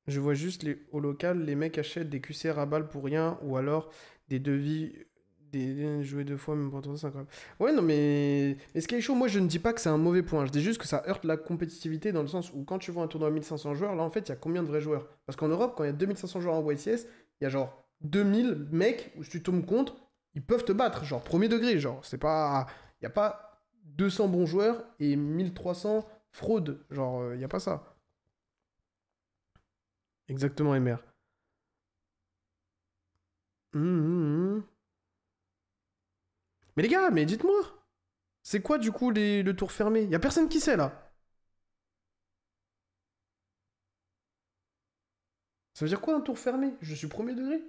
Speaker 1: Je vois juste au local, les mecs achètent des QCR à balles pour rien, ou alors des devis, des jouer deux fois, même pour 30, c'est incroyable. Ouais, non, mais ce qui est chaud, moi je ne dis pas que c'est un mauvais point. Je dis juste que ça heurte la compétitivité dans le sens où quand tu vois un tournoi à 1500 joueurs, là en fait, il y a combien de vrais joueurs? Parce qu'en Europe, quand il y a 2500 joueurs en YCS, il y a genre 2000 mecs où si tu tombes contre, ils peuvent te battre, genre premier degré, genre. C'est pas. Il n'y a pas 200 bons joueurs et 1300 fraudes, genre, il n'y a pas ça. Exactement, MR. Hum. Mais les gars, mais dites-moi, c'est quoi du coup le tour fermé? Y a personne qui sait là. Ça veut dire quoi un tour fermé? Je suis premier degré?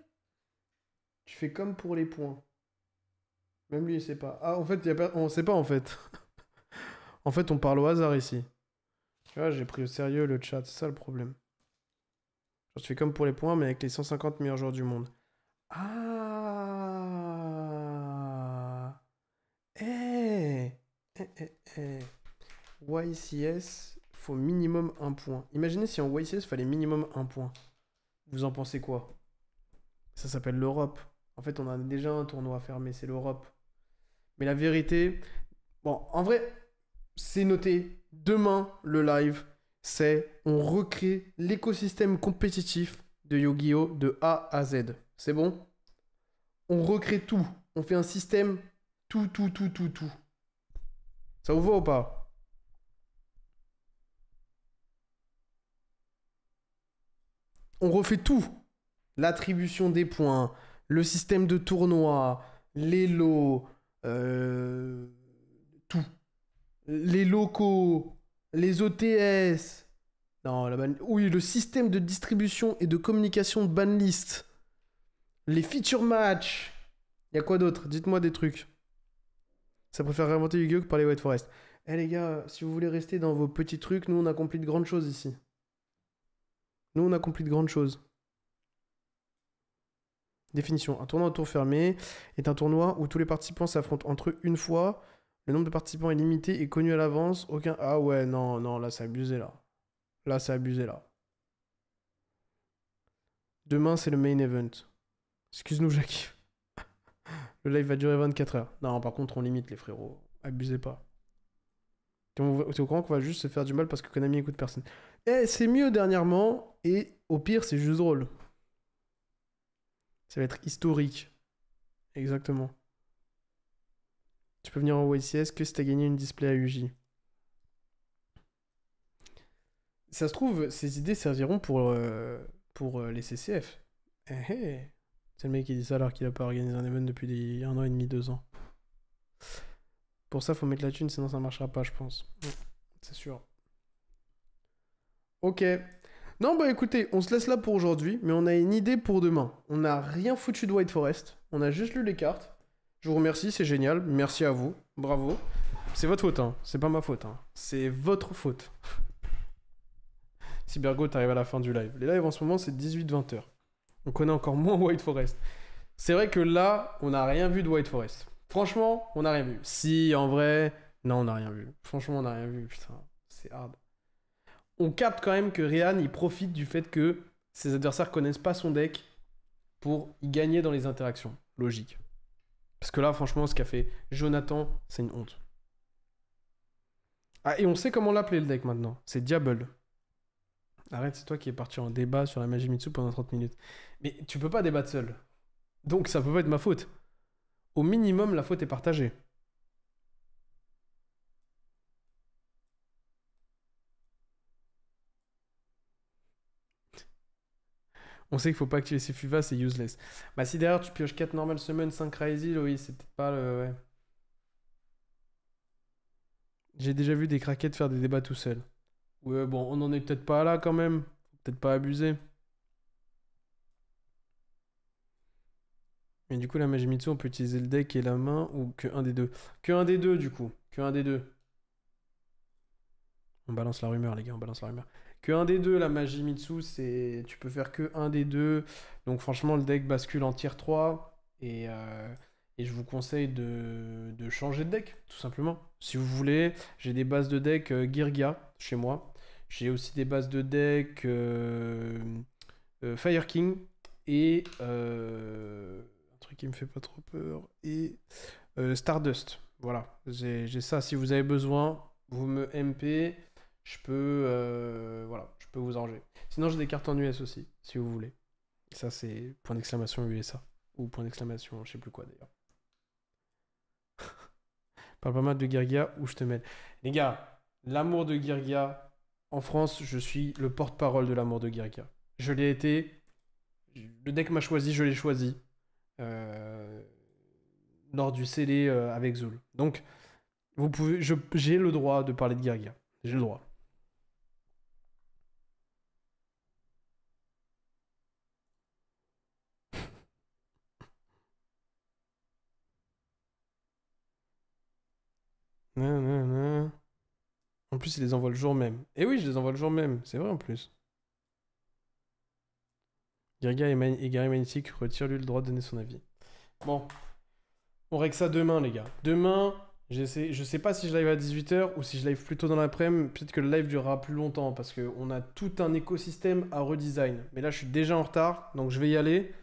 Speaker 1: Tu fais comme pour les points. Même lui, il sait pas. Ah, en fait, on sait pas en fait. En fait, on parle au hasard ici. Tu vois, j'ai pris au sérieux le chat, c'est ça le problème. Genre, tu fais comme pour les points, mais avec les 150 meilleurs joueurs du monde. Ah. Eh. Eh. YCS, faut minimum un point. Imaginez si en YCS, fallait minimum un point. Vous en pensez quoi? Ça s'appelle l'Europe. En fait, on a déjà un tournoi fermé, c'est l'Europe. Mais la vérité, bon, en vrai, c'est noté. Demain, le live, c'est on recrée l'écosystème compétitif de Yu-Gi-Oh! De A à Z. C'est bon? On recrée tout. On fait un système tout. Ça vous va ou pas? On refait tout. L'attribution des points, le système de tournoi, les lots, tout. Les locaux, les OTS. Non, oui, le système de distribution et de communication de banlist. Les feature match. Il y a quoi d'autre? Dites-moi des trucs. Ça préfère réinventer Yu-Gi-Oh! Que parler White Forest. Eh les gars, si vous voulez rester dans vos petits trucs, nous on accomplit de grandes choses ici. Nous on accomplit de grandes choses. Définition. Un tournoi au tour fermé est un tournoi où tous les participants s'affrontent entre eux une fois. Le nombre de participants est limité et connu à l'avance. Aucun... Ah ouais, non, là c'est abusé là. Là c'est abusé là. Demain c'est le main event. Excuse-nous Jackie. Le live va durer 24 heures. Non, par contre on limite les frérots. Abusez pas. T'es au courant qu'on va juste se faire du mal parce que Konami écoute personne. Eh, c'est mieux dernièrement et au pire c'est juste drôle. Ça va être historique. Exactement. Tu peux venir en YCS que si t'as gagné une display à UJ. Ça se trouve, ces idées serviront pour les CCF. Eh, eh. C'est le mec qui dit ça alors qu'il a pas organisé un event depuis 1 an et demi, 2 ans. Pour ça, faut mettre la thune, sinon ça marchera pas, je pense. C'est sûr. Ok. Non, bah écoutez, on se laisse là pour aujourd'hui, mais on a une idée pour demain. On n'a rien foutu de White Forest, on a juste lu les cartes. Je vous remercie, c'est génial. Merci à vous, bravo. C'est votre faute, hein. C'est pas ma faute, hein. C'est votre faute. Cybergo, t'arrives à la fin du live. Les lives en ce moment, c'est 18-20 heures. On connaît encore moins White Forest. C'est vrai que là, on n'a rien vu de White Forest. Franchement, on n'a rien vu. Si, en vrai, non, on n'a rien vu. Franchement, on n'a rien vu. Putain, c'est hard. On capte quand même que Ryan, il profite du fait que ses adversaires connaissent pas son deck pour y gagner dans les interactions. Logique. Parce que là, franchement, ce qu'a fait Jonathan, c'est une honte. Ah, et on sait comment l'appeler le deck maintenant. C'est Diable. Arrête, c'est toi qui es parti en débat sur la magie Mitsu pendant 30 minutes. Mais tu peux pas débattre seul. Donc ça peut pas être ma faute. Au minimum, la faute est partagée. On sait qu'il faut pas activer ses Fuva, c'est useless. Bah si derrière tu pioches 4 normal summon, 5 Crazy, oui, c'est peut-être pas le... Ouais. J'ai déjà vu des craquettes faire des débats tout seul. Ouais, bon, on en est peut-être pas là quand même. Faut peut-être pas abuser. Mais du coup, la Majimitsu, on peut utiliser le deck et la main ou que un des deux. Que un des deux, du coup. Que un des deux. On balance la rumeur, les gars, on balance la rumeur. Que un des deux, la Majimitsu, c'est... Tu peux faire que un des deux. Donc franchement, le deck bascule en tier 3. Et je vous conseille de changer de deck, tout simplement. Si vous voulez, j'ai des bases de deck Girgia chez moi. J'ai aussi des bases de deck Fire King. Et un truc qui me fait pas trop peur. Et Stardust. Voilà, j'ai ça. Si vous avez besoin, vous me MP. Je peux, voilà, je peux vous arranger. Sinon, j'ai des cartes en US aussi, si vous voulez. Ça, c'est point d'exclamation USA. Ou point d'exclamation, je sais plus quoi d'ailleurs. Parle pas mal de Girgia ou je te mets. Les gars, l'amour de Girgia, en France, je suis le porte-parole de l'amour de Girgia. Je l'ai été. Le deck m'a choisi, je l'ai choisi. Euh, Lors du CD avec Zul. Donc, vous pouvez, j'ai le droit de parler de Girgia. J'ai le droit. Nan, nan, nan. En plus, il les envoie le jour même. Et oui, je les envoie le jour même. C'est vrai en plus. Girga et Gary Magnétique, retire-lui le droit de donner son avis. Bon, on règle ça demain, les gars. Demain, je sais pas si je live à 18h ou si je live plus tôt dans l'après-midi. Peut-être que le live durera plus longtemps parce qu'on a tout un écosystème à redesign. Mais là, je suis déjà en retard, donc je vais y aller.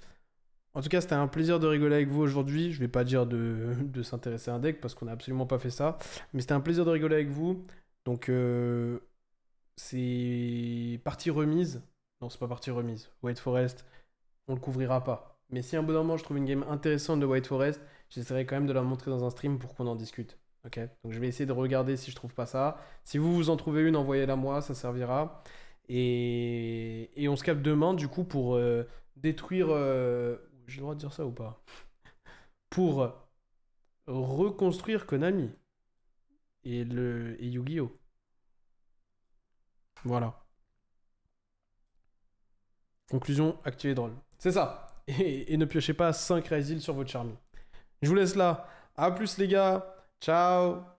Speaker 1: En tout cas, c'était un plaisir de rigoler avec vous aujourd'hui. Je vais pas dire de s'intéresser à un deck parce qu'on n'a absolument pas fait ça. Mais c'était un plaisir de rigoler avec vous. Donc, c'est partie remise. Non, c'est pas partie remise. White Forest, on le couvrira pas. Mais si à un bon moment je trouve une game intéressante de White Forest, j'essaierai quand même de la montrer dans un stream pour qu'on en discute. Ok. Donc je vais essayer de regarder si je trouve pas ça. Si vous vous en trouvez une, envoyez-la moi, ça servira. Et on se capte demain du coup pour détruire. J'ai le droit de dire ça ou pas? Pour reconstruire Konami et Yu-Gi-Oh! Voilà. Conclusion, activez drôle. C'est ça. Et ne piochez pas 5 Razil sur votre Charmy. Je vous laisse là. A plus les gars. Ciao.